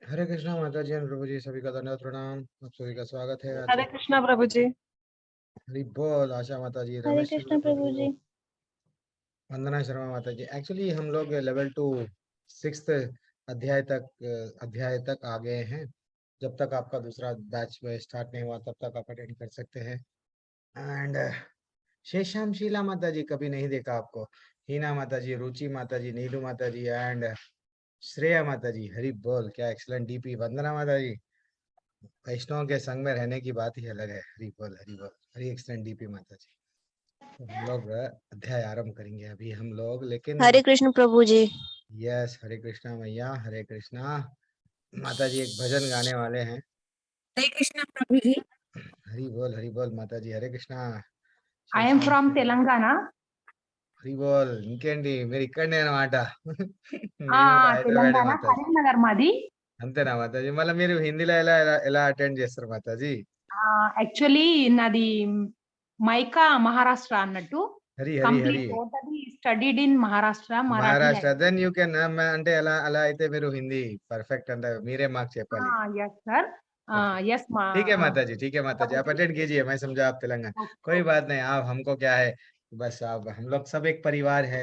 हरे कृष्णा माता जी एंड प्रभु जी, सभी का धन्यवाद प्रणाम। आप सभी का स्वागत है आज हरे कृष्णा प्रभु जी। हरि बोल। आशा माता जी, हरे रमेश चंद्र कृष्ण प्रभु प्रभु, जी। वंदना शर्मा माता जी। एक्चुअली हम लोग लेवल 2 सिक्स्थ अध्याय तक आ गए हैं। जब तक आपका दूसरा बैच स्टार्ट नहीं हुआ तब तक आप अटेंड कर सकते हैं। एंड शेषाम शीला माता जी, कभी नहीं देखा आपको। हीना माता जी, रुचि माता जी, नीलू माता जी एंड श्रेया माता जी, हरि बोल। क्या एक्सलेंट डीपी। वंदना माता जी, वैष्णव के संग में रहने की बात ही अलग है। हरि बोल हरि बोल। हरि एक्सलेंट डीपी माता जी। तो हम लोग अध्याय आरंभ करेंगे अभी हम लोग, लेकिन हरे कृष्ण प्रभु जी। यस, हरे कृष्णा मैया, हरे कृष्णा। माता जी एक भजन गाने वाले हैं। हरे कृष्णा प्रभु जी। हरि बोल माता जी, हरे Krishna. I am शेषाम from Shri Telangana. Hari बोल। ఇంకేంటి మీరు ఇక్కడనే అన్నమాట. నేను కూడా హైదరాబాదే తెలంగాణ మాతాజీ. కరీంనగర్ మాది. అంతేనా మాతాజీ? మళ్ళీ మీరు హిందీలో ఎలా అటెండ్ చేస్తారు మాతాజీ? యాక్చువల్లీ నాది మైకా మహారాష్ట్ర అన్నట్టు. Hari Hari Hari. Complete totally studied in Maharashtra Marathi Maharashtra. Language. Then you can అంటే అలా అయితే మీరు హిందీ పర్ఫెక్ట్ అంటే మీరే మాకు చెప్పాలి. Yes sir. ओके। यस ठीक है माता जी, ठीक है माता जी, आप अटेंड कीजिए। मैं समझा आप तेलंगाना। कोई बात नहीं, आप हमको क्या है, बस आप हम लोग सब एक परिवार है।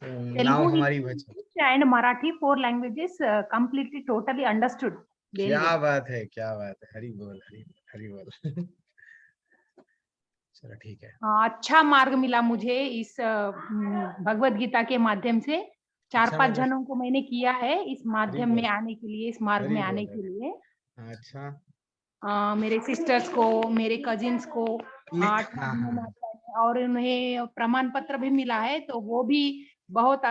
नाव తెలుగు, हमारी హిందీ, बच। English and Marathi 4 languages completely totally understood very क्या वेल. बात है, क्या बात है। हरि बोल हरि बोल हरि बोल। चलो ठीक है। अच्छा मार्ग मिला मुझे इस भगवत गीता के माध्यम से. अच्छा 4-5 माता। जनों को मैंने किया है इस हरि माध्यम में बोल आने के लिए, इस मार्ग हरि में आने बोल के हरि। लिए. अच्छा। मेरे सिस्टर्स को, मेरे कजिन्स को हाँ ट्रेनिंग में हाँ। आता है और उन्हें प्रमाण पत्र भी मिला है, तो वो भी बहुत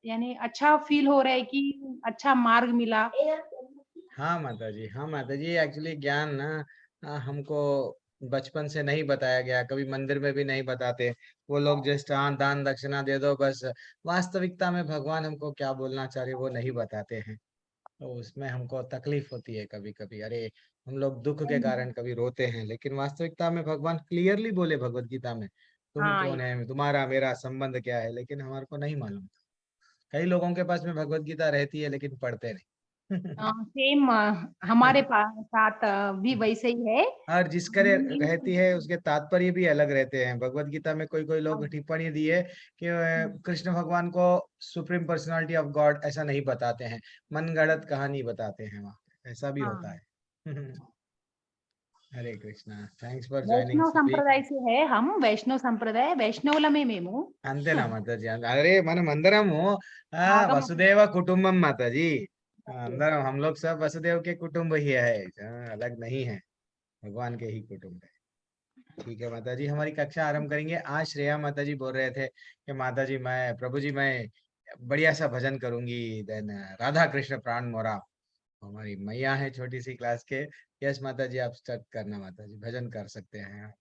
यानी अच्छा फील हो रहा है कि अच्छा मार्ग मिला. हाँ माता जी, हाँ माता जी, एक्चुअली ज्ञान ना हमको बचपन से नहीं बताया गया, कभी मंदिर में भी नहीं बताते। वो लोग जस्ट हाँ दान दक्षिणा दे दो बस। वास्तविकता में भगवान हमको क्या बोलना चाह रहे वो नहीं बताते हैं। तो उसमें हमको तकलीफ होती है कभी कभी। अरे, हम लोग दुख के कारण कभी रोते हैं, लेकिन वास्तविकता में भगवान क्लियरली बोले भगवत गीता में, तुम हाँ, कौन है, तुम्हारा मेरा संबंध क्या है, लेकिन हमारे को नहीं मालूम। कई लोगों के पास में भगवत गीता रहती है लेकिन पढ़ते नहीं। सेम हमारे साथ भी वैसे ही है. और जिसके रहती है उसके तात्पर्य भी अलग रहते हैं। भगवत गीता में कोई कोई लोग टिप्पणी दी है कि कृष्ण भगवान को सुप्रीम पर्सनालिटी ऑफ गॉड ऐसा नहीं बताते हैं, मनगढ़ंत कहानी बताते हैं वहाँ पे। ऐसा भी होता हाँ. है। हरे कृष्णा, थैंक्स फॉर ज्वाइनिंग वैष्णव सभी। संप्रदाय से है हम. वैष्णव संप्रदाय వైష్ణవులమే మేము. అంతేనా మాతాజీ? अरे మనం అందరము భాగం. वसुदेव कुटुंबम माताजी। अंदर हम लोग सब वसुदेव के कुटुंब ही है। अलग नहीं है, भगवान के ही कुटुंब है। ठीक है माता जी, हमारी कक्षा आरंभ करेंगे। आज श्रेया माता जी बोल रहे थे कि माता जी मैं प्रभु जी मैं बढ़िया सा भजन करूंगी। देन राधा कृष्ण प्राण मोरा, हमारी मैया है छोटी सी क्लास के। यस माता जी, आप स्टार्ट करना। माता जी भजन कर सकते हैं।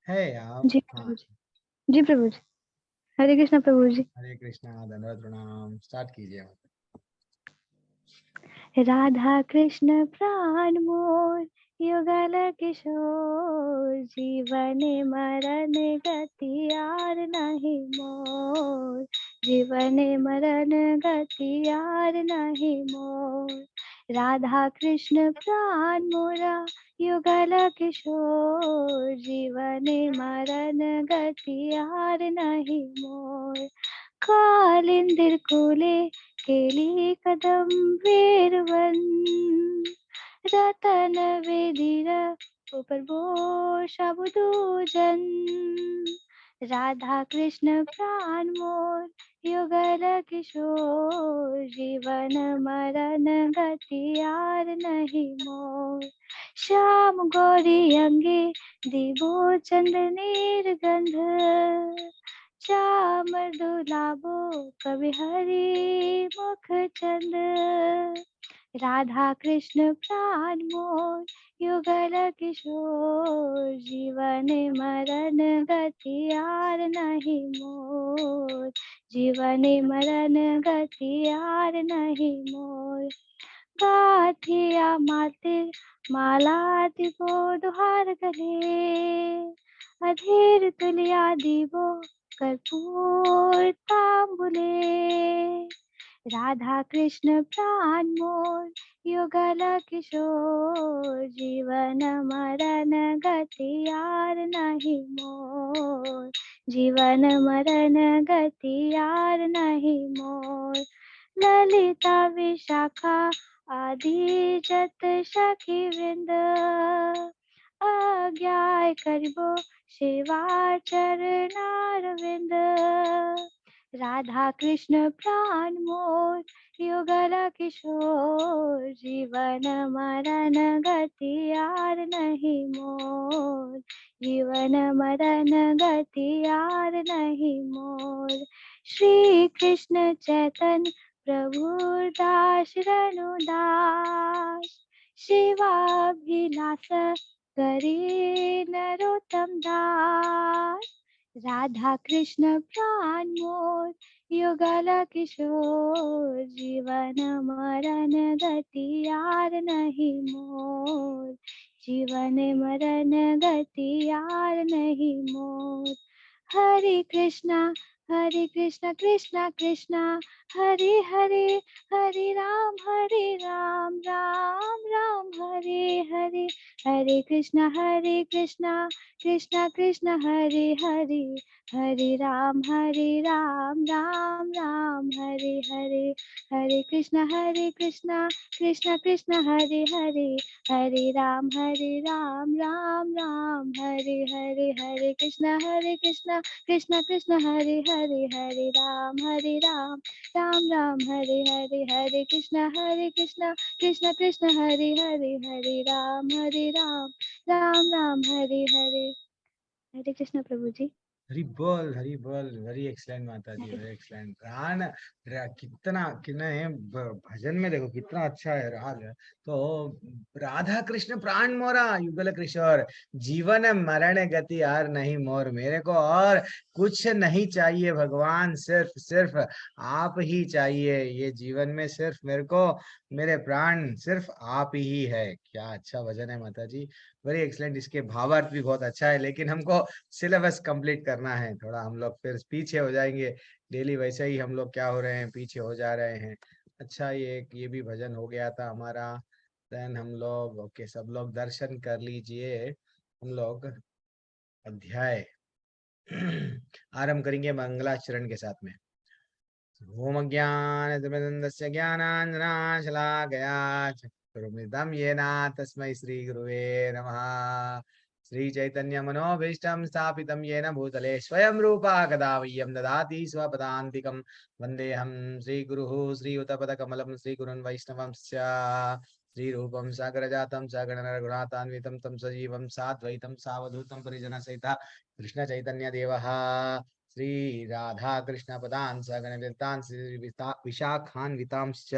है आप? जी हाँ। प्रभु जी। जी प्रभु जी। हरे कृष्ण प्रभु जी। हरे कृष्णा, धन्यवाद प्रणाम। स्टार्ट कीजिए माता। राधा कृष्ण प्राण मोर युगल किशोर, जीवन मरण गति यार नहीं मोर, जीवन मरण गति यार नहीं मोर। राधा कृष्ण प्राण मोरा युगल किशोर, जीवन मरण गति यार नहीं मोर। कालिंदिर कुले केली कदम वेरवन, रतन वेदिर प्रभो शबुदूजन। राधा कृष्ण प्राण मोर युगल किशोर, जीवन मरण गति यार नहीं मोर। श्याम गौरी अंगे दिवो चंद्र निर्गंध, श्याम दुलाबो कवि हरि मुख चंद। राधा कृष्ण प्राण मोर युगल किशोर, जीवन मरण गति यार नहीं मोर, जीवन मरण गति यार नहीं मोर। गाथिया माते माला दिवो दुहार गले, अधीर तुलिया दिवो कर्पूर तांबुले। राधा कृष्ण प्राण मोर युगल किशोर, जीवन मरण गति यार नहीं मोर, जीवन मरण गति यार नहीं मोर। ललिता विशाखा आदि जत सखी वृंद, आज्ञा करिबो सेवा चरणार विंद। राधा कृष्ण प्राण मोर युगल किशोर, जीवन मरण गति यार नहीं मोर, जीवन मरण गति यार नहीं मोर। श्री कृष्ण चैतन्य प्रभु दास रनुदास, शिवाभिलाष करी नरोत्तम दास। राधा कृष्ण प्राण मोर युगल किशोर, जीवन मरण गति यार नहीं मोर, जीवन मरण गति यार नहीं मोर। हरे कृष्णा कृष्णा कृष्णा हरे हरे, हरे राम राम राम हरे हरे। हरे कृष्णा कृष्णा कृष्णा हरे हरे, हरे राम राम राम हरे हरे। हरे कृष्णा कृष्णा कृष्णा हरे हरे, हरे राम राम राम हरे हरे। हरे कृष्णा कृष्णा कृष्णा हरे हरे, हरे राम राम राम हरे हरे। हरे कृष्णा कृष्णा कृष्णा हरे हरे, हरे राम राम राम हरे हरे। हरे कृष्णा प्रभु जी। हरि बोल, वेरी एक्सलेंट माता जी, वेरी एक्सलेंट। कितना कितना है भजन में, देखो कितना अच्छा है राग है। तो राधा कृष्ण प्राण मोरा युगल किशोर, जीवन मरण गति यार नहीं मोर। मेरे को और कुछ नहीं चाहिए भगवान, सिर्फ सिर्फ आप ही चाहिए ये जीवन में। सिर्फ मेरे को, मेरे प्राण सिर्फ आप ही है। क्या अच्छा भजन है माता जी, वेरी एक्सलेंट। इसके भावार्थ भी बहुत अच्छा है, लेकिन हमको सिलेबस कंप्लीट करना है थोड़ा, हम लोग फिर पीछे हो जाएंगे। डेली वैसे ही हम लोग क्या हो रहे हैं, पीछे हो जा रहे हैं। अच्छा, ये भी भजन हो गया था हमारा। देन हम लोग ओके, सब लोग दर्शन कर लीजिए। हम लोग अध्याय आरंभ करेंगे मंगलाचरण के साथ में। ओम ज्ञानतिमिरन्दस्य ज्ञानाञ्जनाशलाकया चक्षुरुन्मिलितं येन तस्मै श्रीगुरुवे नमः। श्रीचैतन्यमनोभीष्टं स्थापितं येन भूतले स्वयं रूपा कदा मह्यं ददाति स्वपदान्तिकं। वन्देऽहं श्रीगुरुः श्रीयुतपदकमलं श्रीगुरुन् वैष्णवंश्च। श्रीरूपं सागरजातं सगणरघुनाथान्वितं तं सजीवं साद्वैतं सावधूतं परिजनसहितं कृष्णचैतन्यदेवः। श्री राधा कृष्ण पदान् सगणललितान् श्री विशाखान्वितांश्च।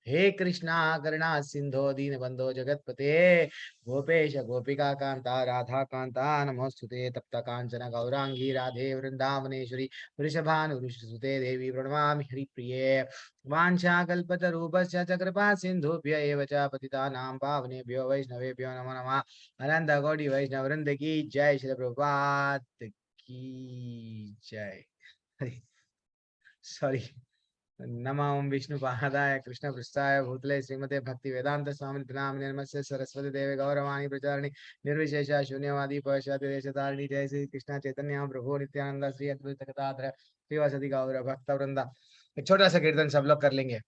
हे कृष्णा करुणा सिंधो दीनबंधो जगत्पते, गोपेश गोपिका कांता राधा कांता नमोस्तुते। तप्त कांचन गौरांगी राधे वृंदावनेश्वरी, वृषभानुसुते देवी प्रणमामि हरिप्रिये। वाञ्छाकल्पतरूपश्च च कृपा सिन्धुभ्य एव च पतितानां पावनेभ्यो वैष्णवेभ्यो नमो नमः। अनंत कोटि वैष्णव वृंद की जय, श्री प्रभुपाद की जय। सॉरी। नमः ओम विष्णु पादाय कृष्ण पृष्ठाय भूतले श्रीमते भक्ति वेदांत स्वामी नाम निर्मस्य सरस्वती देवे गौरवाणी प्रचारिणी निर्विशेष शून्यवादी पश्चात देशतारिणी। जय श्री कृष्ण चैतन्य प्रभु नित्यानंद श्री अद्वैत गदाधर श्रीवासदि गौर भक्त वृंदा। एक छोटा सा कीर्तन सब लोग कर लेंगे।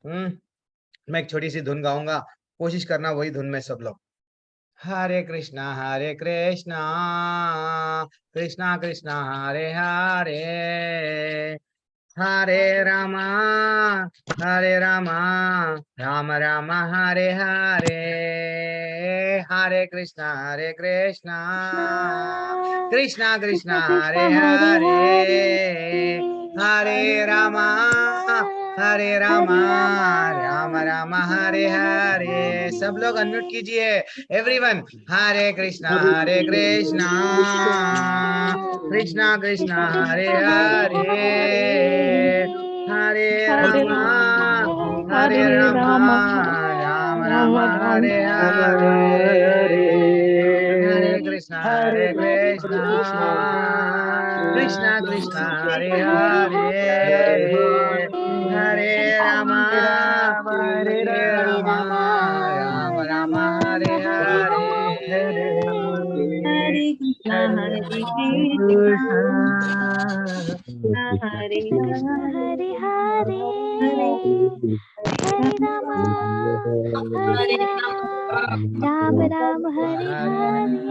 मैं एक छोटी सी धुन गाऊंगा, कोशिश करना वही धुन में सब लोग। हरे कृष्णा कृष्णा कृष्णा हरे हरे, हरे रामा राम राम हरे हरे। हरे कृष्णा कृष्णा कृष्णा हरे हरे, हरे रामा राम राम हरे हरे। सब लोग अनम्यूट कीजिए एवरीवन। हरे कृष्णा कृष्णा कृष्णा हरे हरे, हरे रामा राम राम हरे हरे। हरे कृष्णा कृष्णा कृष्णा हरे हरे, हरे राम हरे राम राम राम हरे हरे हरे कृष्णा हरे कृष्णा हरे कृष्ण हरे हरे हरे हरे राम राम राम हरे हरे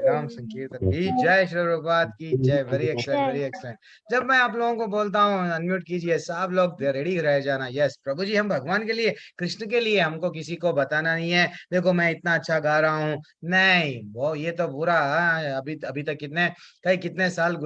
राम संकीर्तन की जय, श्री प्रभुपाद की जय। Very excellent, very excellent. जब मैं आप लोगों को बोलता हूँ अनम्यूट कीजिए, सब लोग रेडी रह जाना। यस प्रभु जी, हम भगवान के लिए, कृष्ण के लिए, हमको किसी को बताना नहीं है देखो मैं इतना अच्छा गा रहा हूँ, नहीं वो ये तो बुरा। अभी अभी तक कितने साल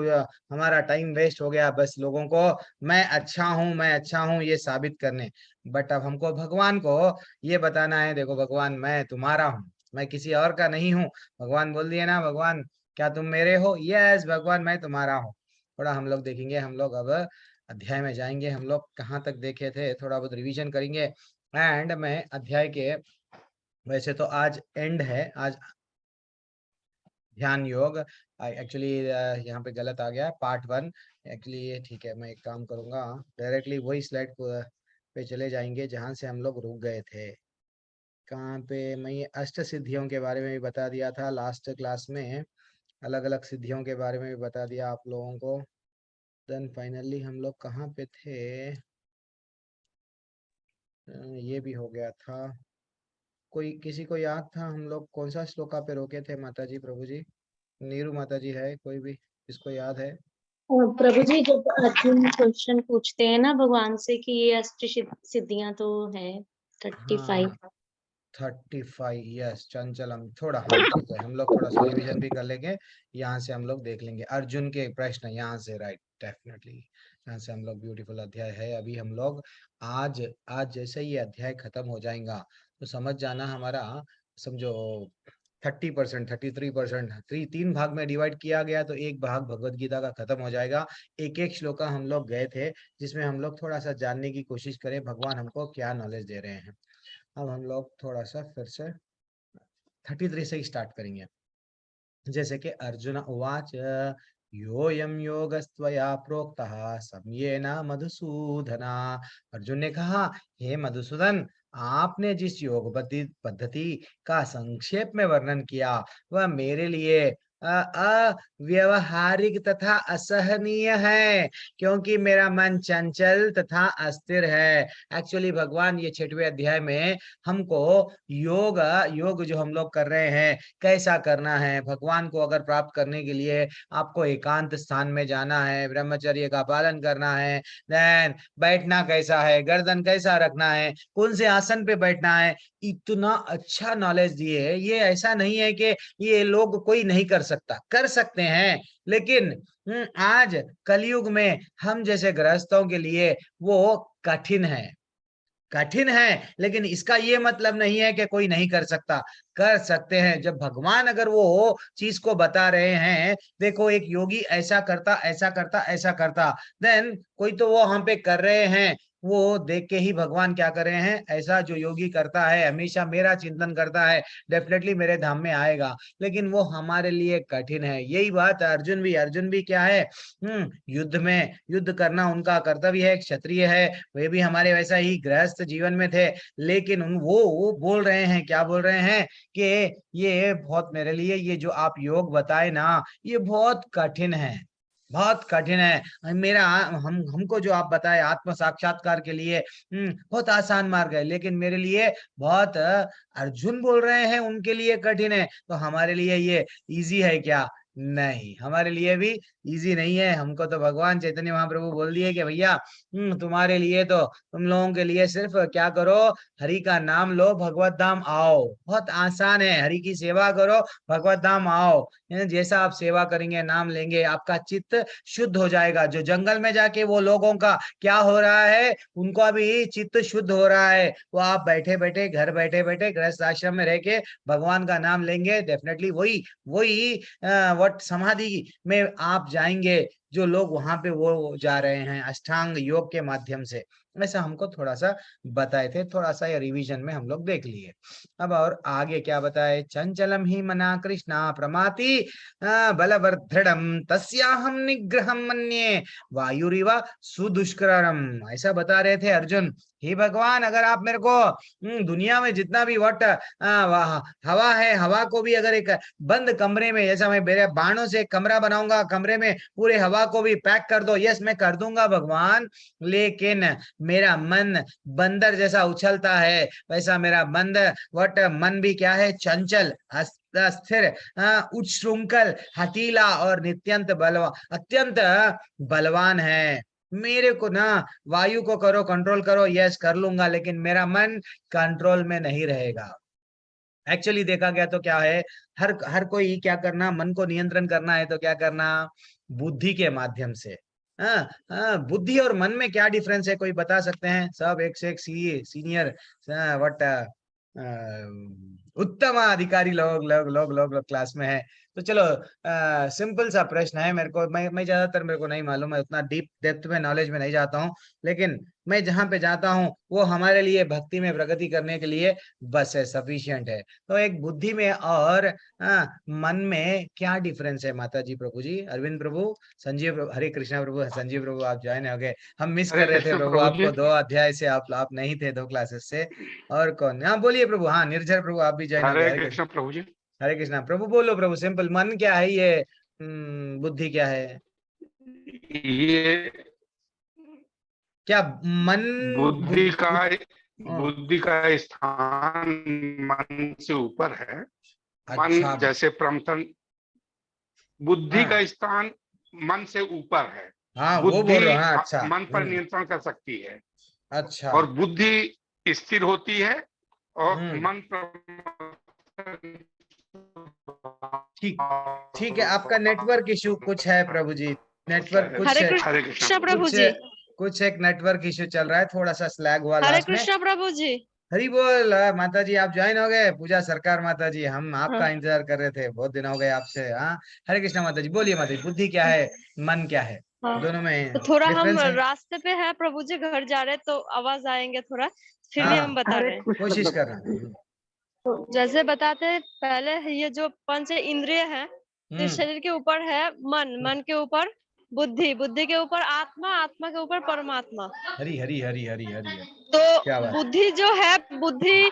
हमारा टाइम वेस्ट हो गया बस लोगों को मैं अच्छा हूँ ये साबित करने। बट अब हमको भगवान को ये बताना है, देखो भगवान मैं तुम्हारा हूँ, मैं किसी और का नहीं हूँ। भगवान बोल दिए ना, भगवान क्या तुम मेरे हो? यस भगवान मैं तुम्हारा हूँ। थोड़ा हम लोग देखेंगे, हम लोग अब अध्याय में जाएंगे। हम लोग कहाँ तक देखे थे, थोड़ा बहुत रिवीजन करेंगे। एंड मैं अध्याय के, वैसे तो आज एंड है, आज ध्यान योग। एक्चुअली यहाँ पे गलत आ गया, पार्ट 1 एक्चुअली। ठीक है, मैं एक काम करूंगा, डायरेक्टली वही स्लाइड पे चले जाएंगे जहाँ से हम लोग रुक गए थे। कहाँ पे? मैं ये अष्ट सिद्धियों के बारे में भी बता दिया था लास्ट क्लास में, अलग अलग सिद्धियों के बारे में भी बता दिया आप लोगों को। देन फाइनली हम लोग कहाँ पे थे? ये भी हो गया था। कोई किसी को याद था हम लोग कौन सा श्लोका पे रोके थे? माता जी, प्रभु जी, नीरू माता जी है कोई भी इसको याद है? और प्रभु जी, जब अर्जुन क्वेश्चन पूछते हैं ना भगवान से कि ये अष्ट सिद्धियां तो है 35। हाँ 35, यस चंचलम। थोड़ा हाँ ठीक है, हम लोग थोड़ा सा रिवीजन भी कर लेंगे। यहाँ से हम लोग देख लेंगे अर्जुन के प्रश्न, यहाँ से राइट डेफिनेटली। यहाँ से हम लोग ब्यूटीफुल अध्याय है। अभी हम लोग आज आज जैसे ये अध्याय खत्म हो जाएगा तो समझ जाना हमारा, समझो 30%, 33%, तीन भाग में डिवाइड किया गया तो एक भाग भगवत गीता का खत्म हो जाएगा। एक एक श्लोका हम लोग गए थे जिसमें हम लोग थोड़ा सा जानने की कोशिश करें भगवान हमको क्या नॉलेज दे रहे हैं। अब हम लोग थोड़ा सा फिर से 33 से ही स्टार्ट करेंगे। जैसे कि अर्जुन उवाच योऽयं योगस्त्वया प्रोक्तः सम्येन मधुसूदना। अर्जुन ने कहा, हे मधुसूदन, आपने जिस योग पद्धति का संक्षेप में वर्णन किया वह मेरे लिए अव्यवहारिक तथा असहनीय है, क्योंकि मेरा मन चंचल तथा अस्थिर है। एक्चुअली भगवान ये 6वें अध्याय में हमको योग योग जो हम लोग कर रहे हैं कैसा करना है। भगवान को अगर प्राप्त करने के लिए आपको एकांत स्थान में जाना है, ब्रह्मचर्य का पालन करना है, देन बैठना कैसा है, गर्दन कैसा रखना है, कौन से आसन पे बैठना है, इतना अच्छा नॉलेज दिए। ये ऐसा नहीं है कि ये लोग कोई नहीं कर सकता, कर सकते हैं, लेकिन आज कलयुग में हम जैसे गृहस्थों के लिए वो कठिन है। लेकिन इसका ये मतलब नहीं है कि कोई नहीं कर सकता, कर सकते हैं। जब भगवान अगर वो चीज को बता रहे हैं, देखो एक योगी ऐसा करता ऐसा करता ऐसा करता, देन कोई तो वो हम पे कर रहे हैं, वो देख के ही भगवान क्या कर रहे हैं, ऐसा जो योगी करता है, हमेशा मेरा चिंतन करता है, डेफिनेटली मेरे धाम में आएगा। लेकिन वो हमारे लिए कठिन है। यही बात अर्जुन भी क्या है, युद्ध में युद्ध करना उनका कर्तव्य है, क्षत्रिय है, वे भी हमारे वैसा ही गृहस्थ जीवन में थे। लेकिन वो बोल रहे हैं, क्या बोल रहे हैं कि ये बहुत मेरे लिए, ये जो आप योग बताए ना, ये बहुत कठिन है, बहुत कठिन है। मेरा हमको जो आप बताए आत्म साक्षात्कार के लिए बहुत आसान मार्ग है, लेकिन मेरे लिए बहुत अर्जुन बोल रहे हैं उनके लिए कठिन है, तो हमारे लिए ये इजी है क्या? नहीं, हमारे लिए भी इजी नहीं है। हमको तो भगवान चैतन्य महाप्रभु बोल दिए कि भैया तुम्हारे लिए तो, तुम लोगों के लिए सिर्फ क्या करो, हरि का नाम लो, भगवत धाम आओ। बहुत आसान है, हरि की सेवा करो, भगवत धाम आओ। जैसा आप सेवा करेंगे, नाम लेंगे, आपका चित्त शुद्ध हो जाएगा। जो जंगल में जाके वो लोगों का क्या हो रहा है, उनका भी चित्त शुद्ध हो रहा है। वो आप बैठे बैठे, घर बैठे बैठे गृहस्थ आश्रम में रह के भगवान का नाम लेंगे, डेफिनेटली वही वही वट समाधि में आप जाएंगे जो लोग वहां पे वो जा रहे हैं अष्टांग योग के माध्यम से, ऐसा हमको थोड़ा सा बताए थे, थोड़ा सा रिवीजन में हम लोग देख लिए। अब और आगे क्या बताए, चंचलम ही मना कृष्णा प्रमाति बलवर्धृढ़म तस्याहम निग्रहम मन्ये वायुरिव सुदुष्करम। ऐसा बता रहे थे अर्जुन, हे भगवान अगर आप मेरे को दुनिया में जितना भी हवा है, हवा को भी अगर एक बंद कमरे में, जैसा मैं मेरे बाणों से एक कमरा बनाऊंगा, कमरे में पूरे हवा को भी पैक कर दो, यस मैं कर दूंगा भगवान, लेकिन मेरा मन बंदर जैसा उछलता है, वैसा मेरा मन भी क्या है, चंचल, अस्थिर, उच्छृंखल, हठीला और अत्यंत बलवान है। मेरे को ना वायु को करो कंट्रोल करो, यस कर लूंगा, लेकिन मेरा मन कंट्रोल में नहीं रहेगा। एक्चुअली देखा गया तो क्या है, हर कोई क्या करना, मन को नियंत्रण करना है तो क्या करना, बुद्धि के माध्यम से। बुद्धि और मन में क्या डिफरेंस है, कोई बता सकते हैं? सब एक से एक सीनियर व्हाट उत्तम अधिकारी लोग लोग लोग लोग लोग क्लास में है। तो चलो सिंपल सा प्रश्न है, मेरे को मैं ज्यादातर मेरे को नहीं मालूम है, उतना डीप डेप्थ में नॉलेज में नहीं जाता हूँ, लेकिन मैं जहां पे जाता हूँ वो हमारे लिए भक्ति में प्रगति करने के लिए बस है, सफिशिएंट है। तो एक बुद्धि में और मन में क्या डिफरेंस है माता जी, प्रभु जी, अरविंद प्रभु, संजीव प्रभु, हरे कृष्णा प्रभु, संजीव प्रभु आप ज्वाइन हो गए, हम मिस हरे कर रहे थे कृष्ण प्रभु प्रभु जी। आपको, 2 अध्याय से आप नहीं थे, 2 क्लासेस से। और कौन, हाँ बोलिए प्रभु, हाँ निर्जर प्रभु आप भी ज्वाइन हो गए। हरे कृष्ण प्रभु जी। हरे कृष्णा प्रभु, बोलो प्रभु, सिंपल, मन क्या है ये, बुद्धि क्या है, ये क्या मन बुद्धि का हाँ, बुद्धि का स्थान मन से ऊपर है। मन अच्छा जैसे प्रमथन, बुद्धि हाँ का स्थान मन से ऊपर है। हाँ वो बोल रहा बुद्धि हूँ, हाँ अच्छा, मन पर नियंत्रण कर सकती है अच्छा और बुद्धि स्थिर होती है और हम्म मन ठीक, ठीक है, आपका नेटवर्क इशू कुछ है प्रभु जी, नेटवर्क कुछ हरे है, हरे कृष्ण प्रभु कुछ जी। कुछ एक नेटवर्क इशू चल रहा है, थोड़ा सा स्लैग हुआ हरे लास्ट में। कृष्ण प्रभु जी। हरी बोल, माता जी आप ज्वाइन हो गए, पूजा सरकार माता जी, हम आपका हाँ, इंतजार कर रहे थे, बहुत दिन हो गए आपसे। हाँ हरे कृष्णा माता जी, बोलिए माता जी, बुद्धि क्या है, मन क्या है, हाँ। दोनों में तो थोड़ा हम डिफरेंस है? रास्ते पे है प्रभु जी, घर जा रहे तो आवाज आएंगे थोड़ा, फिर भी हाँ हम बता रहे हैं। कोशिश कर रहे हैं। तो जैसे बताते हैं, पहले ये जो पंच इंद्रिय है, तो हम्म शरीर के ऊपर है मन, मन के ऊपर बुद्धि, बुद्धि के ऊपर आत्मा, आत्मा के ऊपर परमात्मा। हरी हरी हरी हरी हरी हरी, क्या तो बात, बुद्धि जो है, बुद्धि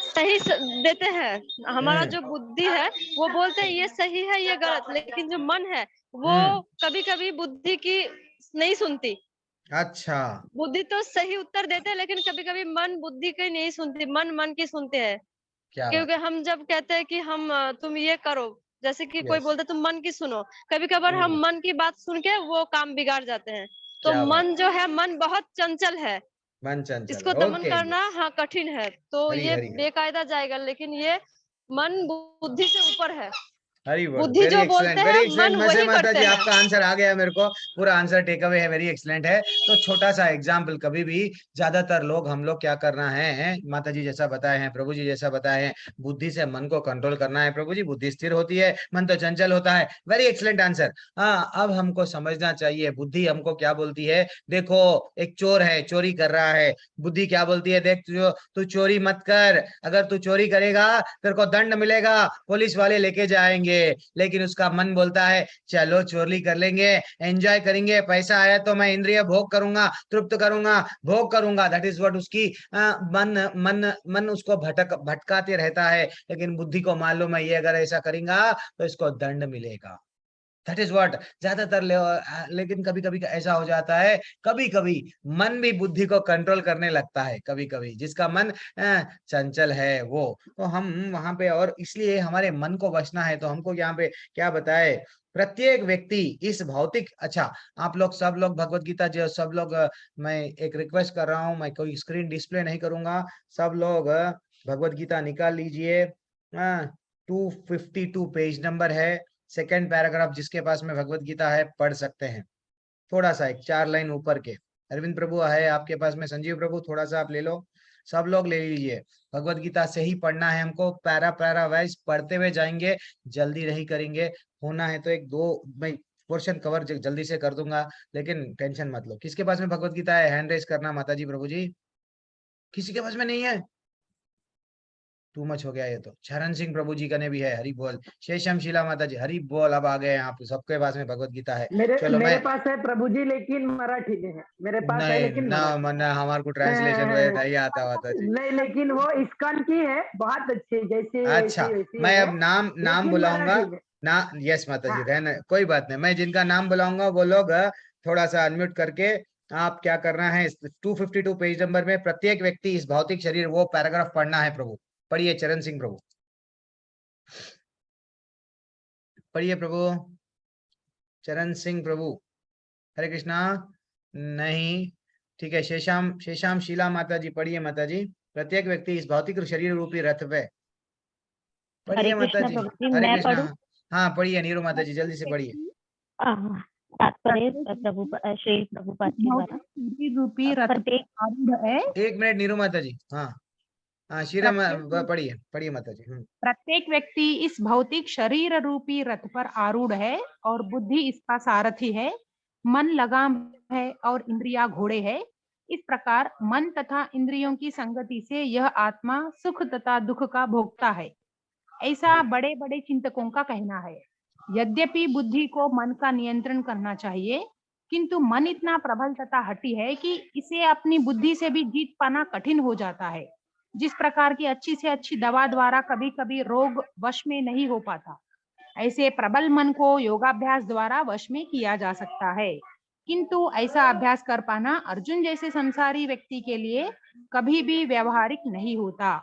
सही देते हैं। हमारा हम्म जो बुद्धि है वो बोलते हैं ये सही है ये गलत, लेकिन जो मन है वो हम्म कभी कभी बुद्धि की नहीं सुनती। अच्छा बुद्धि तो सही उत्तर देते हैं, लेकिन कभी कभी मन बुद्धि की नहीं सुनती, मन मन की सुनते हैं। क्या बात, क्योंकि हम जब कहते हैं कि हम तुम ये करो, जैसे कि कोई यस, बोलते तुम मन की सुनो, कभी कभार हम मन की बात सुन के वो काम बिगाड़ जाते हैं। तो क्या बात, मन जो है, मन बहुत चंचल है, मन चंचल इसको है, दमन ओके, करना हाँ कठिन है, तो हरी ये हरी हरी बेकायदा जाएगा, लेकिन ये मन बुद्धि से ऊपर है। हरी बोल, बुद्धि जो बोलते वेरी हैं एक्सलेंट मन मसे वही माता करते जी, हैं। आपका आंसर आ गया मेरे को, पूरा आंसर टेक अवे है, वेरी एक्सलेंट है। तो छोटा सा एग्जांपल, कभी भी ज्यादातर लोग, हम लोग क्या करना है, माता जी जैसा बताए हैं, प्रभु जी जैसा बताए हैं, बुद्धि से मन को कंट्रोल करना है प्रभु जी, बुद्धि स्थिर होती है, मन तो चंचल होता है, वेरी एक्सलेंट आंसर। हाँ अब हमको समझना चाहिए बुद्धि हमको क्या बोलती है। देखो एक चोर है, चोरी कर रहा है, बुद्धि क्या बोलती है, देख तू चोरी मत कर, अगर तू चोरी करेगा तेरे को दंड मिलेगा, पुलिस वाले लेके जाएंगे, लेकिन उसका मन बोलता है चलो चोरी कर लेंगे, एंजॉय करेंगे, पैसा आया तो मैं इंद्रिय भोग करूंगा, तृप्त करूंगा, भोग करूंगा, दैट इज व्हाट उसकी मन मन मन उसको भटकाते रहता है, लेकिन बुद्धि को मालूम है ये अगर ऐसा करेगा तो इसको दंड मिलेगा, दैट इज व्हाट ज्यादातर लेकिन कभी कभी ऐसा हो जाता है, कभी कभी मन भी बुद्धि को कंट्रोल करने लगता है, कभी कभी जिसका मन चंचल है वो, तो हम वहां पे, और इसलिए हमारे मन को बचना है तो हमको यहाँ पे क्या बताए, प्रत्येक व्यक्ति इस भौतिक, अच्छा आप लोग सब लोग भगवत गीता जो सब लोग मैं एक रिक्वेस्ट कर रहा हूँ, मैं कोई स्क्रीन डिस्प्ले नहीं करूंगा, सब लोग भगवत गीता निकाल लीजिए, 252 पेज नंबर है, सेकेंड पैराग्राफ, जिसके पास में भगवत गीता है पढ़ सकते हैं, थोड़ा सा एक 4 लाइन ऊपर के, अरविंद प्रभु है आपके पास में, संजीव प्रभु थोड़ा सा आप ले लो, सब लोग ले लीजिए, भगवत गीता से ही पढ़ना है हमको, पैरा पैरा वाइज पढ़ते हुए जाएंगे, जल्दी नहीं करेंगे, होना है तो एक दो, मैं पोर्शन कवर जल्दी से कर दूंगा, लेकिन टेंशन मत लो। किसके पास में भगवत गीता है? हैंड रेस करना माता जी, प्रभु जी। किसी के पास में नहीं है? टू मच हो गया ये तो। चरण सिंह प्रभु जी का ने भी है, हरि बोल। शेषम शीला माता जी, हरि बोल। अब आ गए आप, सबके पास में भगवत गीता है। चलो मेरे मैं पास है प्रभु जी, लेकिन मराठी में है। मेरे पास है नहीं लेकिन ना, मराठी मना हमारे को ट्रांसलेशन वे नहीं आता माता जी। नहीं, लेकिन वो इस्कॉन की है, बहुत अच्छी, जैसी अच्छा, वैसी वैसी मैं है, अब नाम नाम लेकिन बुलाऊंगा मराठी में। ना। यस माता जी, हाँ, रहना, कोई बात नहीं। मैं जिनका नाम बुलाऊंगा वो लोग थोड़ा सा अनम्यूट करके, आप क्या करना है, 252 पेज नंबर में प्रत्येक व्यक्ति इस भौतिक शरीर, वो पैराग्राफ पढ़ना है प्रभु। पढ़िए चरण सिंह प्रभु, पढ़िए प्रभु। चरण सिंह प्रभु, हरे कृष्णा। नहीं, ठीक है। शेषाम शेषाम शीला माता जी, पढ़िए माता जी। प्रत्येक व्यक्ति इस भौतिक शरीर रूपी रथ पे, हरे पढ़िए माता कृष्ण जी। प्रभु जी, हरे मैं कृष्णा। पढ़ूं? हाँ पढ़िए नीरू माता जी, जल्दी से पढ़िए। तात्पर्य श्री प्रभुपाद के द्वारा शरीर रूपी रथ प्रत्येक आरूढ़ है। एक मिनट नीरू माता जी। हाँ हाँ, शीरा प्रत्येक पढ़िए पढ़िए माता जी। प्रत्येक व्यक्ति इस भौतिक शरीर रूपी रथ पर आरूढ़ है और बुद्धि इसका सारथी है। मन लगाम है और इंद्रिया घोड़े है। इस प्रकार मन तथा इंद्रियों की संगति से यह आत्मा सुख तथा दुख का भोगता है, ऐसा बड़े बड़े चिंतकों का कहना है। यद्यपि बुद्धि को मन का नियंत्रण करना चाहिए, किंतु मन इतना प्रबल तथा हठी है कि इसे अपनी बुद्धि से भी जीत पाना कठिन हो जाता है। जिस प्रकार की अच्छी से अच्छी दवा द्वारा कभी कभी रोग वश में नहीं हो पाता, ऐसे प्रबल मन को योगाभ्यास द्वारा वश में किया जा सकता है। किंतु ऐसा अभ्यास कर पाना अर्जुन जैसे संसारी व्यक्ति के लिए कभी भी व्यवहारिक नहीं होता।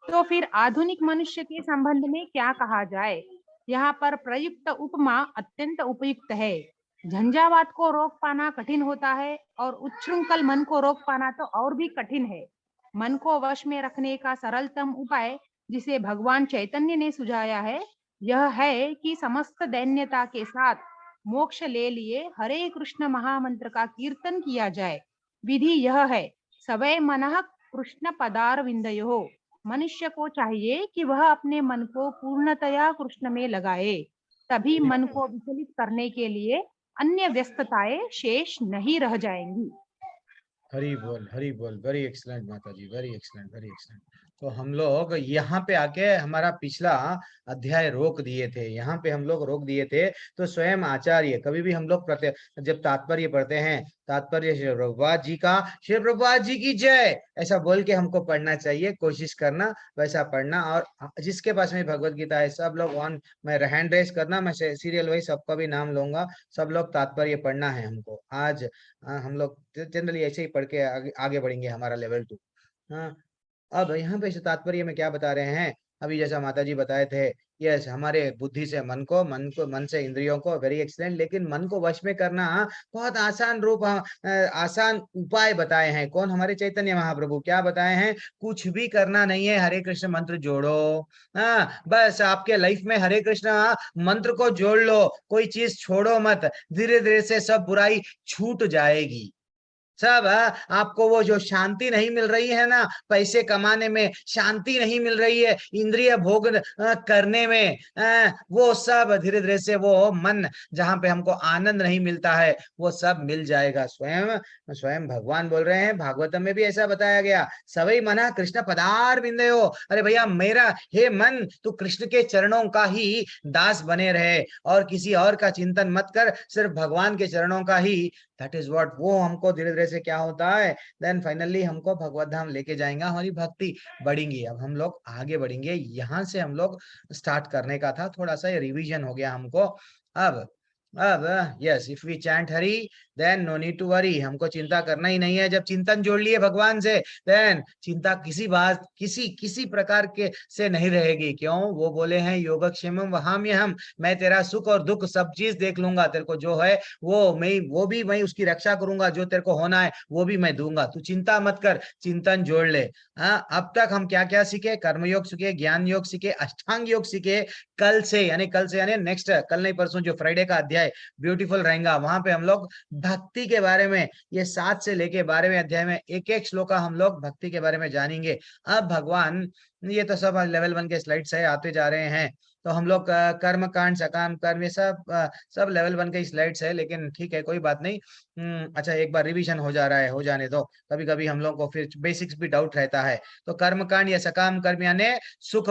तो फिर आधुनिक मनुष्य के संबंध में क्या कहा जाए? यहाँ पर प्रयुक्त उपमा अत्यंत उपयुक्त है। झंझावात को रोक पाना कठिन होता है और उच्छृंखल मन को रोक पाना तो और भी कठिन है। मन को वश में रखने का सरलतम उपाय जिसे भगवान चैतन्य ने सुझाया है, यह है कि समस्त दैन्यता के साथ मोक्ष ले लिए हरे कृष्ण महामंत्र का कीर्तन किया जाए। विधि यह है, सवै मनः कृष्ण पदार विंदयो। मनुष्य को चाहिए कि वह अपने मन को पूर्णतया कृष्ण में लगाए, तभी मन को विचलित करने के लिए अन्य व्यस्तताएं शेष नहीं रह जाएंगी। हरी बोल। वेरी एक्सलेंट माता जी, वेरी एक्सलेंट, वेरी एक्सलेंट। तो हम लोग यहाँ पे आके हमारा पिछला अध्याय रोक दिए थे, यहाँ पे हम लोग रोक दिए थे। तो स्वयं आचार्य, कभी भी हम लोग जब तात्पर्य पढ़ते हैं, तात्पर्य श्री प्रभुपाद जी का, श्री प्रभुपाद जी की जय, ऐसा बोल के हमको पढ़ना चाहिए। कोशिश करना वैसा पढ़ना। और जिसके पास में भगवत गीता है, सब लोग ऑन, मैं हैंड रेस करना, मैं सीरियल वाइज सबका भी नाम लूंगा। सब लोग तात्पर्य पढ़ना है हमको आज। हम लोग जनरली ऐसे ही पढ़ के आगे बढ़ेंगे, हमारा लेवल 2। हाँ, अब यहाँ पे इस तात्पर्य में क्या बता रहे हैं, अभी जैसा माता जी बताए थे, यस, हमारे बुद्धि से मन से इंद्रियों को, वेरी एक्सीलेंट। लेकिन मन को वश में करना बहुत आसान रूप, आसान उपाय बताए हैं। कौन? हमारे चैतन्य महाप्रभु। क्या बताए हैं? कुछ भी करना नहीं है, हरे कृष्ण मंत्र जोड़ो। हाँ, बस आपके लाइफ में हरे कृष्ण मंत्र को जोड़ लो, कोई चीज छोड़ो मत। धीरे धीरे से सब बुराई छूट जाएगी। सब आपको वो जो शांति नहीं मिल रही है ना, पैसे कमाने में शांति नहीं मिल रही है, इंद्रिय भोग करने में, वो सब धीरे धीरे से, वो मन जहां पे हमको आनंद नहीं मिलता है, वो सब मिल जाएगा। स्वयं भगवान बोल रहे हैं, भागवतम में भी ऐसा बताया गया, सवै मना कृष्ण पदार विंदयो। अरे भैया मेरा, हे मन, तू कृष्ण के चरणों का ही दास बने रहे और किसी और का चिंतन मत कर, सिर्फ भगवान के चरणों का ही। दैट इज व्हाट, वो हमको धीरे धीरे से क्या होता है, देन फाइनली हमको भगवत धाम लेके जाएंगे, हमारी भक्ति बढ़ेंगी। अब हम लोग आगे बढ़ेंगे, यहाँ से हम लोग स्टार्ट करने का था, थोड़ा सा रिवीजन हो गया हमको। अब yes, if we chant Hari then no need to worry, हमको चिंता करना ही नहीं है। जब चिंतन जोड़ लिए भगवान से, देन चिंता किसी बात, किसी प्रकार के से नहीं रहेगी। क्यों? वो बोले हैं योगक्षेमम वहाम्यहम, मैं तेरा सुख और दुख सब चीज देख लूंगा, तेरे को जो है वो भी मैं उसकी रक्षा करूंगा, जो तेरे को होना है वो भी मैं दूंगा, तू चिंता मत कर, चिंतन जोड़ ले। अब तक हम क्या क्या सीखे? कर्मयोग सीखे, ज्ञान योग सीखे, अष्टांग योग सीखे। कल से यानी नेक्स्ट, कल नहीं परसों जो फ्राइडे का अध्याय ब्यूटीफुल रहेगा, वहां पे हम लोग भक्ति के बारे में, ये 7 से लेके 12वें अध्याय में एक एक श्लोक हम लोग भक्ति के बारे में जानेंगे। अब भगवान, ये तो सब लेवल 1 के स्लाइड्स है, आते जा रहे हैं। तो तो हम लोग कर्म कांड, सकाम कर्म, ये सब लेवल 1 की स्लाइड्स है, लेकिन ठीक है कोई बात नहीं। अच्छा, एक बार रिवीजन हो जा रहा है, हो जाने दो, कभी कभी हम लोग को फिर बेसिक्स भी डाउट रहता है। तो कर्म कांड या सकाम कर्म यानी सुख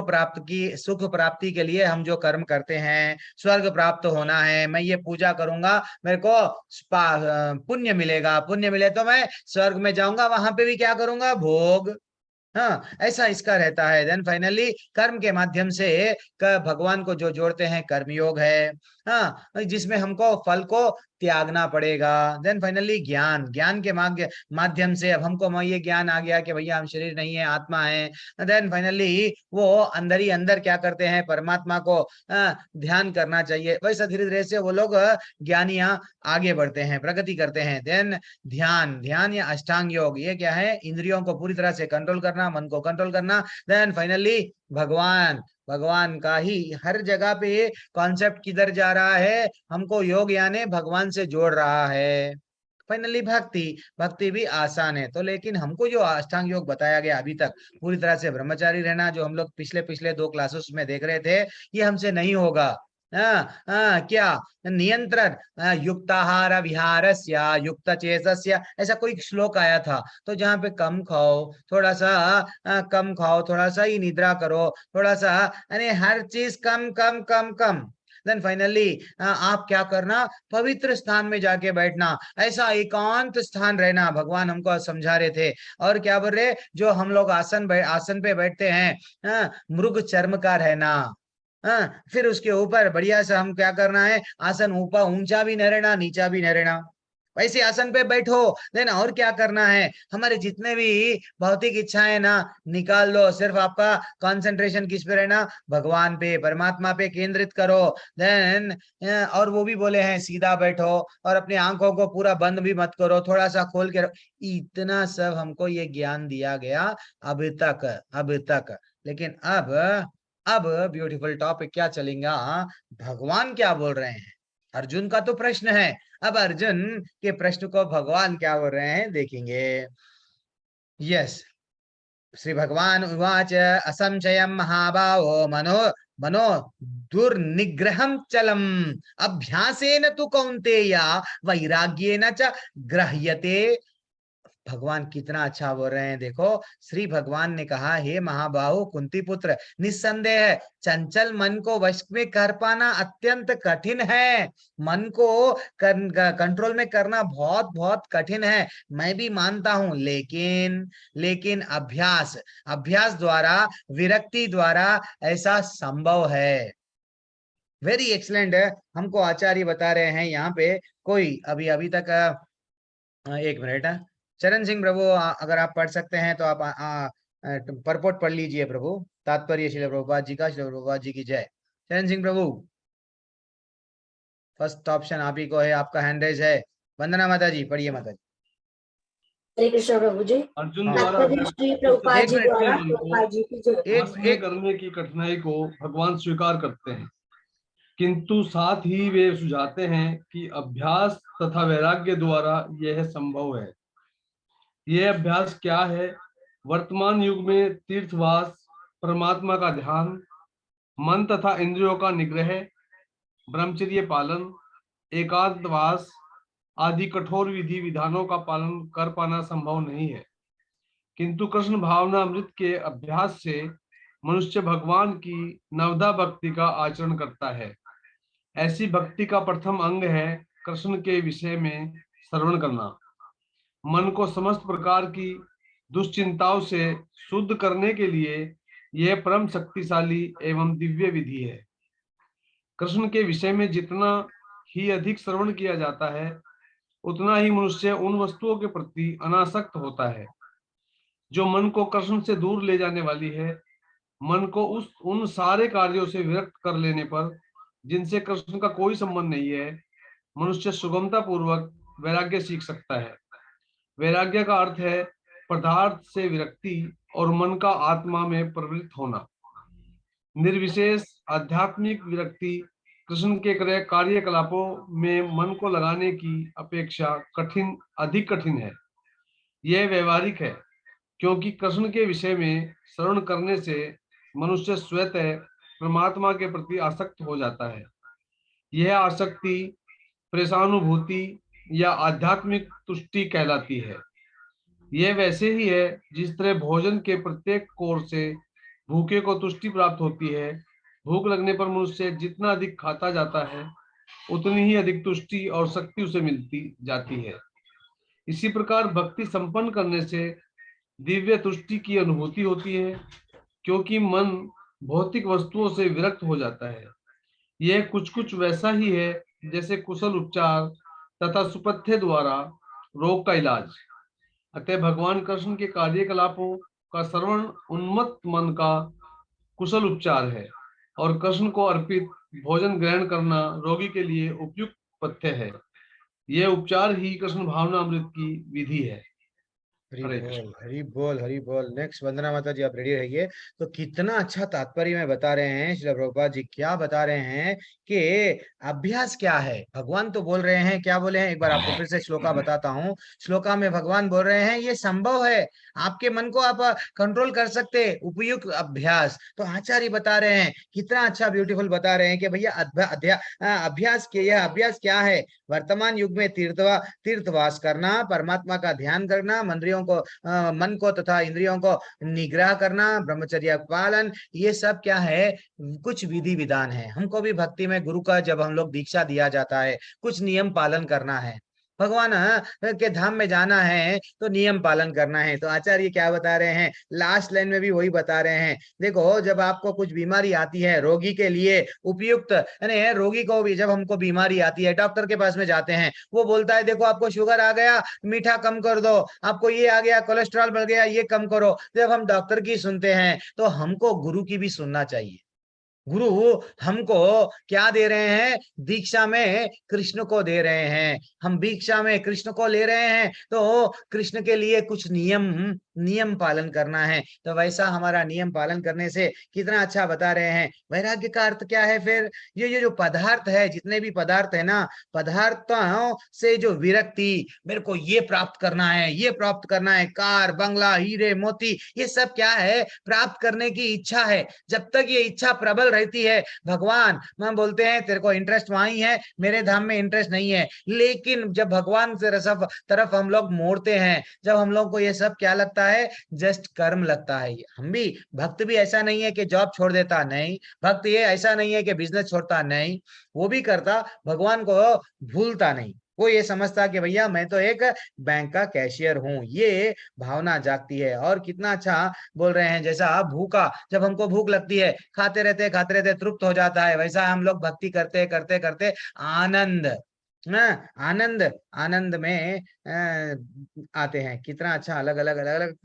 प्राप्ति के लिए हम जो कर्म करते हैं, स्वर्ग प्राप्त होना है, मैं ये पूजा करूंगा, मेरे को पुण्य मिलेगा, पुण्य मिले तो मैं स्वर्ग में जाऊंगा, वहां पे भी क्या करूंगा, भोग। हाँ, ऐसा इसका रहता है। देन फाइनली कर्म के माध्यम से भगवान को जो जोड़ते हैं, कर्मयोग है, हाँ, जिसमें हमको फल को त्यागना पड़ेगा। देन फाइनली ज्ञान, ज्ञान के माध्यम से अब हमको ये ज्ञान आ गया कि भैया हम शरीर नहीं है, आत्मा है। देन फाइनली वो अंदर ही अंदर क्या करते हैं, परमात्मा को ध्यान करना चाहिए। वैसा धीरे धीरे से वो लोग ज्ञानियां आगे बढ़ते हैं, प्रगति करते हैं। देन ध्यान, ध्यान या अष्टांग योग, ये क्या है, इंद्रियों को पूरी तरह से कंट्रोल करना, मन को कंट्रोल करना। देन फाइनली भगवान, भगवान का ही हर जगह पे कॉन्सेप्ट किधर जा रहा है, हमको योग यानी भगवान से जोड़ रहा है। फाइनली भक्ति, भक्ति भी आसान है। तो लेकिन हमको जो अष्टांग योग बताया गया अभी तक, पूरी तरह से ब्रह्मचारी रहना, जो हम लोग पिछले पिछले 2 क्लासेस में देख रहे थे, ये हमसे नहीं होगा। क्या नियंत्रण, युक्ताहार विहारस्य युक्त चेतस्य, ऐसा कोई श्लोक आया था। तो जहाँ पे कम खाओ, थोड़ा सा कम खाओ, थोड़ा सा ही निद्रा करो, थोड़ा सा, यानी हर चीज कम कम कम कम। देन फाइनली आप क्या करना, पवित्र स्थान में जाके बैठना, ऐसा एकांत स्थान रहना, भगवान हमको समझा रहे थे। और क्या बोल रहे, जो हम लोग आसन पे बैठते हैं, मृग चर्म का रहना। फिर उसके ऊपर बढ़िया से हम क्या करना है, आसन ऊपर ऊंचा भी न रहना, नीचा भी न रहना, वैसे आसन पे बैठो। देन और क्या करना है, हमारे जितने भी भौतिक इच्छाएं ना निकाल दो, सिर्फ आपका कंसंट्रेशन किस पे रहना, भगवान पे, परमात्मा पे केंद्रित करो। देन और वो भी बोले हैं सीधा बैठो, और अपनी आंखों को पूरा बंद भी मत करो, थोड़ा सा खोल के इतना सब हमको ये ज्ञान दिया गया अब तक। लेकिन अब ब्यूटीफुल टॉपिक क्या चलेगा, भगवान क्या बोल रहे हैं। अर्जुन का तो प्रश्न है, अब अर्जुन के प्रश्न को भगवान क्या बोल रहे हैं देखेंगे। यस, श्री भगवान उवाच असंशयं महाबाहो मनो मनो दुर्निग्रहं चलम अभ्यासेन तु कौन्तेय वैराग्येन च गृह्यते। भगवान कितना अच्छा बोल रहे हैं, देखो श्री भगवान ने कहा, हे महाबाहु कुंती पुत्र, निस्संदेह चंचल मन को वश में कर पाना अत्यंत कठिन है। मन को कंट्रोल में करना बहुत बहुत कठिन है, मैं भी मानता हूं, लेकिन अभ्यास अभ्यास द्वारा, विरक्ति द्वारा ऐसा संभव है। वेरी एक्सलेंट है, हमको आचार्य बता रहे हैं यहाँ पे। कोई अभी तक एक मिनट है, चरण सिंह प्रभु, अगर आप पढ़ सकते हैं तो आप परपोट पढ़ लीजिए प्रभु, तात्पर्य श्रील प्रभुपाद जी का, श्रील प्रभुपाद जी की जय। चरण सिंह प्रभु, फर्स्ट ऑप्शन आप ही को है, आपका हैंड रेज है। वंदना माता जी, पढ़िए माता जी। हरे कृष्ण प्रभु जी। अर्जुन द्वारा श्री प्रभुपाद जी द्वारा एक करने की कठिनाई को भगवान स्वीकार करते हैं, किंतु साथ ही वे सुझाते हैं कि अभ्यास तथा वैराग्य द्वारा यह संभव है। यह अभ्यास क्या है? वर्तमान युग में तीर्थवास, परमात्मा का ध्यान, मन तथा इंद्रियों का निग्रह, ब्रह्मचर्य पालन, एकांतवास आदि कठोर विधि विधानों का पालन कर पाना संभव नहीं है, किंतु कृष्ण भावना अमृत के अभ्यास से मनुष्य भगवान की नवदा भक्ति का आचरण करता है। ऐसी भक्ति का प्रथम अंग है कृष्ण के विषय में श्रवण करना। मन को समस्त प्रकार की दुश्चिंताओं से शुद्ध करने के लिए यह परम शक्तिशाली एवं दिव्य विधि है। कृष्ण के विषय में जितना ही अधिक श्रवण किया जाता है, उतना ही मनुष्य उन वस्तुओं के प्रति अनासक्त होता है जो मन को कृष्ण से दूर ले जाने वाली है। मन को उन सारे कार्यों से विरक्त कर लेने पर, जिनसे कृष्ण का कोई संबंध नहीं है, मनुष्य सुगमता पूर्वक वैराग्य सीख सकता है। वैराग्य का अर्थ है पदार्थ से विरक्ति और मन का आत्मा में प्रवृत्त होना। निर्विशेष आध्यात्मिक विरक्ति कृष्ण के कार्यकलापों में मन को लगाने की अपेक्षा अधिक कठिन है। यह व्यवहारिक है, क्योंकि कृष्ण के विषय में श्रवण करने से मनुष्य स्वतः परमात्मा के प्रति आसक्त हो जाता है। यह आसक्ति प्रेषानुभूति या आध्यात्मिक तुष्टि कहलाती है। यह वैसे ही है जिस तरह भोजन के प्रत्येक कोर से भूखे को तुष्टि प्राप्त होती है। भूख लगने पर मनुष्य जितना अधिक खाता जाता है उतनी ही अधिक तुष्टि और शक्ति उसे मिलती जाती है। इसी प्रकार भक्ति संपन्न करने से दिव्य तुष्टि की अनुभूति होती है, क्योंकि मन भौतिक वस्तुओं से विरक्त हो जाता है। यह कुछ कुछ वैसा ही है जैसे कुशल उपचार तथा सुपथ्य द्वारा रोग का इलाज। अतः भगवान कृष्ण के कार्यकलापों का श्रवण उन्मत्त मन का कुशल उपचार है और कृष्ण को अर्पित भोजन ग्रहण करना रोगी के लिए उपयुक्त पथ्य है। यह उपचार ही कृष्ण भावना अमृत की विधि है। हरि हरे बोल कृष्ण। हरि बोल हरि बोल। नेक्स्ट वंदना माता जी, आप रेडी रहिए। तो कितना अच्छा तात्पर्य में बता रहे हैं श्रील प्रभुपाद जी। क्या बता रहे हैं कि अभ्यास क्या है। भगवान तो बोल रहे हैं, क्या बोले हैं, एक बार आपको फिर से श्लोका बताता हूँ। श्लोका में भगवान बोल रहे हैं ये संभव है, आपके मन को आप कंट्रोल कर सकते, उपयुक्त अभ्यास। तो आचार्य बता रहे हैं, कितना अच्छा ब्यूटीफुल बता रहे हैं कि भैया अभ्यास के, यह अभ्यास क्या है। वर्तमान युग में तीर्थवास करना, परमात्मा का ध्यान करना, मन को तथा इंद्रियों को निग्रह करना, ब्रह्मचर्य पालन, ये सब क्या है, कुछ विधि विधान है। हमको भी भक्ति में गुरु का जब हम लोग दीक्षा दिया जाता है, कुछ नियम पालन करना है। भगवान के धाम में जाना है तो नियम पालन करना है। तो आचार्य क्या बता रहे हैं, लास्ट लाइन में भी वही बता रहे हैं। देखो, जब आपको कुछ बीमारी आती है, रोगी के लिए उपयुक्त, यानी रोगी को भी जब हमको बीमारी आती है, डॉक्टर के पास में जाते हैं, वो बोलता है देखो आपको शुगर आ गया, मीठा कम कर दो, आपको ये आ गया, कोलेस्ट्रॉल बढ़ गया, ये कम करो। जब हम डॉक्टर की सुनते हैं तो हमको गुरु की भी सुनना चाहिए। गुरु हमको क्या दे रहे हैं, दीक्षा में कृष्ण को दे रहे हैं। हम दीक्षा में कृष्ण को ले रहे हैं तो कृष्ण के लिए कुछ नियम पालन करना है। तो वैसा हमारा नियम पालन करने से कितना अच्छा बता रहे हैं। वैराग्य का अर्थ क्या है फिर, ये जो पदार्थ है, जितने भी पदार्थ है ना, पदार्थों से जो विरक्ति, मेरे को ये प्राप्त करना है, ये प्राप्त करना है, कार बंगला हीरे मोती, ये सब क्या है, प्राप्त करने की इच्छा है। जब तक ये इच्छा प्रबल रहती है, भगवान हम बोलते हैं तेरे को इंटरेस्ट वहां ही है, मेरे धाम में इंटरेस्ट नहीं है। लेकिन जब भगवान से तरफ हम लोग मोड़ते हैं, जब हम लोग को ये सब क्या लगता है, जस्ट कर्म लगता है। हम भी, भक्त भी ऐसा नहीं है कि जॉब छोड़ देता, नहीं। भक्त ये ऐसा नहीं है कि बिजनेस छोड़ता, नहीं। वो भी करता, भगवान को भूलता नहीं। वो ये समझता कि भैया मैं तो एक बैंक का कैशियर हूँ, ये भावना जागती है। और कितना अच्छा बोल रहे हैं, जैसा भूखा, जब हमको भूख लगती है, खाते रहते तृप्त हो जाता है, वैसा हम लोग भक्ति करते करते करते आनंद, आनंद में आते हैं। कितना अच्छा, अलग अलग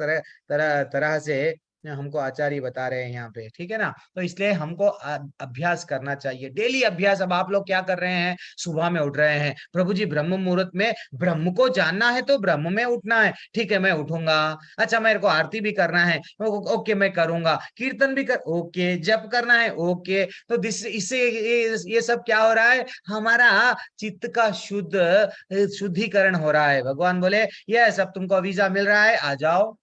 तरह से हमको आचार्य बता रहे हैं यहाँ पे, ठीक है ना। तो इसलिए हमको अभ्यास करना चाहिए, डेली अभ्यास। अब आप लोग क्या कर रहे हैं, सुबह में उठ रहे हैं, प्रभु जी ब्रह्म मुहूर्त में ब्रह्म को जानना है तो ब्रह्म में उठना है, ठीक है मैं उठूंगा। अच्छा मेरे को आरती भी करना है, ओके मैं करूंगा, कीर्तन भी ओके, जप करना है, ओके। तो इससे ये सब क्या हो रहा है, हमारा चित्त का शुद्धिकरण हो रहा है। भगवान बोले ये सब तुमको वीजा मिल रहा है, आ जाओ।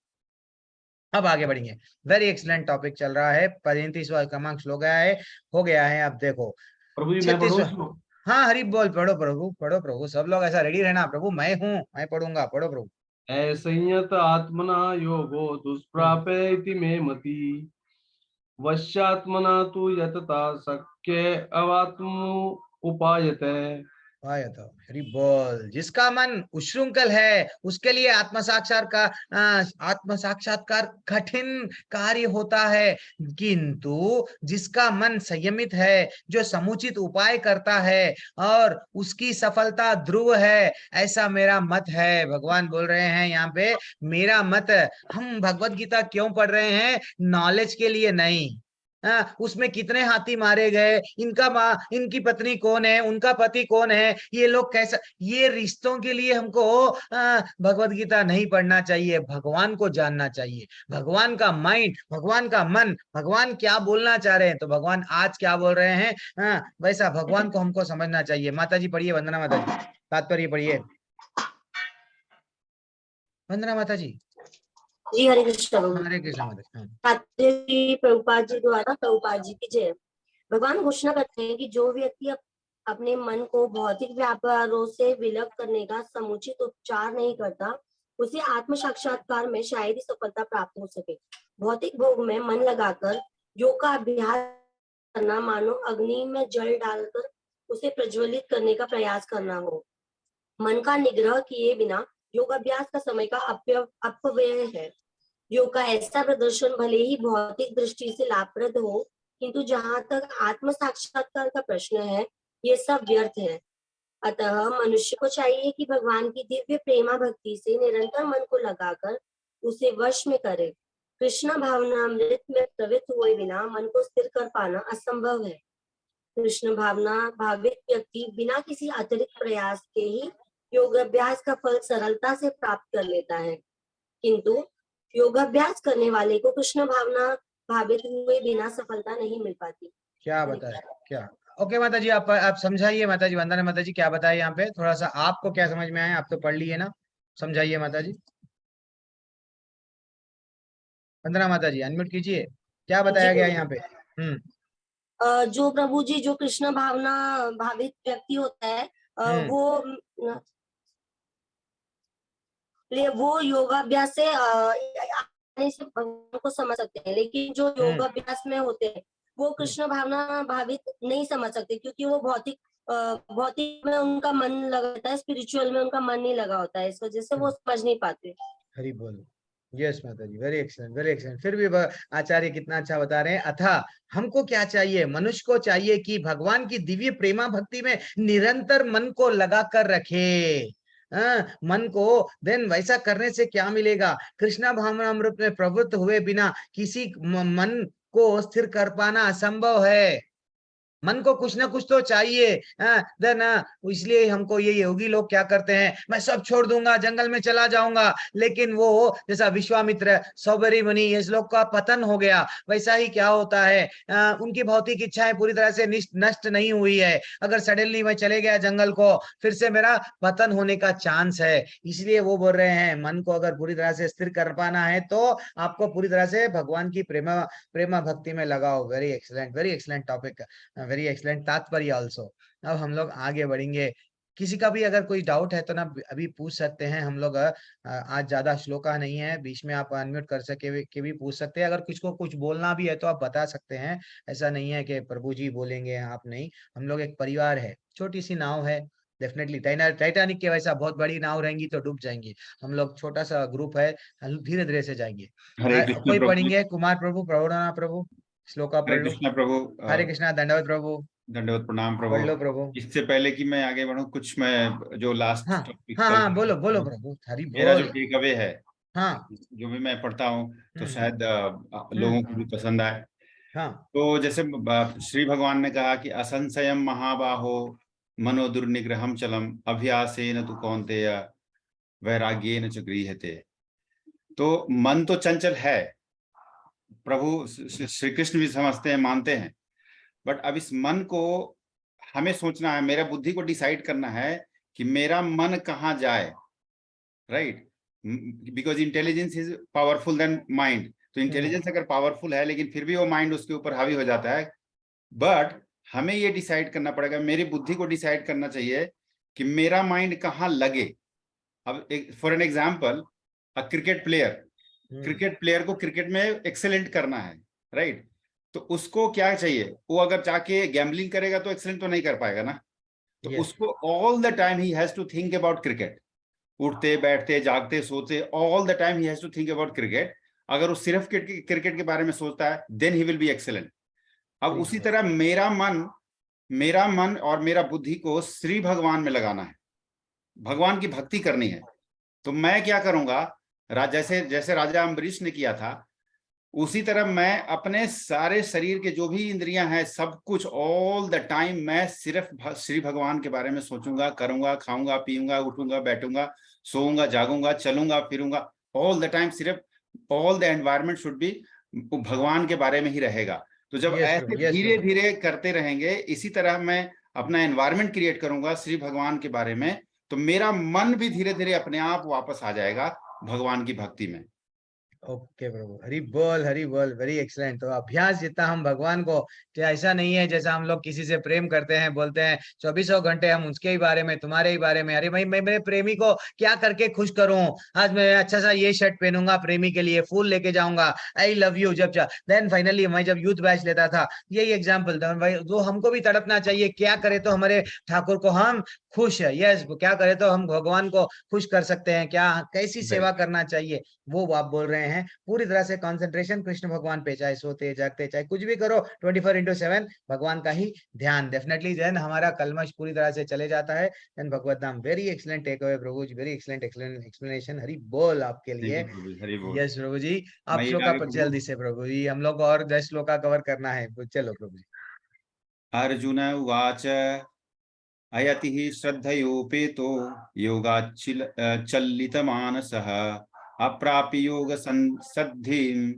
अब आगे बढ़ेंगे, वेरी एक्सलेंट टॉपिक चल रहा है। 35वां क्रमांक हो गया है। अब देखो प्रभु जी मैं पढ़ूं 36वां। हाँ हरि बोल, पढ़ो प्रभु, पढ़ो प्रभु, सब लोग ऐसा रेडी रहना। प्रभु मैं हूँ, मैं पढ़ूंगा, पढ़ो प्रभु। संयत आत्मना योगो दुष्प्रापेति मे मति वश्यात्मना तु यतता शक्य अवात्म उपायते। हरि बोल। जिसका मन उच्छृंखल है उसके लिए आत्म साक्षात्कार कठिन कार्य होता है, किंतु जिसका मन संयमित है, जो समुचित उपाय करता है, और उसकी सफलता ध्रुव है, ऐसा मेरा मत है। भगवान बोल रहे हैं यहाँ पे, मेरा मत। हम भगवत गीता क्यों पढ़ रहे हैं, नॉलेज के लिए नहीं। उसमें कितने हाथी मारे गए, इनकी पत्नी कौन है, उनका पति कौन है, ये लोग कैसा, ये रिश्तों के लिए हमको भगवत गीता नहीं पढ़ना चाहिए। भगवान को जानना चाहिए, भगवान का माइंड, भगवान का मन, भगवान क्या बोलना चाह रहे हैं। तो भगवान आज क्या बोल रहे हैं, वैसा भगवान को हमको समझना चाहिए। माता जी पढ़िए, वंदना माता जी तात्पर्य पढ़िए, वंदना माता जी। जी हरे कृष्ण प्रभु। हरे कृष्ण माता जी। प्रभुपाद जी द्वारा, प्रभुपाद जी की जय। भगवान घोषणा करते हैं कि जो व्यक्ति अपने मन को भौतिक व्यापारों से विलग करने का समुचित उपचार नहीं करता, उसे आत्म साक्षात्कार में शायद ही सफलता प्राप्त हो सके। भौतिक भोग में मन लगाकर योग का अभ्यास करना मानो अग्नि में जल डालकर उसे प्रज्वलित करने का प्रयास करना हो। मन का निग्रह किए बिना योग अभ्यास का समय का अपव्यय है। योग का ऐसा प्रदर्शन भले ही भौतिक दृष्टि से लाभप्रद हो, किंतु जहां तक आत्म साक्षात्कार का प्रश्न है, ये सब व्यर्थ है। अतः मनुष्य को चाहिए कि भगवान की दिव्य प्रेमा भक्ति से निरंतर मन को लगाकर उसे वश में करे। कृष्ण भावनामृत में प्रवृत्त हुए बिना मन को स्थिर कर पाना असंभव है। कृष्ण भावना भावित व्यक्ति बिना किसी अतिरिक्त प्रयास के ही योगाभ्यास का फल सरलता से प्राप्त कर लेता है, किंतु योगाभ्यास करने वाले को कृष्ण भावना भावित हुए बिना सफलता नहीं मिल पाती। क्या बताए क्या? ओके माता जी, आप समझाइए माता जी। वंदना माता जी, क्या बताए यहाँ पे? थोड़ा सा आपको क्या समझ में आया? आप तो पढ़ लिए ना, समझाइए माता जी। वंदना माता जी अनम्यूट कीजिए, क्या बताया गया यहाँ पे? जो प्रभु जी, जो कृष्ण भावना भावित व्यक्ति होता है, वो योगाभ्यास से भगवान को समझ सकते हैं, लेकिन जो योगाभ्यास में होते हैं वो कृष्ण भावना भावित नहीं समझ सकते, क्योंकि वो भौतिक में उनका मन लगा होता है, स्पिरिचुअल में उनका मन नहीं लगा होता है, इस वजह से वो समझ नहीं पाते। हरि बोल। यस माता जी, वेरी एक्सीलेंट, वेरी एक्सीलेंट। फिर भी आचार्य कितना अच्छा बता रहे हैं। अथा हमको क्या चाहिए? मनुष्य को चाहिए कि भगवान की दिव्य प्रेमा भक्ति में निरंतर मन को लगा कर रखे। मन को देन वैसा करने से क्या मिलेगा? कृष्णा भावनामृत में प्रवृत्त हुए बिना किसी मन को स्थिर कर पाना असंभव है। मन को कुछ ना कुछ तो चाहिए। देन इसलिए हमको ये योगी लोग क्या करते हैं, मैं सब छोड़ दूंगा, जंगल में चला जाऊंगा, लेकिन वो जैसा विश्वामित्र, सौबरी मुनि, ये लोग का पतन हो गया, वैसा ही क्या होता है, उनकी भौतिक इच्छाएं पूरी तरह से नष्ट नहीं हुई है। अगर सडनली मैं चले गया जंगल को, फिर से मेरा पतन होने का चांस है। इसलिए वो बोल रहे हैं मन को अगर पूरी तरह से स्थिर कर पाना है तो आपको पूरी तरह से भगवान की प्रेमा भक्ति में लगाओ। Very excellent, very excellent topic, very excellent तात्पर्य ऑल्सो। अब हम लोग आगे बढ़ेंगे। किसी का भी अगर कोई डाउट है तो ना अभी पूछ सकते हैं। हम लोग आज ज्यादा श्लोका नहीं है, बीच में आप अनम्यूट कर सके के भी पूछ सकते हैं। अगर किसको कुछ बोलना भी है तो आप बता सकते हैं। ऐसा नहीं है कि प्रभु जी बोलेंगे आप नहीं। हम लोग एक परिवार है, छोटी सी नाव है। डेफिनेटली टाइटैनिक के वैसा बहुत बड़ी नाव रहेंगी तो डूब जाएंगी। हम लोग छोटा सा ग्रुप है, धीरे धीरे से जाएंगे। कोई पढ़ेंगे? कुमार प्रभु, प्रभुना प्रभु, श्लोका पढ़ लो। कृष्ण प्रभु। हरे कृष्णा, दंडवत प्रभु। दंडवत प्रणाम पढ़ लो प्रभु। प्रभु। इससे पहले कि मैं आगे बढ़ूं, कुछ मैं जो लास्ट टॉपिक हाँ बोलो बोलो प्रभु, हरि बोल। मेरा जो टेक अवे है, जो भी मैं पढ़ता हूँ तो शायद लोगों को भी पसंद आए। तो जैसे श्री भगवान ने कहा कि असंशयम महाबाहो मनो दुर्निग्रहम चलम अभ्यासेन तु कौन्तेय वैराग्येन च गृह्यते। तो मन तो चंचल है, प्रभु श्री कृष्ण भी समझते हैं, मानते हैं, बट अब इस मन को हमें सोचना है, मेरा बुद्धि को डिसाइड करना है कि मेरा मन कहाँ जाए, right? Because intelligence is powerful than mind. तो इंटेलिजेंस अगर पावरफुल है लेकिन फिर भी वो माइंड उसके ऊपर हावी हो जाता है। बट हमें ये डिसाइड करना पड़ेगा, मेरी बुद्धि को डिसाइड करना चाहिए कि मेरा माइंड कहाँ लगे। अब for an example, a cricket player को क्रिकेट में एक्सेलेंट करना है, राइट? तो उसको क्या चाहिए? वो अगर जाके गैम्बलिंग करेगा तो एक्सेलेंट तो नहीं कर पाएगा ना। तो उसको all the time he has to think about cricket. उठते बैठते जागते सोते all the time he has to think about cricket. अगर वो सिर्फ क्रिकेट के बारे में सोचता है then he will be excellent. अब उसी तरह मेरा मन और मेरा बुद्धि को श्री भगवान में लगाना है, भगवान की भक्ति करनी है। तो मैं क्या करूंगा, जैसे राजा अम्बरीश ने किया था, उसी तरह मैं अपने सारे शरीर के जो भी इंद्रियां हैं सब कुछ ऑल द टाइम मैं सिर्फ श्री भगवान के बारे में सोचूंगा, करूंगा, खाऊंगा, पीऊंगा, उठूंगा, बैठूंगा, सोऊंगा, जागूंगा, चलूंगा, फिरूंगा, ऑल द टाइम सिर्फ all the environment should be भगवान के बारे में ही रहेगा। तो जब ऐसे धीरे धीरे करते रहेंगे, इसी तरह मैं अपना एनवायरमेंट क्रिएट करूंगा श्री भगवान के बारे में, तो मेरा मन भी धीरे धीरे अपने आप वापस आ जाएगा भगवान की भक्ति में। ओके प्रभु, हरि बोल, वेरी एक्सलेंट। तो अभ्यास जितना हम भगवान को, तो ऐसा नहीं है जैसा हम लोग किसी से प्रेम करते हैं, बोलते हैं 24 घंटे हम उसके ही बारे में, तुम्हारे ही बारे में, अरे भाई मैं मेरे प्रेमी को क्या करके खुश करूं, आज मैं अच्छा सा ये शर्ट पहनूंगा प्रेमी के लिए, फूल लेके जाऊंगा, आई लव यू, जब देन फाइनली मैं जब यूथ बैच लेता था, यही एग्जाम्पल था भाई, जो हमको भी तड़पना चाहिए, क्या करे तो हमारे ठाकुर को हम खुश है, यस, क्या करे तो हम भगवान को खुश कर सकते हैं, क्या कैसी सेवा करना चाहिए, वो आप बोल रहे हैं। पूरी तरह से कंसंट्रेशन कृष्ण भगवान पे, चाहे सोते जागते चाहे कुछ भी करो, 24/7 भगवान का ही ध्यान, डेफिनेटली देन हमारा कलमश पूरी तरह से चले जाता है। देन भगवत धाम। वेरी एक्सलेंट टेक अवे प्रभु जी, वेरी एक्सलेंट एक्सप्लेनेशन, हरि बोल आपके लिए। यस प्रभु जी, आप श्लोका पर जल्दी से प्रभु जी, हम लोग और 10 श्लोका कवर करना है, चलो प्रभु जी। अर्जुन उवाच अयति श्रद्धयोपेतो योगाच्चलितमानसः अप्राप्य योग संसिद्धिं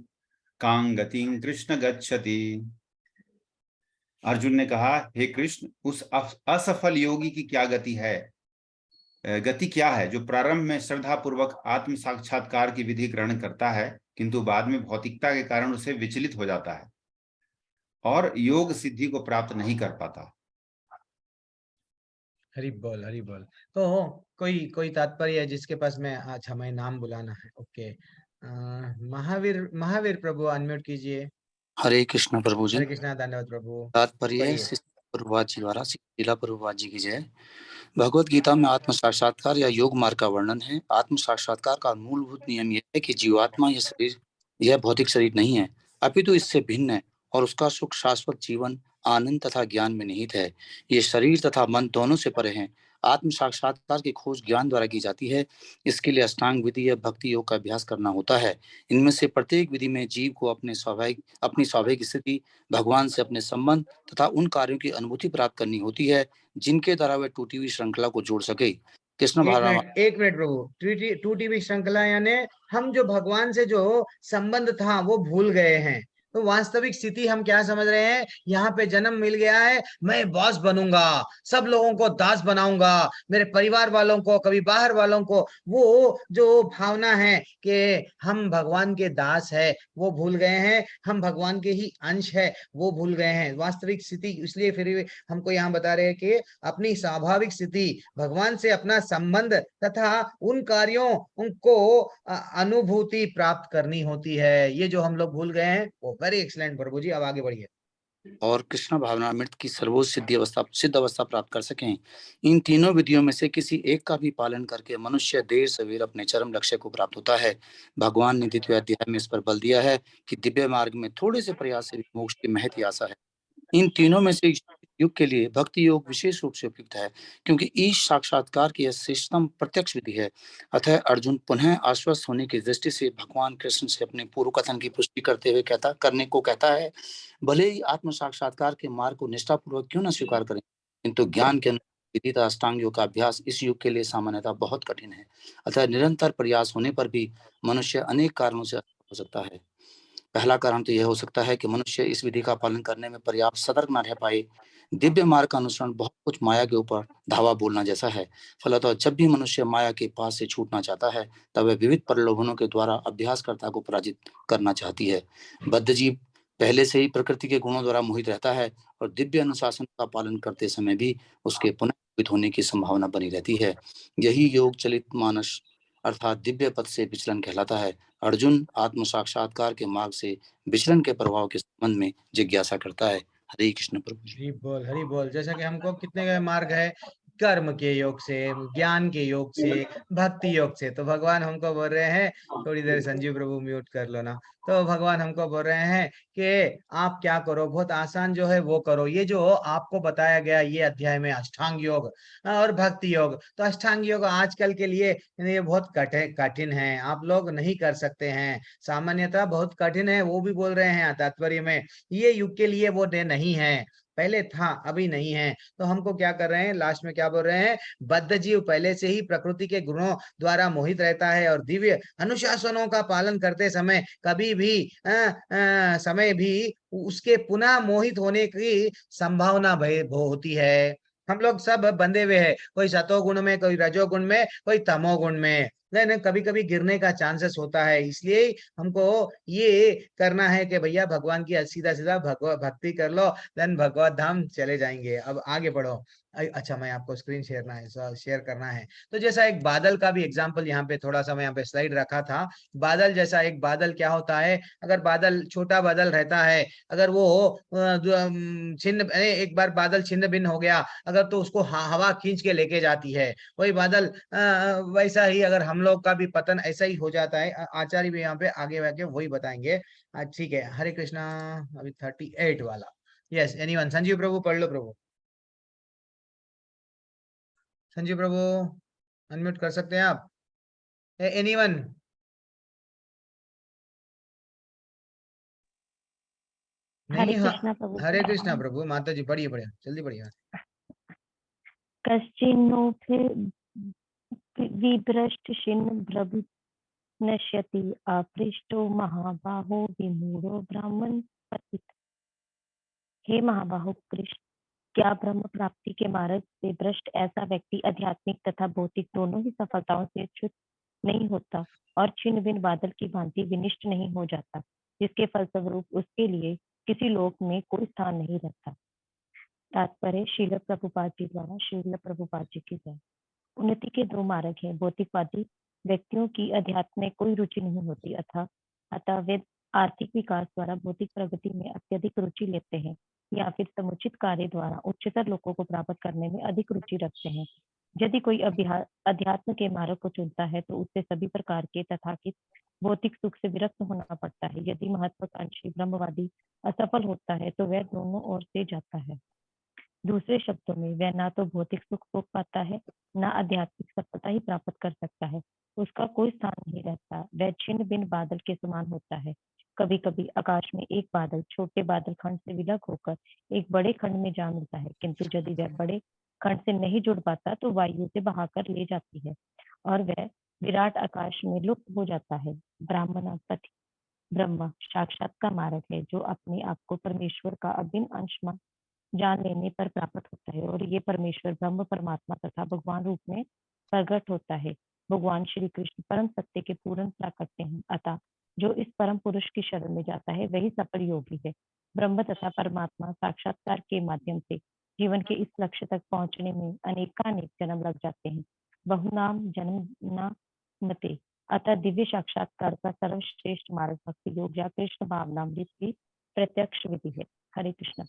कां गतिं कृष्ण गच्छति। अर्जुन ने कहा, हे कृष्ण, उस असफल योगी की क्या गति है, गति क्या है, जो प्रारंभ में श्रद्धा पूर्वक आत्म साक्षात्कार की विधि ग्रहण करता है, किंतु बाद में भौतिकता के कारण उसे विचलित हो जाता है और योग सिद्धि को प्राप्त नहीं कर पाता। हरि बोल, हरि बोल। तो कोई तात्पर्य है जिसके पास में, अच्छा मैं नाम बुलाना है, ओके, महावीर प्रभु अनम्यूट कीजिए। हरे कृष्ण प्रभु जी। हरे कृष्णा, धन्यवाद प्रभु। तात्पर्य प्रभुपाद जी द्वारा, लीला प्रभुपाद जी की जय। भगवत गीता में आत्म साक्षात्कार या योग मार्ग का वर्णन है। आत्म साक्षात्कार का मूलभूत नियम यह है कि जीवात्मा यह शरीर, यह भौतिक शरीर नहीं है, अपितु इससे भिन्न है और उसका सुख शाश्वत जीवन, आनंद तथा ज्ञान में निहित है। ये शरीर तथा मन दोनों से परे हैं। आत्म साक्षात्कार की खोज ज्ञान द्वारा की जाती है। इसके लिए अष्टांग विधि या भक्ति योग का अभ्यास करना होता है। इनमें से प्रत्येक विधि में जीव को अपनी स्वाभाविक स्थिति, भगवान से अपने संबंध तथा उन कार्यों की अनुभूति प्राप्त करनी होती है जिनके द्वारा वह टूटी हुई श्रृंखला को जोड़ सके। कृष्ण भावना। एक मिनट प्रभु, टूटी हुई श्रृंखला यानी हम जो भगवान से जो संबंध था वो भूल गए हैं। तो वास्तविक स्थिति हम क्या समझ रहे हैं, यहाँ पे जन्म मिल गया है, मैं बॉस बनूंगा, सब लोगों को दास बनाऊंगा, मेरे परिवार वालों को, कभी बाहर वालों को, वो जो भावना है कि हम भगवान के दास है वो भूल गए हैं, हम भगवान के ही अंश है वो भूल गए हैं। वास्तविक स्थिति इसलिए फिर हमको यहाँ बता रहे हैं कि अपनी स्वाभाविक स्थिति, भगवान से अपना संबंध तथा उन कार्यों उनको अनुभूति प्राप्त करनी होती है, ये जो हम लोग भूल गए हैं वो। वेरी एक्सलेंट प्रभु जी, अब आगे बढ़िए। और कृष्ण भावनामृत की सर्वोच्च सिद्ध अवस्था प्राप्त कर सकें। इन तीनों विधियों में से किसी एक का भी पालन करके मनुष्य देर सवेर अपने चरम लक्ष्य को प्राप्त होता है। भगवान ने 2वें अध्याय में इस पर बल दिया है कि दिव्य मार्ग में थोड़े से प्रयास से मोक्ष की महती आशा है। इन तीनों में से युग के लिए भक्ति योग विशेष रूप से उपयुक्त है, क्योंकि ईश साक्षात्कार की यह श्रेष्ठतम प्रत्यक्ष विधि है। अतः अर्जुन पुनः आश्वस्त होने की दृष्टि से भगवान कृष्ण से अपने पूर्व कथन की पुष्टि करते हुए करने को कहता है, भले ही आत्म साक्षात्कार के मार्ग को निष्ठापूर्वक क्यों न स्वीकार करें, किंतु ज्ञान के विधि तथा अष्टांग योग का अभ्यास इस युग के लिए सामान्यतः बहुत कठिन है। अतः निरंतर प्रयास होने पर भी मनुष्य अनेक कारणों से हो सकता है। पहला कारण तो यह हो सकता है कि मनुष्य इस विधि का पालन करने में पर्याप्त सतर्क न रह पाए। दिव्य मार्ग का अनुसरण बहुत कुछ माया के ऊपर धावा बोलना जैसा है। फलतः जब भी मनुष्य माया के पास से छूटना चाहता है, तब वह विविध प्रलोभनों के द्वारा अभ्यासकर्ता को पराजित करना चाहती है। बद्ध जीव पहले से ही प्रकृति के गुणों द्वारा मोहित रहता है और दिव्य अनुशासन का पालन करते समय भी उसके पुनः मोहित होने की संभावना बनी रहती है। यही योग चलित मानस अर्थात दिव्य पथ से विचलन कहलाता है। अर्जुन आत्म साक्षात्कार के मार्ग से विचलन के प्रभाव के संबंध में जिज्ञासा करता है। हरे कृष्ण प्रभु। हरि बोल। जैसा कि हमको कितने मार्ग है, कर्म के योग से, ज्ञान के योग से, भक्ति योग से। तो भगवान हमको बोल रहे हैं, थोड़ी देर संजीव प्रभु म्यूट कर लो ना। तो भगवान हमको बोल रहे हैं कि आप क्या करो, बहुत आसान जो है वो करो। ये जो आपको बताया गया ये अध्याय में अष्टांग योग और भक्ति योग, तो अष्टांग योग आजकल के लिए ये बहुत कठिन है, आप लोग नहीं कर सकते हैं, सामान्यतः बहुत कठिन है, वो भी बोल रहे हैं तात्पर्य में। ये युग के लिए वो डे नहीं है, पहले था अभी नहीं है। तो हमको क्या कर रहे हैं, लास्ट में क्या बोल रहे हैं, बद्ध जीव पहले से ही प्रकृति के गुणों द्वारा मोहित रहता है और दिव्य अनुशासनों का पालन करते समय कभी भी समय भी उसके पुनः मोहित होने की संभावना होती है। हम लोग सब बंधे हुए हैं, कोई सतोगुण में, कोई रजोगुण में, कोई तमोगुण में। लेकिन कभी कभी गिरने का चांसेस होता है, इसलिए हमको ये करना है कि भैया भगवान की सीधा सीधा भक्ति कर लो, देन भगवत धाम चले जाएंगे। अब आगे बढ़ो। अच्छा, मैं आपको स्क्रीन शेयर करना है। तो जैसा एक बादल का भी एग्जांपल यहाँ पे थोड़ा सा मैं यहाँ पे स्लाइड रखा था। बादल जैसा, एक बादल क्या होता है, अगर बादल छोटा बादल रहता है, अगर वो छिन्न, एक बार बादल छिन्न भिन्न हो गया अगर, तो उसको हवा खींच के लेके जाती है। वही बादल वैसा ही अगर हम लोग का भी पतन ऐसा ही हो जाता है। आचार्य भी यहाँ पे आगे आगे वही बताएंगे। ठीक है, हरे कृष्णा। अभी 38 वाला, यस एनीवन, संजीव प्रभु पढ़ लो प्रभु। संजीव प्रभु अनम्यूट कर सकते हैं आप, एनीवन? हरे नहीं, कृष्णा प्रभु। हरे कृष्णा प्रभु। माता जी पढ़िए, पढ़िए जल्दी पढ़िए। कश्चिन्नो विभ्रष्ट शिन्न भ्रभि नश्यति अपृष्टो महाबाहो विमूढ़ो ब्राह्मण पतित। हे महाबाहो कृष्ण, क्या ब्रह्म प्राप्ति के मार्ग से भ्रष्ट ऐसा व्यक्ति आध्यात्मिक तथा भौतिक दोनों ही सफलताओं से च्युत नहीं होता और छिन्न भिन्न बादल की भांति विनिष्ट नहीं हो जाता, जिसके फलस्वरूप उसके लिए किसी लोक में कोई स्थान नहीं रहता। तात्पर्य श्रील प्रभुपाद जी द्वारा। श्रील प्रभुपाद जी की जय। उन्नति के दो मार्ग हैं। भौतिकवादी व्यक्तियों की अध्यात्म में कोई रुचि नहीं होती, अतः वे आर्थिक विकास द्वारा भौतिक प्रगति में अत्यधिक रुचि लेते हैं, या फिर समुचित कार्य द्वारा उच्चतर लोकों को प्राप्त करने में अधिक रुचि रखते हैं। यदि कोई अध्यात्म के मार्ग को चुनता है तो उसे सभी प्रकार के तथाकथित भौतिक सुख से विरक्त होना पड़ता है। यदि महत्वाकांक्षी ब्रह्मवादी असफल होता है तो वह दोनों ओर से जाता है। दूसरे शब्दों में, वह ना तो भौतिक सुख भोग पाता है, ना आध्यात्मिक सफलता ही प्राप्त कर सकता है। उसका कोई स्थान नहीं रहता। वह छिन्न भिन्न बादल के समान होता है। कभी कभी आकाश में एक बादल छोटे बादल खंड से विलग होकर एक बड़े खंड में जा मिलता है, किंतु यदि वह बड़े खंड से नहीं जुड़ पाता तो वायु से बहाकर ले जाती है और वह विराट आकाश में लुप्त हो जाता है। ब्राह्मण पति ब्रह्म साक्षात का मार्ग है, जो अपने आप को परमेश्वर का अभिन्न अंश जान लेने पर प्राप्त होता है, और ये परमेश्वर ब्रह्म परमात्मा तथा भगवान रूप में प्रकट होता है। भगवान श्री कृष्ण परम सत्य के पूर्ण प्राकट्य हैं, अतः जो इस परम पुरुष की शरण में जाता है वही सफल योगी है। ब्रह्म तथा परमात्मा साक्षात्कार के माध्यम से जीवन के इस लक्ष्य तक पहुंचने में अनेकानेक जन्म लग जाते हैं। बहुनाम जन्म न मते, अतः दिव्य साक्षात्कार का सर्वश्रेष्ठ मार्ग भक्ति योग या कृष्ण भावनामृत की प्रत्यक्ष विधि है। हरे कृष्ण।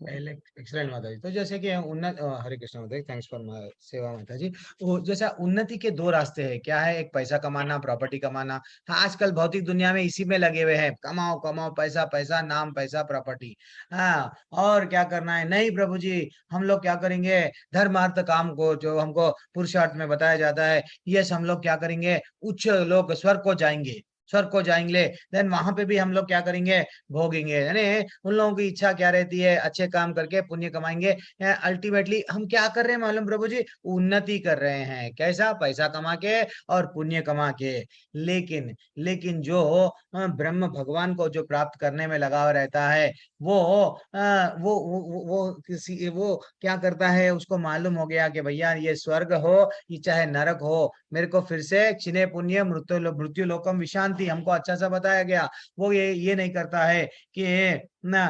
एक्सीलेंट माता जी। तो जैसे कि हरे कृष्ण माता जी, थैंक्स फॉर सेवा माता जी। वो जैसा उन्नति के दो रास्ते हैं, क्या है, एक पैसा कमाना, प्रॉपर्टी कमाना। हाँ, आजकल भौतिक दुनिया में इसी में लगे हुए हैं, कमाओ कमाओ, पैसा पैसा, नाम पैसा, प्रॉपर्टी। हाँ, और क्या करना है? नहीं प्रभु जी, हम लोग क्या करेंगे, धर्मार्थ काम को जो हमको पुरुषार्थ में बताया जाता है, ये हम लोग क्या करेंगे, उच्च लोक स्वर्ग को जाएंगे, स्वर्ग को जाएंगे। देन वहां पे भी हम लोग क्या करेंगे, भोगेंगे। यानी उन लोगों की इच्छा क्या रहती है, अच्छे काम करके पुण्य कमाएंगे। अल्टीमेटली हम क्या कर रहे हैं मालूम प्रभु जी, उन्नति कर रहे हैं। कैसा? पैसा कमा के और पुण्य कमा के। लेकिन जो ब्रह्म भगवान को जो प्राप्त करने में लगा रहता है, वो क्या करता है, उसको मालूम हो गया कि भैया ये स्वर्ग हो ये चाहे नरक हो, मेरे को फिर से चिने पुण्य मृत्यु लोकम विशांति हमको अच्छा सा बताया गया। वो ये नहीं करता है कि ना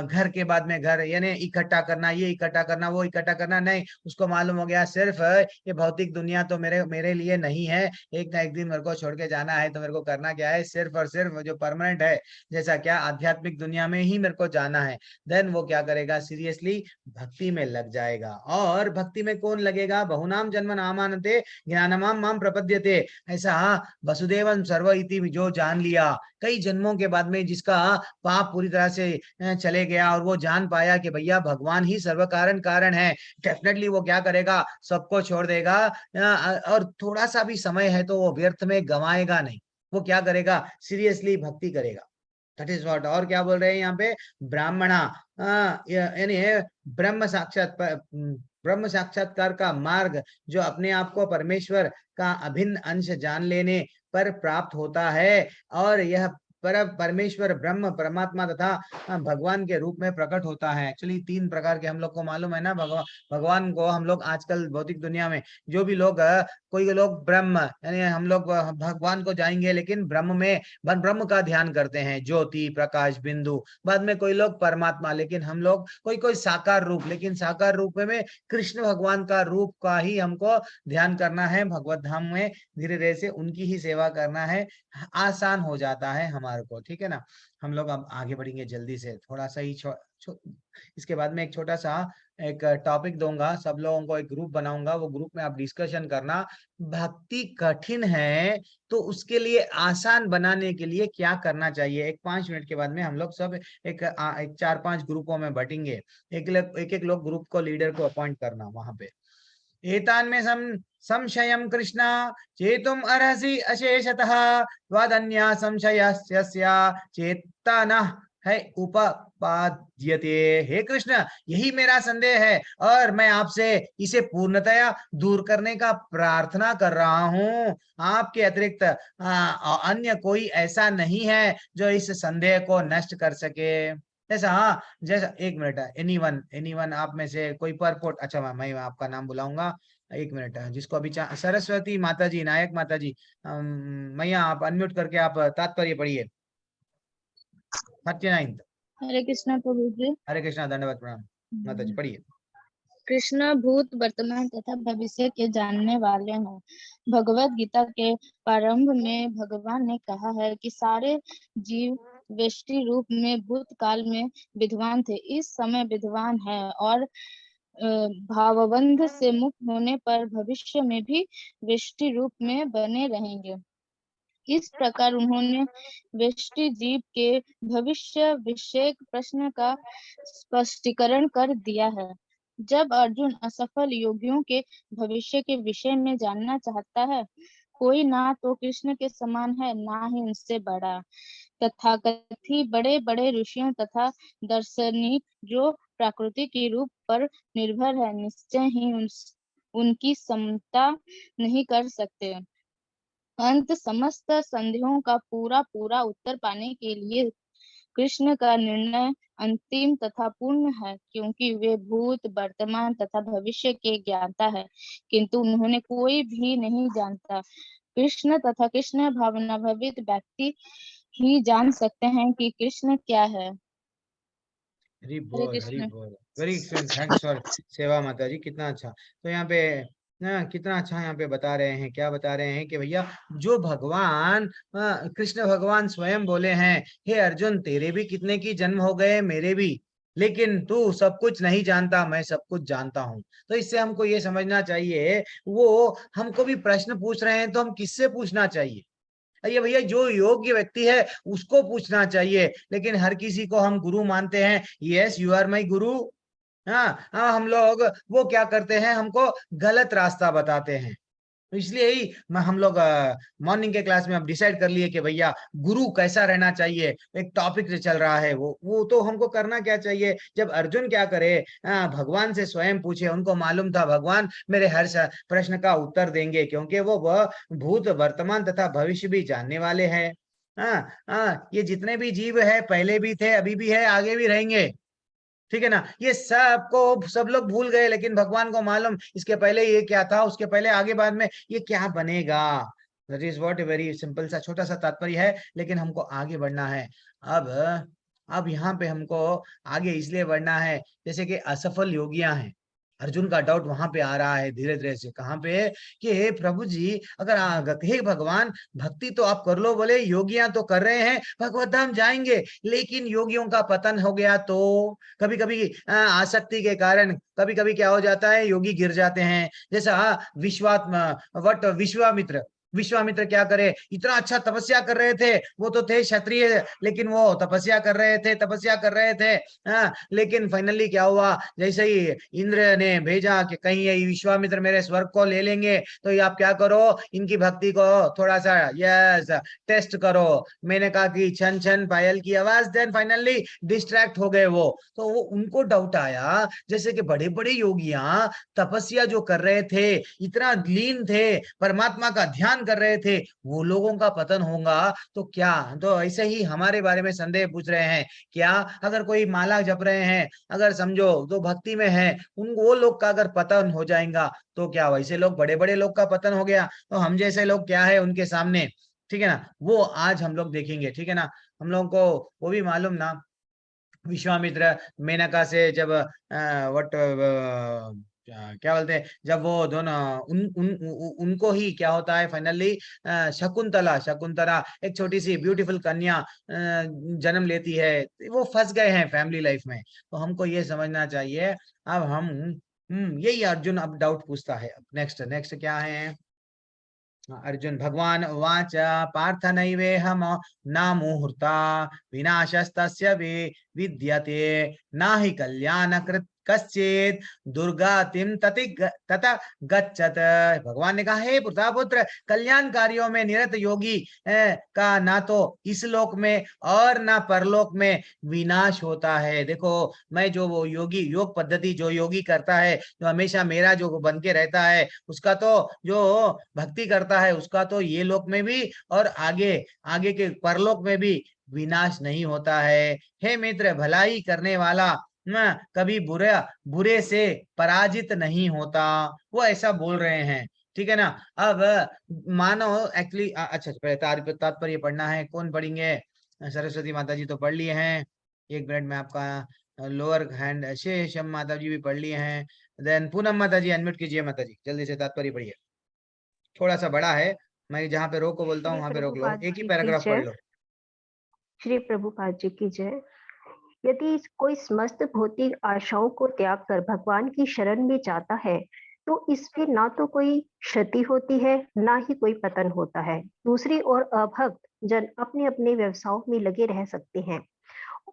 घर के बाद में घर, यानी इकट्ठा करना, ये इकट्ठा करना, वो इकट्ठा करना, नहीं। उसको मालूम हो गया सिर्फ ये भौतिक दुनिया तो मेरे लिए नहीं है, एक ना एक दिन मेरे को छोड़ के जाना है। तो मेरे को करना क्या है, सिर्फ और सिर्फ जो परमानेंट है, जैसा क्या आध्यात्मिक दुनिया में ही मेरे को जाना है। देन वो क्या करेगा, सीरियसली भक्ति में लग जाएगा। और भक्ति में कौन लगेगा? बहुनाम जन्म नामानते ज्ञानमाम माम प्रपद्यते। ऐसा वसुदेवन सर्व इति जो जान लिया कई जन्मों के बाद में, जिसका पाप पूरी तरह से चले गया और वो जान पाया कि भैया भगवान ही सर्व कारण है, डेफिनेटली वो क्या करेगा, सबको छोड़ देगा। और थोड़ा सा भी समय है तो वो व्यर्थ में गंवाएगा नहीं। वो क्या करेगा, सीरियसली भक्ति करेगा। That is what. और क्या बोल रहे हैं यहाँ पे, ब्राह्मणा, यानी ब्रह्म साक्षात्कार का मार्ग जो अपने आप को परमेश्वर का अभिन्न अंश जान लेने पर प्राप्त होता है। और यह परमेश्वर ब्रह्म परमात्मा तथा भगवान के रूप में प्रकट होता है। एक्चुअली 3 प्रकार के हम लोग को मालूम है ना, भगवान को हम लोग आजकल भौतिक दुनिया में जो भी लोग, कोई लोग ब्रह्म यानी हम लोग भगवान को जाएंगे लेकिन ब्रह्म का ध्यान करते हैं, ज्योति प्रकाश बिंदु। बाद में कोई लोग परमात्मा, लेकिन हम लोग कोई साकार रूप, लेकिन साकार रूप में कृष्ण भगवान का रूप का ही हमको ध्यान करना है। भगवत धाम में धीरे धीरे से उनकी ही सेवा करना है, आसान हो जाता है हमारे को, ठीक है ना। हम लोग अब आगे बढ़ेंगे जल्दी से, थोड़ा सा ही इसके बाद में एक छोटा सा एक टॉपिक दूंगा, सब लोगों को एक ग्रुप बनाऊंगा, वो ग्रुप में आप डिस्कशन करना। भक्ति कठिन है तो उसके लिए आसान बनाने के लिए क्या करना चाहिए। एक 5 मिनट के बाद में हम लोग सब एक 4-5 ग्रुपों में बटेंगे, एक लोग ग्रुप को लीडर को अपॉइंट करना वहां पे। एतान में संशयं कृष्ण चेतुम अर्हसि अशेषतः त्वदन्या संशयस्य चेतना है उपपाद्यते। हे कृष्ण, यही मेरा संदेह है और मैं आपसे इसे पूर्णतया दूर करने का प्रार्थना कर रहा हूँ। आपके अतिरिक्त अन्य कोई ऐसा नहीं है जो इस संदेह को नष्ट कर सके। जैसा 1 मिनट, एनीवन आप में से कोई परपोर्ट, अच्छा मैं आपका नाम बुलाऊंगा, 1 मिनट, जिसको अभी सरस्वती माता जी, नायक माता जी, मैया आप अनम्यूट करके आप तात्पर्य पढ़िए। 39। हरे कृष्णा प्रभु जी। हरे कृष्णा, दंडवत प्रणाम माता जी, पढ़िए। कृष्ण भूत वर्तमान तथा भविष्य के जानने वाले हैं। भगवत गीता के प्रारंभ में भगवान ने कहा है कि सारे जीव व्यष्टि रूप में भूतकाल में विद्वान थे, इस समय विद्वान है और भावबंध से मुक्त होने पर भविष्य में भी व्यष्टि रूप में बने रहेंगे। इस प्रकार उन्होंने व्यष्टि जीव के भविष्य विषयक प्रश्न का स्पष्टीकरण कर दिया है। जब अर्जुन असफल योगियों के भविष्य के विषय में जानना चाहता है, कोई ना तो कृष्ण के समान है ना ही उनसे बड़ा। तथाकथित बड़े बड़े ऋषियों तथा दार्शनिक जो प्रकृति के रूप पर निर्भर है, निश्चय ही उनकी समता नहीं कर सकते। अंत समस्त संदेहों का पूरा उत्तर पाने के लिए कृष्ण का निर्णय अंतिम तथा पूर्ण है, क्योंकि वे भूत वर्तमान तथा भविष्य के ज्ञाता है, किंतु उन्होंने कोई भी नहीं जानता। कृष्ण तथा कृष्ण भावना भावित व्यक्ति ही जान सकते हैं कि कृष्ण क्या है। हरि बोल, वेरी थैंक्स फॉर सेवा माता जी, कितना अच्छा। तो यहाँ पे कितना अच्छा यहाँ पे बता रहे हैं, क्या बता रहे हैं कि भैया जो भगवान कृष्ण भगवान स्वयं बोले हैं, हे अर्जुन तेरे भी कितने की जन्म हो गए, मेरे भी, लेकिन तू सब कुछ नहीं जानता, मैं सब कुछ जानता हूँ। तो इससे हमको ये समझना चाहिए, वो हमको भी प्रश्न पूछ रहे हैं तो हम किससे पूछना चाहिए। ये भैया जो योग्य व्यक्ति है उसको पूछना चाहिए, लेकिन हर किसी को हम गुरु मानते हैं। यस यू आर माई गुरु। हाँ, हम लोग वो क्या करते हैं, हमको गलत रास्ता बताते हैं। इसलिए ही हम लोग मॉर्निंग के क्लास में अब डिसाइड कर लिए कि भैया गुरु कैसा रहना चाहिए, एक टॉपिक जो चल रहा है वो तो हमको करना क्या चाहिए। जब अर्जुन क्या करे, भगवान से स्वयं पूछे, उनको मालूम था भगवान मेरे हर प्रश्न का उत्तर देंगे, क्योंकि वो भूत वर्तमान तथा भविष्य भी जानने वाले हैं। ये जितने भी जीव है पहले भी थे, अभी भी है, आगे भी रहेंगे, ठीक है ना। ये सब लोग भूल गए, लेकिन भगवान को मालूम इसके पहले ये क्या था, उसके पहले आगे बाद में ये क्या बनेगा। That is what, very simple सा छोटा सा तात्पर्य है, लेकिन हमको आगे बढ़ना है। अब यहाँ पे हमको आगे इसलिए बढ़ना है, जैसे कि असफल योगियां हैं, अर्जुन का डाउट वहां पे आ रहा है धीरे धीरे से, कहाँ पे कि हे प्रभु जी, अगर हे भगवान भक्ति तो आप कर लो, बोले योगियां तो कर रहे हैं, भगवत धाम जाएंगे, लेकिन योगियों का पतन हो गया तो कभी कभी आसक्ति के कारण कभी कभी क्या हो जाता है, योगी गिर जाते हैं। जैसा विश्वामित्र क्या करे, इतना अच्छा तपस्या कर रहे थे, वो तो थे क्षत्रिय, लेकिन वो तपस्या कर रहे थे। लेकिन फाइनली क्या हुआ, जैसे ही इंद्र ने भेजा कि कहीं ये विश्वामित्र मेरे स्वर्ग को ले लेंगे, तो ये आप क्या करो, इनकी भक्ति को थोड़ा सा टेस्ट करो। मैंने कहा कि छन छन पायल की आवाज, देन फाइनली डिस्ट्रैक्ट हो गए वो। तो वो उनको डाउट आया, जैसे कि बड़े बड़े योगियां तपस्या जो कर रहे थे, इतना लीन थे, परमात्मा का ध्यान भगवान कर रहे थे वो लोगों का पतन होगा तो क्या? तो ऐसे ही हमारे बारे में संदेह पूछ रहे हैं क्या? अगर कोई माला जप रहे हैं, अगर समझो तो भक्ति में है, उन वो लोग का अगर पतन हो जाएगा तो क्या वैसे लोग बड़े बड़े लोग का पतन हो गया तो हम जैसे लोग क्या है उनके सामने? ठीक है ना, वो आज हम लोग देखेंगे। ठीक है ना, हम लोगों को वो भी मालूम ना, विश्वामित्र मेनका से जब क्या बोलते हैं, जब वो दोनों उनको ही क्या होता है फाइनली, शकुंतला शकुंतला एक छोटी सी ब्यूटीफुल कन्या जन्म लेती है, वो फंस गए हैं फैमिली लाइफ में। तो हमको ये समझना चाहिए। अब हम यही अर्जुन अब डाउट पूछता है। नेक्स्ट नेक्स्ट क्या है? अर्जुन भगवान उवाच पार्थ नैवेहम न मुहूर्ता विनाशस्तस्य विद्यते न हि कल्याणकृत् कश्चित् दुर्गतिम तत गच्छत। भगवान ने कहा, हे पुत्र, कल्याण कार्यों में निरत योगी का ना तो इस लोक में और ना परलोक में विनाश होता है। देखो, मैं जो वो योगी योग पद्धति जो योगी करता है, जो हमेशा मेरा जो बन के रहता है, उसका तो जो भक्ति करता है उसका तो ये लोक में भी और आगे आगे के परलोक में भी विनाश नहीं होता है। हे मित्र, भलाई करने वाला कभी बुरे से पराजित नहीं होता, वो ऐसा बोल रहे हैं। ठीक है ना। अब मानो एक्चुअली अच्छा पहले तात्पर्य पढ़ना है, कौन पढ़ेंगे? सरस्वती माता जी तो पढ़ लिए हैं, 1 मिनट में आपका लोअर हैंड शेषम माता जी भी पढ़ लिए हैं। देन पूनम माता जी अनम्यूट कीजिए, माता जी जल्दी से तात्पर्य पढ़िए। थोड़ा सा बड़ा है, मैं जहाँ पे रोको बोलता हूँ वहां पे रोक लो, एक ही पैराग्राफ पढ़ लो। श्री प्रभुपाद जी की जय। यदि कोई समस्त भौतिक आशाओं को त्याग कर भगवान की शरण में जाता है तो इसमें ना तो कोई क्षति होती है ना ही कोई पतन होता है। दूसरी ओर अभक्त जन अपने अपने व्यवसायों में लगे रह सकते हैं,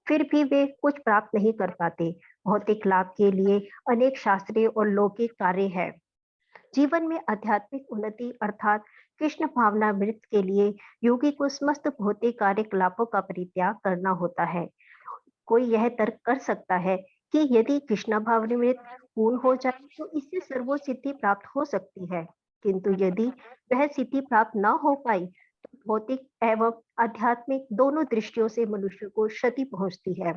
फिर भी वे कुछ प्राप्त नहीं कर पाते। भौतिक लाभ के लिए अनेक शास्त्रीय और लौकिक कार्य है। जीवन में आध्यात्मिक उन्नति अर्थात कृष्ण भावनामृत के लिए योगी को समस्त भौतिक कार्यकलापों का परित्याग करना होता है। कोई यह तर्क कर सकता है कि यदि कृष्ण भावनामृत पूर्ण हो जाए तो इससे सर्वोच्च सिद्धि प्राप्त हो सकती है, किंतु यदि वह सिद्धि प्राप्त न हो पाई तो भौतिक एवं आध्यात्मिक दोनों दृष्टियों से मनुष्य को क्षति पहुंचती है।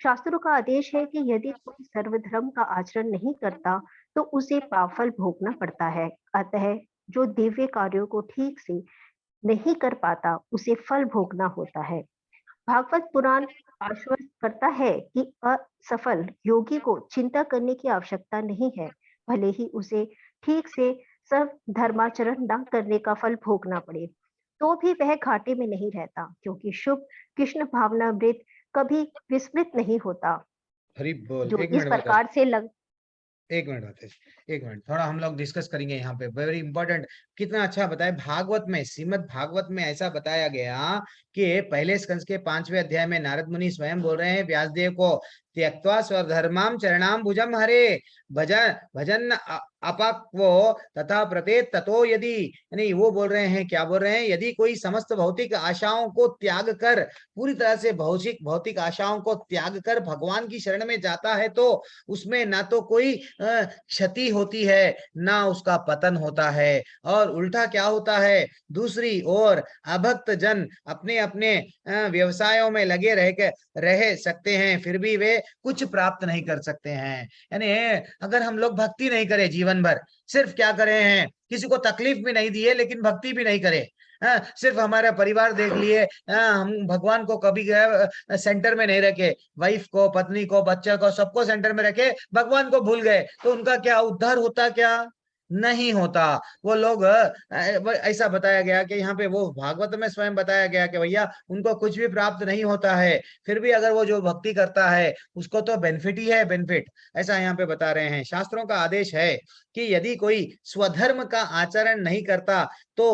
शास्त्रों का आदेश है कि यदि कोई सर्वधर्म का आचरण नहीं करता तो उसे पापफल भोगना पड़ता है। अतः जो दिव्य कार्यों को ठीक से नहीं कर पाता उसे फल भोगना होता है। भागवत पुराण आश्वस्त करता है कि असफल योगी को चिंता करने की आवश्यकता नहीं है, भले ही उसे ठीक से सब धर्माचरण न करने का फल भोगना पड़े तो भी वह घाटे में नहीं रहता, क्योंकि शुभ कृष्ण भावनामृत कभी विस्मृत नहीं होता। हरि बोल। जो इस प्रकार से एक मिनट थोड़ा हम लोग डिस्कस करेंगे यहाँ पे, वेरी इंपॉर्टेंट। कितना अच्छा बताया भागवत में, श्रीमद् भागवत में ऐसा बताया गया कि पहले स्कंद के 5वें अध्याय में नारद मुनि स्वयं बोल रहे हैं व्यासदेव को, त्यक्त्वा स्वधर्माम चरणाम भुजम हरे भजन भजन अपक्वो तथा प्रतेत ततो यदि, यानी वो बोल रहे हैं, क्या बोल रहे हैं? यदि कोई समस्त भौतिक आशाओं को त्याग कर, पूरी तरह से भौतिक आशाओं को त्याग कर भगवान की शरण में जाता है तो उसमें ना तो कोई क्षति होती है ना उसका पतन होता है। और उल्टा क्या होता है, दूसरी ओर अभक्त जन अपने अपने व्यवसायों में लगे रह सकते हैं, फिर भी वे कुछ प्राप्त नहीं कर सकते हैं। यानी अगर हम लोग भक्ति नहीं करें जीवन भर, सिर्फ क्या करे हैं, किसी को तकलीफ भी नहीं दिए लेकिन भक्ति भी नहीं करे, सिर्फ हमारा परिवार देख लिए, हम भगवान को कभी सेंटर में नहीं रखे, वाइफ को, पत्नी को, बच्चे को, सबको सेंटर में रखे, भगवान को भूल गए, तो उनका क्या उद्धार होता? क्या नहीं होता। वो लोग ऐसा बताया गया कि यहाँ पे वो भागवत में स्वयं बताया गया कि भैया उनको कुछ भी प्राप्त नहीं होता है, फिर भी अगर वो जो भक्ति करता है उसको तो बेनिफिट ही है, बेनिफिट, ऐसा यहाँ पे बता रहे हैं। शास्त्रों का आदेश है कि यदि कोई स्वधर्म का आचरण नहीं करता तो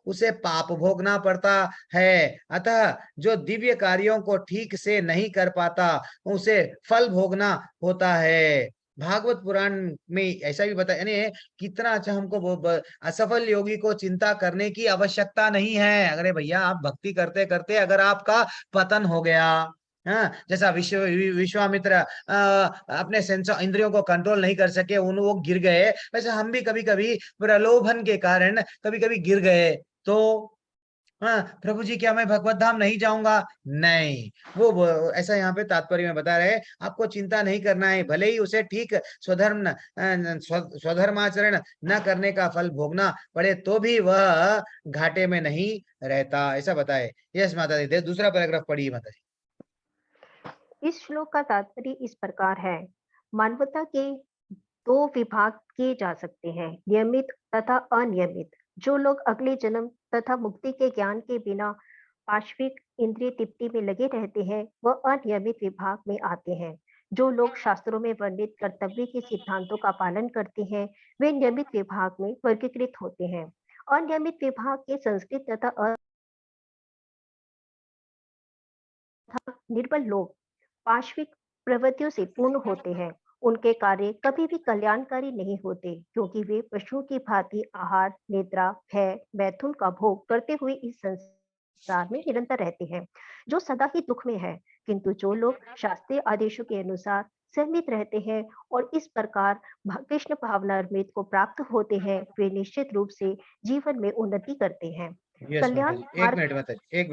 उसे पाप भोगना पड़ता है, अतः जो दिव्य कार्यों को ठीक से नहीं कर पाता उसे फल भोगना होता है। भागवत पुराण में ऐसा भी बताया, यानी कितना अच्छा हमको असफल योगी को चिंता करने की आवश्यकता नहीं है। अरे भैया आप भक्ति करते करते अगर आपका पतन हो गया, हाँ, जैसा विश्वामित्र अपने सेंस इंद्रियों को कंट्रोल नहीं कर सके, वो गिर गए, वैसे हम भी कभी कभी प्रलोभन के कारण कभी कभी गिर गए। तो हाँ, प्रभु जी क्या मैं भगवत धाम नहीं जाऊंगा? नहीं, वो ऐसा यहाँ पे तात्पर्य में बता रहे, आपको चिंता नहीं करना है, भले ही उसे ठीक स्वधर्माचरण न करने का फल भोगना पड़े तो भी वह घाटे में नहीं रहता, ऐसा बताए। यस माता जी, दूसरा पैराग्राफ पढ़िए माता जी। इस श्लोक का तात्पर्य इस प्रकार है, मानवता के दो विभाग किए जा सकते हैं, नियमित तथा अनियमित। जो लोग अगले जन्म तथा मुक्ति के ज्ञान के बिना पाश्विक इंद्रिय तृप्ति में लगे रहते हैं, वह अनियमित विभाग में आते हैं। जो लोग शास्त्रों में वर्णित कर्तव्य के सिद्धांतों का पालन करते हैं, वे नियमित विभाग में वर्गीकृत होते हैं। अनियमित विभाग के संस्कृत तथा निर्बल लोग पाश्विक प्रवृत्तियों से पूर्ण होते हैं। उनके कार्य कभी भी कल्याणकारी नहीं होते, क्योंकि वे पशुओं की भांति आहार, निद्रा, भय, मैथुन का भोग करते हुए इस संसार में निरंतर रहते हैं, जो सदा ही दुख में है। किंतु जो लोग शास्त्रीय आदेशों के अनुसार संयमित रहते हैं और इस प्रकार कृष्ण भावनामृत को प्राप्त होते हैं, वे निश्चित रूप से जीवन में उन्नति करते हैं। यस माता जी, एक मिनट माता जी, एक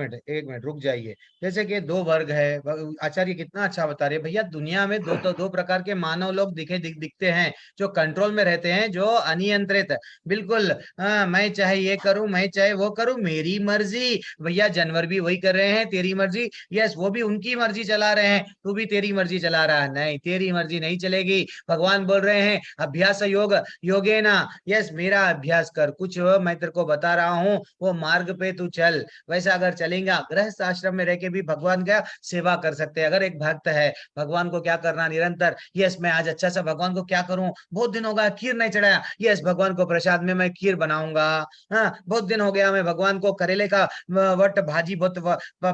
मिनट रुक जाइए। जैसे कि दो वर्ग है, आचार्य कितना अच्छा बता रहे हैं भैया, दुनिया में दो प्रकार के मानव लोग दिखते हैं, जो कंट्रोल में रहते हैं, जो अनियंत्रित, बिल्कुल मैं चाहे ये करूं, मैं चाहे वो करूं, मेरी मर्जी। भैया जानवर भी वही कर रहे हैं, तेरी मर्जी। यस, वो भी उनकी मर्जी चला रहे हैं, तू भी तेरी मर्जी चला रहा है। नहीं, तेरी मर्जी नहीं चलेगी। भगवान बोल रहे हैं अभ्यास योगेना, यस मेरा अभ्यास कर, कुछ मैं तेरे को बता रहा हूँ, वो मार्ग पे तू चल। वैसा अगर चलेगा, गृहस्थ आश्रम में रह के भी भगवान का सेवा कर सकते हैं। अगर एक भक्त है, भगवान को क्या करना निरंतर, यस मैं आज अच्छा सा भगवान को क्या करूं, बहुत दिन हो गया खीर नहीं चढ़ाया, यस भगवान को प्रसाद में मैं खीर बनाऊंगा। हाँ, बहुत दिन हो गया मैं भगवान को करेले का वट भाजी बहुत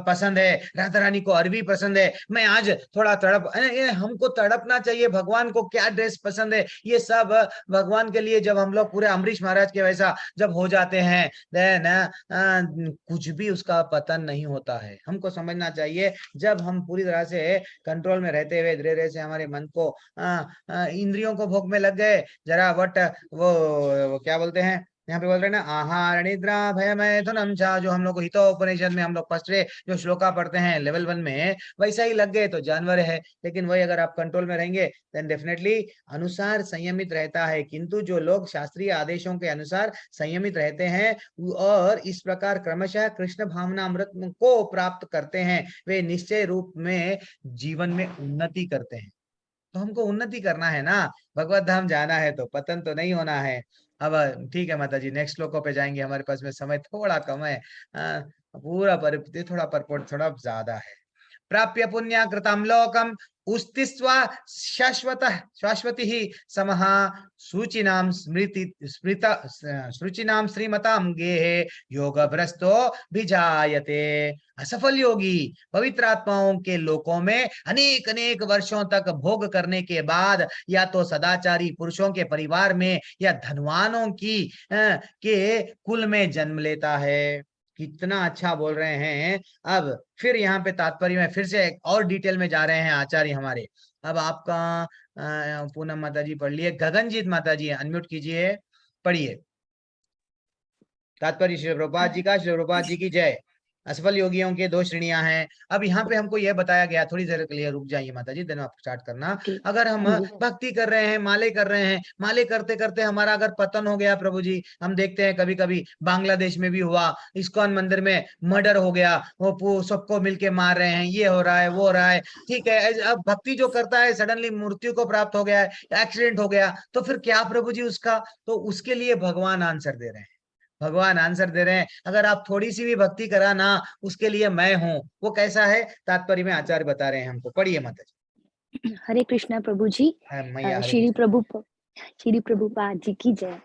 पसंद है, राधा रानी को अरबी पसंद है, मैं आज थोड़ा तड़प, हमको तड़पना चाहिए। भगवान को क्या ड्रेस पसंद है, ये सब भगवान के लिए जब हम लोग पूरे अम्बरीश महाराज के वैसा जब हो जाते हैं, कुछ भी उसका पतन नहीं होता है। हमको समझना चाहिए, जब हम पूरी तरह से कंट्रोल में रहते हुए धीरे धीरे से हमारे मन को इंद्रियों को भोग में लग गए, जरा वट वो क्या बोलते हैं, यहाँ पे बोल रहे हैं ना, आहार निद्रा भय मैथुनम चा, जो हम लोग को हितोपनिषद में हम लोग फर्स्ट जो श्लोका पढ़ते हैं लेवल 1 में, वैसा ही लग गए तो जानवर है। लेकिन वही अगर आप कंट्रोल में रहेंगे देन डेफिनेटली अनुसार संयमित रहता है। किंतु जो लोग शास्त्रीय आदेशों के अनुसार संयमित रहते हैं और इस प्रकार क्रमशः कृष्ण भावनामृत को प्राप्त करते हैं, वे निश्चय रूप में जीवन में उन्नति करते हैं। तो हमको उन्नति करना है ना, भगवत धाम जाना है, तो पतन तो नहीं होना है। अब ठीक है माता जी, नेक्स्ट श्लोकों पे जाएंगे, हमारे पास में समय थोड़ा कम है, पूरा थोड़ा परपोर्ट थोड़ा ज्यादा है। प्राप्य पुण्याकृतम लोकम उस्तिस्व शाश्वती समः शुचिनाम शुचिनाम श्रीमताम गेहे योग भ्रष्टो विजायते। असफल योगी पवित्र आत्माओं के लोकों में अनेक अनेक वर्षों तक भोग करने के बाद या तो सदाचारी पुरुषों के परिवार में या धनवानों के कुल में जन्म लेता है। कितना अच्छा बोल रहे हैं। अब फिर यहाँ पे तात्पर्य में फिर से और डिटेल में जा रहे हैं आचार्य हमारे। अब आपका पूनम माता जी पढ़ लिए, गगनजीत माता जी अनम्यूट कीजिए, पढ़िए तात्पर्य। श्री प्रभुपाद जी का, श्री प्रभुपाद जी की जय। असफल योगियों के दो श्रेणियां हैं। अब यहाँ पे हमको यह बताया गया, थोड़ी देर के लिए रुक जाइए माता जी, देन आप स्टार्ट करना। अगर हम भक्ति कर रहे हैं, माले कर रहे हैं, माले करते करते हमारा अगर पतन हो गया प्रभु जी, हम देखते हैं कभी कभी बांग्लादेश में भी हुआ, इस्कॉन मंदिर में मर्डर हो गया, वो सबको मिलके मार रहे हैं, ये हो रहा है, वो हो रहा है, ठीक है। अब भक्ति जो करता है सडनली मृत्यु को प्राप्त हो गया है, एक्सीडेंट हो गया, तो फिर क्या प्रभु जी उसका, तो उसके लिए भगवान आंसर दे रहे हैं, भगवान आंसर दे रहे हैं। अगर आप थोड़ी सी भी भक्ति करा ना, उसके लिए मैं हूँ। वो कैसा है, तात्पर्य में आचार्य बता रहे हैं हमको, पढ़िए माता जी। हरे कृष्णा प्रभु जी। श्री प्रभुपाद जी की जय।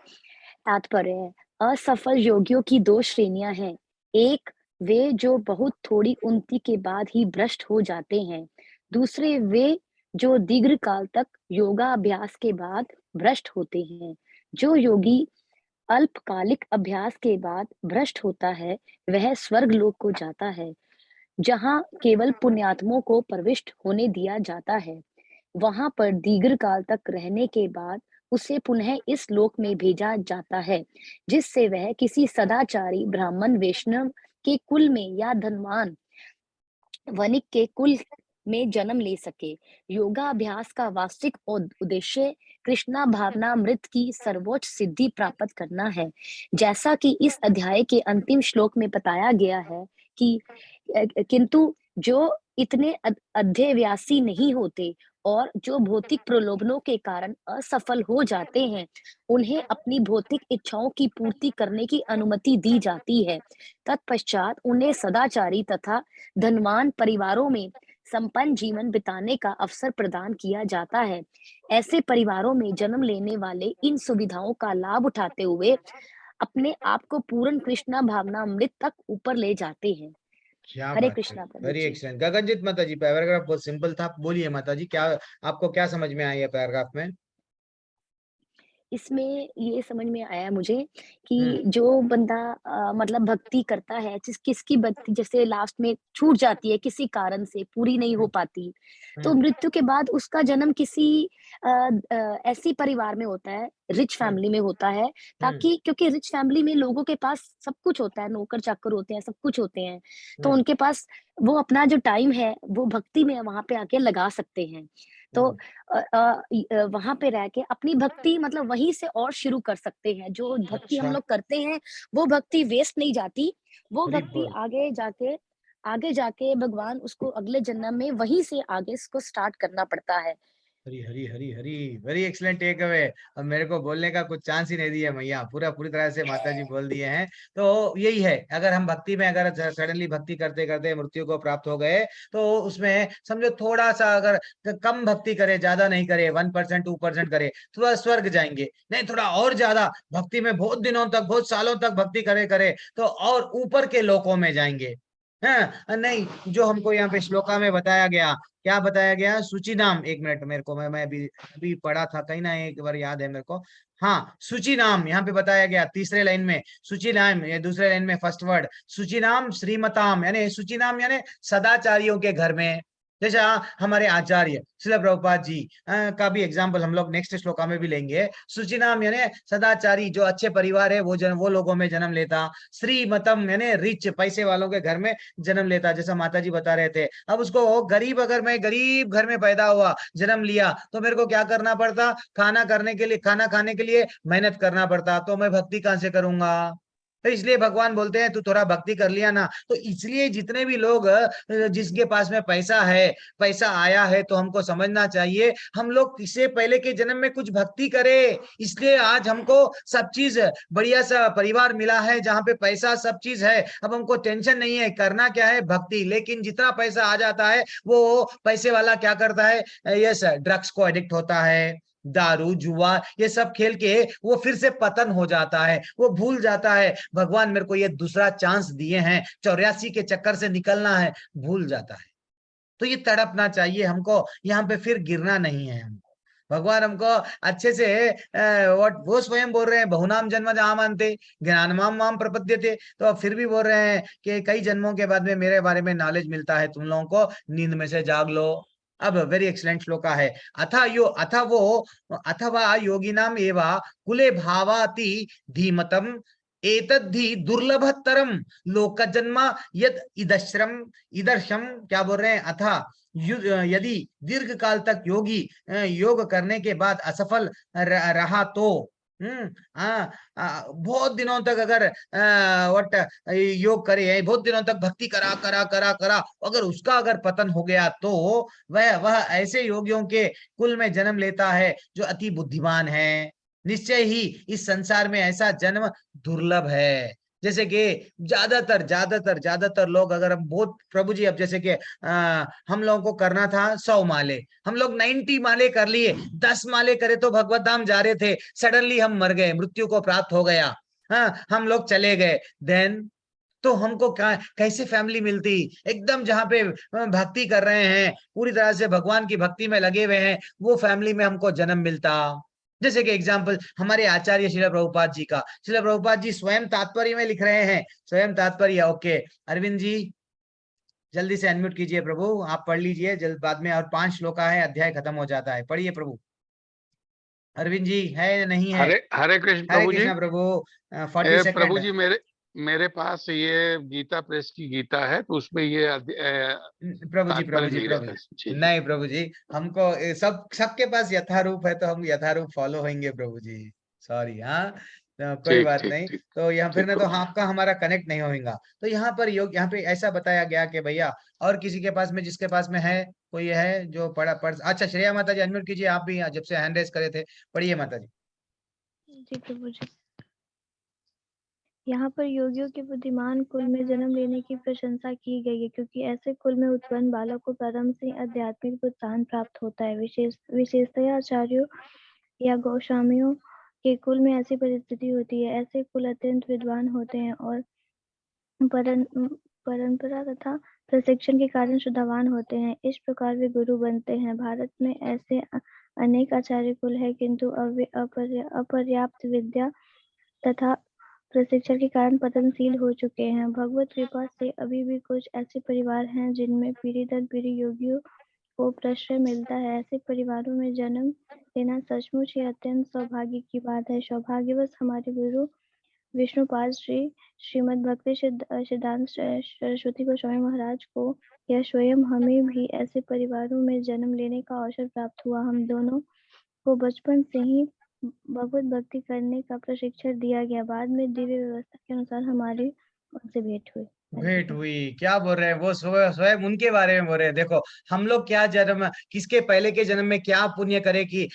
तात्पर्य है, असफल योगियों की दो श्रेणियां हैं। एक, वे जो बहुत थोड़ी उन्नति के बाद ही भ्रष्ट हो जाते हैं। दूसरे, वे जो दीर्घ काल तक योगाभ्यास के बाद भ्रष्ट होते हैं। जो योगी अल्पकालिक अभ्यास के बाद भ्रष्ट होता है, वह स्वर्ग लोक को जाता है। जहाँ केवल पुण्यात्मों को प्रविष्ट होने दिया जाता है। वहां पर दीर्घ काल तक रहने के बाद उसे पुनः इस लोक में भेजा जाता है, जिससे वह किसी सदाचारी ब्राह्मण वैष्णव के कुल में या धनवान वणिक के कुल में जन्म ले सके। योगाभ्यास का वास्तविक उद्देश्य कृष्णा भावनामृत की सर्वोच्च सिद्धि प्राप्त करना है। जैसा कि इस अध्याय के अंतिम श्लोक में बताया गया है कि किंतु जो इतने अध्यव्यासी नहीं होते और जो भौतिक प्रलोभनों के कारण असफल हो जाते हैं, उन्हें अपनी भौतिक इच्छाओं की पूर्ति करने की अनुमति दी जाती है। तत्पश्चात उन्हें सदाचारी तथा धनवान परिवारों में संपन्न जीवन बिताने का अवसर प्रदान किया जाता है। ऐसे परिवारों में जन्म लेने वाले इन सुविधाओं का लाभ उठाते हुए अपने आप को पूर्ण कृष्णा भावनामृत तक ऊपर ले जाते हैं। क्या हरे बात है, कृष्णा प्रभु वेरी जी। एक्सीलेंट। गगनजीत माता जी, पैराग्राफ बहुत सिंपल था, बोलिए माता जी, क्या आपको क्या समझ में आया पैराग्राफ में? इसमें ये समझ में आया मुझे कि जो बंदा मतलब भक्ति करता है, किसकी भक्ति जैसे लास्ट में छूट जाती है किसी कारण से, पूरी नहीं हो पाती, तो मृत्यु के बाद उसका जन्म किसी ऐसी परिवार में होता है, रिच फैमिली में होता है, ताकि क्योंकि रिच फैमिली में लोगों के पास सब कुछ होता है, नौकर चाकर होते हैं, सब कुछ होते हैं, तो उनके पास वो अपना जो टाइम है वो भक्ति में वहां पे आके लगा सकते हैं। तो वहां पे रह के अपनी भक्ति मतलब वहीं से और शुरू कर सकते हैं। जो भक्ति हम अच्छा। लोग करते हैं वो भक्ति वेस्ट नहीं जाती, वो हरि भक्ति बोल। आगे जाके भगवान उसको अगले जन्म में वहीं से आगे इसको स्टार्ट करना पड़ता है। Hari Hari Hari Hari, very excellent take away. अब मेरे को बोलने का कुछ चांस ही नहीं दिया मैया, पूरी तरह से माता जी बोल दिए हैं। तो यही है, अगर हम भक्ति में अगर सडनली भक्ति करते करते मृत्यु को प्राप्त हो गए, तो उसमें समझो थोड़ा सा अगर कम भक्ति करे, ज्यादा नहीं करे, 1% 2% करे, थोड़ा स्वर्ग जाएंगे। नहीं, थोड़ा और ज्यादा भक्ति में बहुत दिनों तक, बहुत सालों तक भक्ति करे करे तो और ऊपर के लोकों में जाएंगे। हाँ नहीं, जो हमको यहाँ पे श्लोका में बताया गया, क्या बताया गया? सूची नाम, एक मिनट मेरे को, मैं अभी पढ़ा था कहीं ना, एक बार याद है मेरे को। हाँ, सूची नाम यहाँ पे बताया गया तीसरे लाइन में, सूची नाम, ये दूसरे लाइन में फर्स्ट वर्ड सूची नाम श्रीमताम, यानी सूची नाम यानी सदाचारियों के घर में। जैसा हमारे आचार्य श्रील प्रभुपाद जी का भी एग्जाम्पल हम लोग नेक्स्ट श्लोका में भी लेंगे। सूची नाम यानी सदाचारी, जो अच्छे परिवार है वो लोगों में जन्म लेता। श्रीमतम यानी रिच, पैसे वालों के घर में जन्म लेता, जैसा माता जी बता रहे थे। अब उसको गरीब, अगर मैं गरीब घर में पैदा हुआ, जन्म लिया, तो मेरे को क्या करना पड़ता? खाना खाने के लिए मेहनत करना पड़ता, तो मैं भक्ति कहां से करूंगा? तो इसलिए भगवान बोलते हैं तू थोड़ा भक्ति कर लिया ना। तो इसलिए जितने भी लोग जिसके पास में पैसा है, पैसा आया है, तो हमको समझना चाहिए हम लोग इससे पहले के जन्म में कुछ भक्ति करें। इसलिए आज हमको सब चीज, बढ़िया सा परिवार मिला है जहाँ पे पैसा सब चीज है। अब हमको टेंशन नहीं है, करना क्या है? भक्ति। लेकिन जितना पैसा आ जाता है वो पैसे वाला क्या करता है? यस, ड्रग्स को एडिक्ट होता है, दारू जुआ ये सब खेल के वो फिर से पतन हो जाता है, वो भूल जाता है भगवान मेरे को ये दूसरा चांस दिए हैं, 84 के चक्कर से निकलना है, भूल जाता है। तो ये तड़पना चाहिए हमको, यहाँ पे फिर गिरना नहीं है हमको। भगवान हमको अच्छे से वो स्वयं बोल रहे हैं बहुनाम जन्म आमन्ते ज्ञानमाम माम प्रपद्यते, तो अब फिर भी बोल रहे हैं कि कई जन्मों के बाद में मेरे बारे में नॉलेज मिलता है तुम लोगों को, नींद में से जाग लो। अब वेरी एक्सलेंट श्लोका है। अथवा योगिनाम एवा कुले भावाति धीमतम एतद्धि दुर्लभतरम लोक जन्म यद इदर्शम, क्या बोल रहे हैं? अथा यदि दीर्घ काल तक योगी योग करने के बाद असफल रहा तो बहुत दिनों तक अगर योग करे, बहुत दिनों तक भक्ति करा करा करा करा, अगर उसका अगर पतन हो गया तो वह ऐसे योगियों के कुल में जन्म लेता है जो अति बुद्धिमान है। निश्चय ही इस संसार में ऐसा जन्म दुर्लभ है। जैसे कि ज्यादातर लोग, अगर हम बहुत प्रभु जी, अब जैसे कि हम लोगों को करना था 100 माले, हम लोग 90 माले कर लिए, 10 माले करे तो भगवत धाम जा रहे थे, सडनली हम मर गए, मृत्यु को प्राप्त हो गया, हाँ हम लोग चले गए, देन तो हमको कैसे फैमिली मिलती? एकदम जहाँ पे भक्ति कर रहे हैं, पूरी तरह से भगवान की भक्ति में लगे हुए हैं, वो फैमिली में हमको जन्म मिलता। जैसे कि एग्जाम्पल हमारे आचार्य श्रील प्रभुपाद जी का, श्रील प्रभुपाद जी स्वयं तात्पर्य में लिख रहे हैं, स्वयं तात्पर्य। ओके अरविंद जी, जल्दी से अनम्यूट कीजिए प्रभु, आप पढ़ लीजिए जल्द, बाद में और 5 श्लोका है, अध्याय खत्म हो जाता है। पढ़िए प्रभु। अरविंद जी है या नहीं है? हरे कृष्ण हरे प्रभु जी। कृष्णा प्रभु। 40 प्रभु सेकेंड। जी, मेरे पास ये गीता प्रेस की गीता है, तो उसमें ये प्रभु जी तात्पर्य नहीं प्रभु रहता। जी नहीं प्रभु जी, हमको सबके पास यथारूप है, तो हम यथारूप फॉलो होंगे प्रभु जी। सॉरी, हाँ, तो कोई ठीक बात ठीक नहीं। ठीक तो यहाँ फिर ठीक ना तो प्रभु जी। आपका हमारा कनेक्ट नहीं होगा। तो यहाँ पर यहाँ पे ऐसा बताया गया कि भैया, और किसी के पास में, जिसके पास में है, कोई है जो पढ़ अच्छा, श्रेया माता जी अनम्यूट कीजिए, आप भी जब से हैंड रेस करे थे। पढ़िए माता जी। जी प्रभु जी। यहाँ पर योगियों के बुद्धिमान कुल में जन्म लेने की प्रशंसा की गई है, क्योंकि ऐसे कुल में उत्पन्न बालक को प्रारंभ से आध्यात्मिक प्रोत्साहन प्राप्त होता है। विशेषतया आचार्यों या गोस्वामियों के कुल में ऐसी परिस्थिति होती है। ऐसे कुल अत्यंत विद्वान होते हैं और परंपरा तथा प्रशिक्षण के कारण शुद्धवान होते हैं। इस प्रकार वे गुरु बनते हैं। भारत में ऐसे अनेक आचार्य कुल है, किंतु अपर्याप्त विद्या तथा प्रशिक्षण के कारण पतनशील हो चुके हैं। भगवत कृपा से अभी भी कुछ ऐसे परिवार हैं जिनमें पीढ़ी दर पीढ़ी योगियों को प्रश्रय मिलता है। ऐसे परिवारों में जन्म लेना सचमुच ही अत्यंत सौभाग्य की बात है। सौभाग्यवश हमारे गुरु विष्णुपाद श्रीमद् भक्ति सिद्धांत सरस्वती गोस्वामी महाराज को या स्वयं हमें भी ऐसे परिवारों में जन्म लेने का अवसर प्राप्त हुआ। हम दोनों को बचपन से ही भगवत भक्ति करने का प्रशिक्षण दिया गया। बाद में दिव्य व्यवस्था के अनुसार हमारी उनसे भेंट हुई। क्या बोल रहे हैं वो? स्वयं उनके बारे में बोल रहे हैं। देखो, हम लोग क्या जन्म, किसके पहले के जन्म में क्या पुण्य करे कि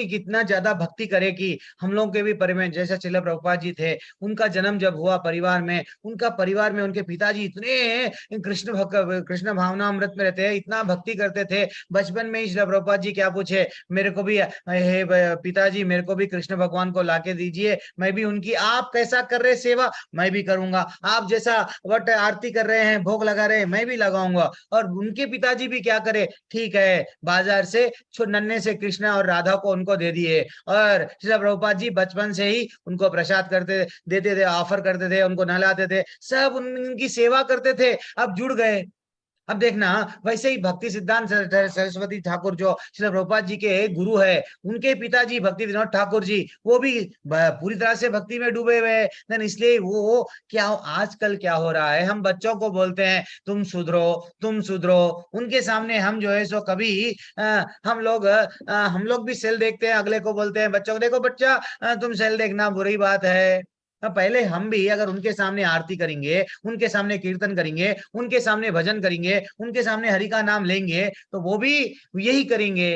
कितना ज्यादा भक्ति करे कि हम लोग के भी परिवार, जैसे श्रील प्रभुपाद जी थे, उनका जन्म जब हुआ परिवार में, उनके पिताजी इतने कृष्ण भावनामृत में रहते हैं, इतना भक्ति करते थे। बचपन में ही श्रील प्रभुपाद जी क्या पूछे, मेरे को भी, हे पिताजी, मेरे को भी कृष्ण भगवान को लाके दीजिए, मैं भी उनकी, आप कैसा कर रहे सेवा, मैं भी करूंगा, आप जैसा वट आरती कर रहे हैं, भोग लगा रहे हैं, मैं भी लगाऊंगा। और उनके पिताजी भी क्या करे, ठीक है, बाजार से नन्हे से कृष्ण और राधा को उनको दे दिए। और श्री प्रभुपाद जी बचपन से ही उनको प्रसाद देते थे, ऑफर करते थे, उनको नहलाते थे, सब उनकी सेवा करते थे। अब जुड़ गए। अब देखना, वैसे ही भक्ति सिद्धांत सरस्वती ठाकुर जो श्री प्रभुपाद जी के गुरु है, उनके पिताजी भक्ति विनोद ठाकुर जी, वो भी पूरी तरह से भक्ति में डूबे हुए हैं। इसलिए वो क्या, आजकल क्या हो रहा है, हम बच्चों को बोलते हैं तुम सुधरो, तुम सुधरो। उनके सामने हम जो है सो कभी हम लोग भी सेल देखते हैं, अगले को बोलते हैं, बच्चों को, देखो बच्चा, तुम सेल देखना बुरी बात है। पहले हम भी अगर उनके सामने आरती करेंगे, उनके सामने कीर्तन करेंगे, उनके सामने भजन करेंगे, उनके सामने हरि का नाम लेंगे, तो वो भी यही करेंगे।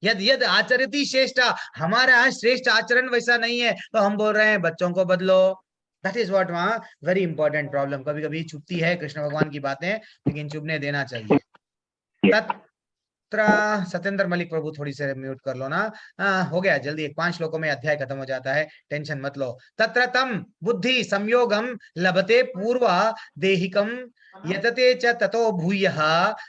यद यद आचरती श्रेष्ठ, हमारा यहाँ श्रेष्ठ आचरण वैसा नहीं है, तो हम बोल रहे हैं बच्चों को बदलो। दैट इज व्हाट वहां वेरी इंपॉर्टेंट प्रॉब्लम। कभी कभी चुभती है कृष्ण भगवान की बातें, लेकिन चुभने देना चाहिए। सत्येंद्र मलिक प्रभु, थोड़ी से म्यूट कर लो ना। हो गया जल्दी, 5 श्लोकों में अध्याय खत्म हो जाता है, टेंशन मत लो। तत्र तम बुद्धि संयोगम लभते पूर्व देहिकम यतते च ततो भूयः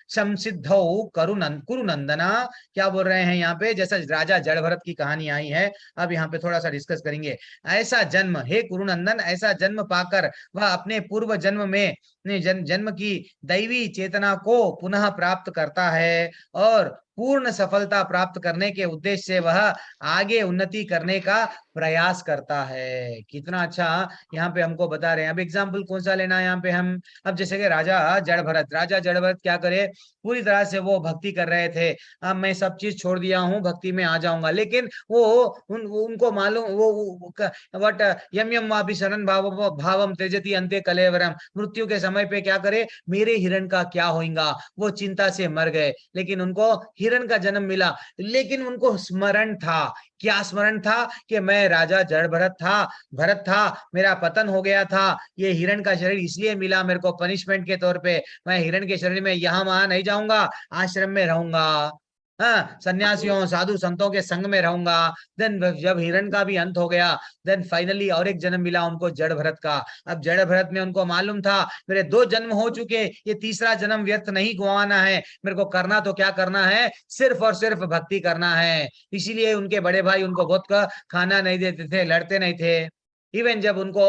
संसिद्धौ कुरुनंदना। क्या बोल रहे हैं यहाँ पे, जैसा राजा जड़ भरत की कहानी आई है, अब यहाँ पे थोड़ा सा डिस्कस करेंगे। ऐसा जन्म, हे कुरुनंदन, ऐसा जन्म पाकर वह अपने पूर्व जन्म में जन्म की दैवी चेतना को पुनः प्राप्त करता है और पूर्ण सफलता प्राप्त करने के उद्देश्य से वह आगे उन्नति करने का प्रयास करता है। कितना अच्छा यहाँ पे हमको बता रहे हैं। अब एग्जाम्पल कौन सा लेना है यहाँ पे हम, अब जैसे कि राजा जड़ भरत क्या करे, पूरी तरह से वो भक्ति कर रहे थे, अब मैं सब चीज छोड़ दिया हूँ, भक्ति में आ जाऊंगा, लेकिन उनको मालूम, वो वट यम यम वापि शरण भावम त्यजति अंते कलेवरम, मृत्यु के समय पे क्या करे, मेरे हिरण का क्या होगा, वो चिंता से मर गए। लेकिन उनको हिरण का जन्म मिला, लेकिन उनको स्मरण था, क्या स्मरण था, कि मैं राजा जड़ भरत था, मेरा पतन हो गया था, ये हिरण का शरीर इसलिए मिला मेरे को पनिशमेंट के तौर पे, मैं हिरण के शरीर में यहाँ वहां नहीं जाऊंगा, आश्रम में रहूंगा, सन्यासियों साधु संतों के संग में रहूंगा। देन जब हिरण का भी अंत हो गया, देन फाइनली और एक जन्म मिला उनको जड़ भरत का। अब जड़ भरत में उनको मालूम था मेरे 2 जन्म हो चुके, ये तीसरा जन्म व्यर्थ नहीं गंवाना है, मेरे को करना तो क्या करना है, सिर्फ और सिर्फ भक्ति करना है। इसीलिए उनके बड़े भाई उनको बहुत खाना नहीं देते थे, लड़ते नहीं थे। इवन जब उनको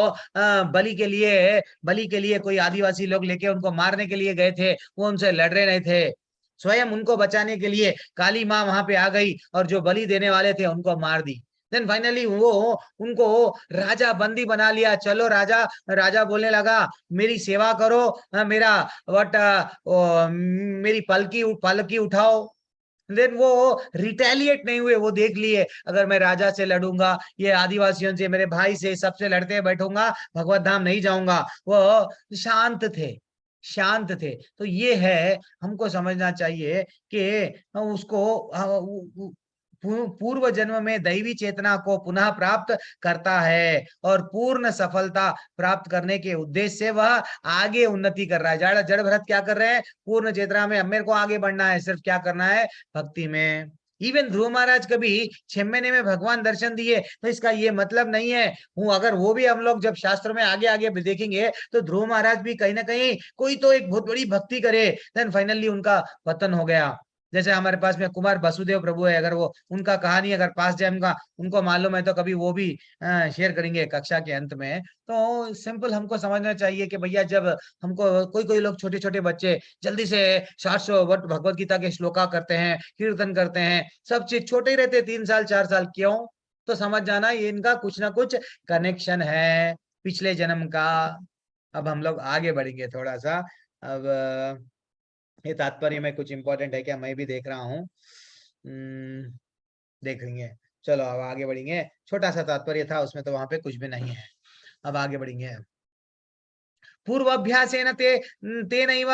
बलि के लिए कोई आदिवासी लोग लेके उनको मारने के लिए गए थे, वो उनसे लड़ रहे नहीं थे। स्वयं उनको बचाने के लिए काली माँ वहां पे आ गई और जो बलि देने वाले थे उनको मार दी। देन फाइनली वो उनको राजा बंदी बना लिया। चलो राजा, राजा बोलने लगा मेरी सेवा करो, मेरा मेरी पलकी उठाओ। देन वो रिटेलिएट नहीं हुए, वो देख लिए अगर मैं राजा से लड़ूंगा, ये आदिवासियों से, मेरे भाई से, सबसे लड़ते बैठूंगा, भगवत धाम नहीं जाऊंगा। वो शांत थे, शांत थे। तो ये है, हमको समझना चाहिए कि उसको पूर्व जन्म में दैवी चेतना को पुनः प्राप्त करता है और पूर्ण सफलता प्राप्त करने के उद्देश्य से वह आगे उन्नति कर रहा है। जड़ भरत क्या कर रहे हैं? पूर्ण चेतना में अब मेरे को आगे बढ़ना है, सिर्फ क्या करना है? भक्ति में। इवन ध्रुव महाराज कभी 6 महीने में भगवान दर्शन दिए, तो इसका ये मतलब नहीं है हूँ, अगर वो भी हम लोग जब शास्त्र में आगे आगे देखेंगे तो ध्रुव महाराज भी कहीं ना कहीं कोई तो एक बहुत बड़ी भक्ति करे, देन फाइनली उनका पतन हो गया। जैसे हमारे पास में कुमार वसुदेव प्रभु है, अगर वो उनका कहानी अगर पास टाइम का उनको मालूम है तो कभी वो भी शेयर करेंगे कक्षा के अंत में। तो सिंपल हमको समझना चाहिए कि भैया जब हमको कोई लोग छोटे छोटे बच्चे जल्दी से 700 भगवत गीता के श्लोका करते हैं, कीर्तन करते हैं, सब चीज छोटे ही रहते, 3 साल 4 साल, क्यों? तो समझ जाना ये इनका कुछ ना कुछ कनेक्शन है पिछले जन्म का। अब हम लोग आगे बढ़ेंगे थोड़ा सा। अब ये तात्पर्य में कुछ इंपॉर्टेंट है क्या, मैं भी देख रहा हूँ, देखेंगे। चलो अब आगे बढ़ेंगे। छोटा सा तात्पर्य था उसमें, तो वहां पे कुछ भी नहीं है। अब आगे बढ़ेंगे। पूर्वाभ्यासेन तेनैव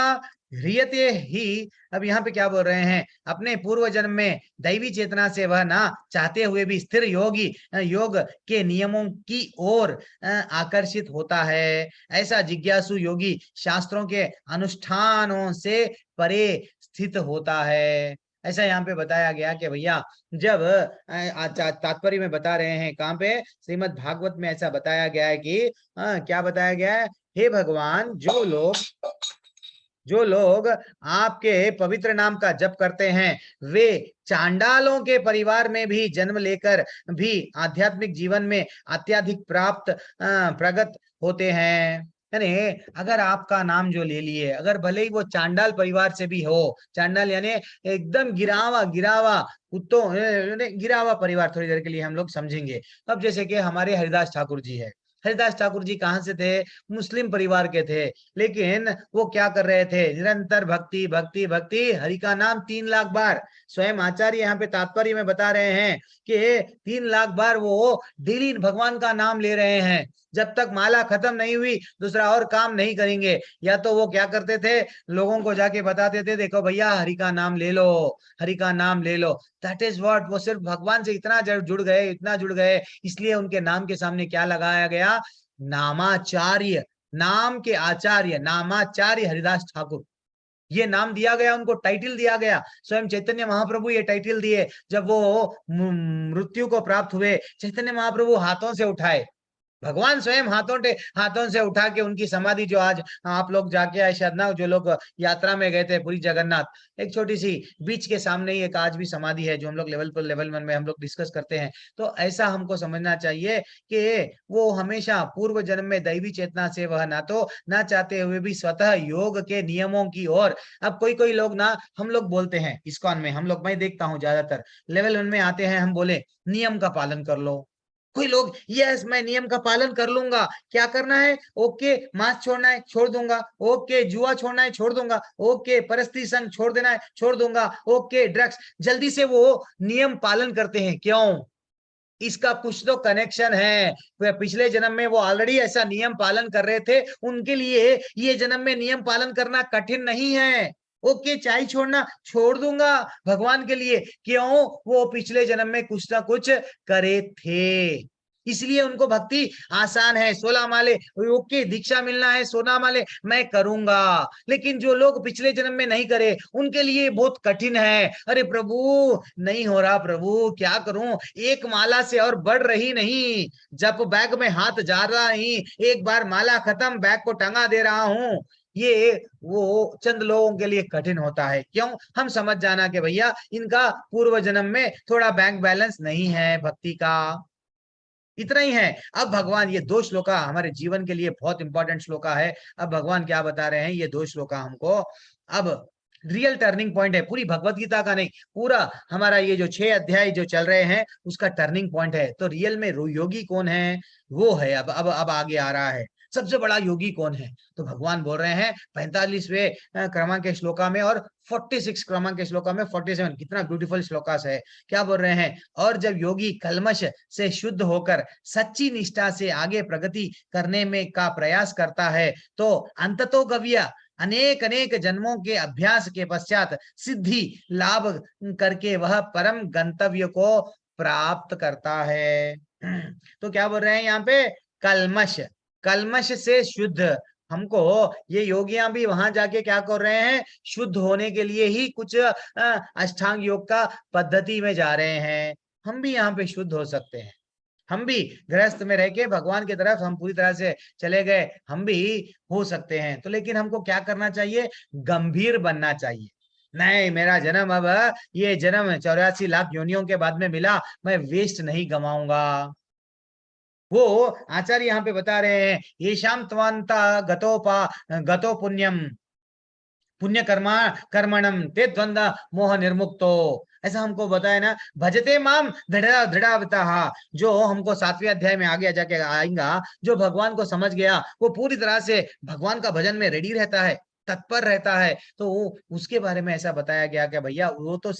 ह्रियते ही। अब यहाँ पे क्या बोल रहे हैं? अपने पूर्व जन्म में दैवी चेतना से वह ना चाहते हुए भी स्थिर योग के नियमों की ओर आकर्षित होता है। ऐसा जिज्ञासु योगी शास्त्रों के अनुष्ठानों से परे स्थित होता है। ऐसा यहाँ पे बताया गया कि भैया जब तात्पर्य में बता रहे हैं, कहाँ पे? श्रीमद् भागवत में ऐसा बताया गया है कि क्या बताया गया है? हे भगवान, जो लोग आपके पवित्र नाम का जप करते हैं वे चांडालों के परिवार में भी जन्म लेकर भी आध्यात्मिक जीवन में अत्यधिक प्रगत होते हैं। यानी अगर आपका नाम जो ले लिए, अगर भले ही वो चांडाल परिवार से भी हो, चांडाल यानी एकदम गिरावा कुत्तों, गिरावा परिवार, थोड़ी देर के लिए हम लोग समझेंगे। अब जैसे कि हमारे हरिदास ठाकुर जी है, हरिदास ठाकुर जी कहाँ से थे? मुस्लिम परिवार के थे, लेकिन वो क्या कर रहे थे? निरंतर भक्ति भक्ति भक्ति, हरि का नाम 3 लाख बार। स्वयं आचार्य यहाँ पे तात्पर्य में बता रहे हैं कि 3 लाख बार वो डेली भगवान का नाम ले रहे हैं। जब तक माला खत्म नहीं हुई दूसरा और काम नहीं करेंगे। या तो वो क्या करते थे? लोगों को जाके बताते थे, देखो भैया हरि का नाम ले लो, हरि का नाम ले लो। दैट इज व्हाट, वो सिर्फ भगवान से इतना जुड़ गए, इतना जुड़ गए, इसलिए उनके नाम के सामने क्या लगाया गया? नामाचार्य, नाम के आचार्य, नामाचार्य हरिदास ठाकुर, ये नाम दिया गया, उनको टाइटल दिया गया। स्वयं चैतन्य महाप्रभु ये टाइटल दिए। जब वो मृत्यु को प्राप्त हुए, चैतन्य महाप्रभु हाथों से उठाए, भगवान स्वयं हाथों से उठा के उनकी समाधि, जो आज आप लोग जाके आए शायद ना, जो लोग यात्रा में गए थे पूरी जगन्नाथ, एक छोटी सी बीच के सामने ही एक आज भी समाधि है, जो हम लोग लेवल 1 में हम लोग डिस्कस करते हैं। तो ऐसा हमको समझना चाहिए कि वो हमेशा पूर्व जन्म में दैवी चेतना से वह ना चाहते हुए भी स्वतः योग के नियमों की ओर। अब कोई लोग ना, हम लोग बोलते हैं इस्कॉन में, हम लोग, मैं देखता हूँ ज्यादातर लेवल 1 में आते हैं, हम बोले नियम का पालन कर लो। कोई लोग यस मैं नियम का पालन कर लूंगा, क्या करना है? ओके, मांस छोड़ना है छोड़ दूंगा, ओके जुआ छोड़ना है छोड़ दूंगा, ओके परस्त्री संग छोड़ देना है छोड़ दूंगा, ओके ड्रग्स, जल्दी से वो नियम पालन करते हैं। क्यों? इसका कुछ तो कनेक्शन है। पिछले जन्म में वो ऑलरेडी ऐसा नियम पालन कर रहे थे, उनके लिए ये जन्म में नियम पालन करना कठिन नहीं है। ओके चाय छोड़ना छोड़ दूंगा भगवान के लिए, क्यों? वो पिछले जन्म में कुछ ना कुछ करे थे, इसलिए उनको भक्ति आसान है। 16 माले, ओके दीक्षा मिलना है 16 माले मैं करूंगा। लेकिन जो लोग पिछले जन्म में नहीं करे, उनके लिए बहुत कठिन है। अरे प्रभु नहीं हो रहा, प्रभु क्या करूं, एक माला से और बढ़ रही नहीं, जब बैग में हाथ जा रहा नहीं, एक बार माला खत्म बैग को टंगा दे रहा हूं। ये वो चंद लोगों के लिए कठिन होता है। क्यों? हम समझ जाना कि भैया इनका पूर्व जन्म में थोड़ा बैंक बैलेंस नहीं है भक्ति का। इतना ही है। अब भगवान ये 2 श्लोका हमारे जीवन के लिए बहुत इंपॉर्टेंट श्लोका है। अब भगवान क्या बता रहे हैं, ये 2 श्लोका हमको अब रियल टर्निंग पॉइंट है, पूरी भगवत गीता का नहीं, पूरा हमारा ये जो 6 अध्याय जो चल रहे हैं उसका टर्निंग पॉइंट है। तो रियल में योगी कौन है, वो है अब आगे आ रहा है। सबसे बड़ा योगी कौन है, तो भगवान बोल रहे हैं 45वें क्रमांक के श्लोका में और 46 क्रमांक के श्लोका में 47, कितना ब्यूटीफुल श्लोकास है। क्या बोल रहे हैं, और जब योगी कल्मश से शुद्ध होकर सच्ची निष्ठा से आगे प्रगति करने में का प्रयास करता है तो अंततो गव्या अनेक अनेक जन्मों के अभ्यास के पश्चात सिद्धि लाभ करके वह परम गंतव्य को प्राप्त करता है। तो क्या बोल रहे हैं यहाँ पे, कल्मश से शुद्ध, हमको ये योगियां भी वहां जाके क्या कर रहे हैं, शुद्ध होने के लिए ही कुछ अष्टांग योग का पद्धति में जा रहे हैं। हम भी यहाँ पे शुद्ध हो सकते हैं, हम भी गृहस्थ में रह के भगवान की तरफ हम पूरी तरह से चले गए, हम भी हो सकते हैं। तो लेकिन हमको क्या करना चाहिए, गंभीर बनना चाहिए। नहीं, मेरा जन्म अब ये जन्म 84 लाख योनियों के बाद में मिला, मैं वेस्ट नहीं गवाऊंगा। वो आचार्य यहाँ पे बता रहे हैं, ये शाम त्वंता गतो पुण्यम पुण्य कर्मणम ते द्वंद्व मोह निर्मुक्तो, ऐसा हमको बताया ना। भजते माम दृढ़ावता, जो हमको 7वें अध्याय में आगे जाके आएगा, जो भगवान को समझ गया वो पूरी तरह से भगवान का भजन में रेडी रहता है, तत्पर रहता है। तो उसके बारे में ऐसा बताया गया कि भैया वो तो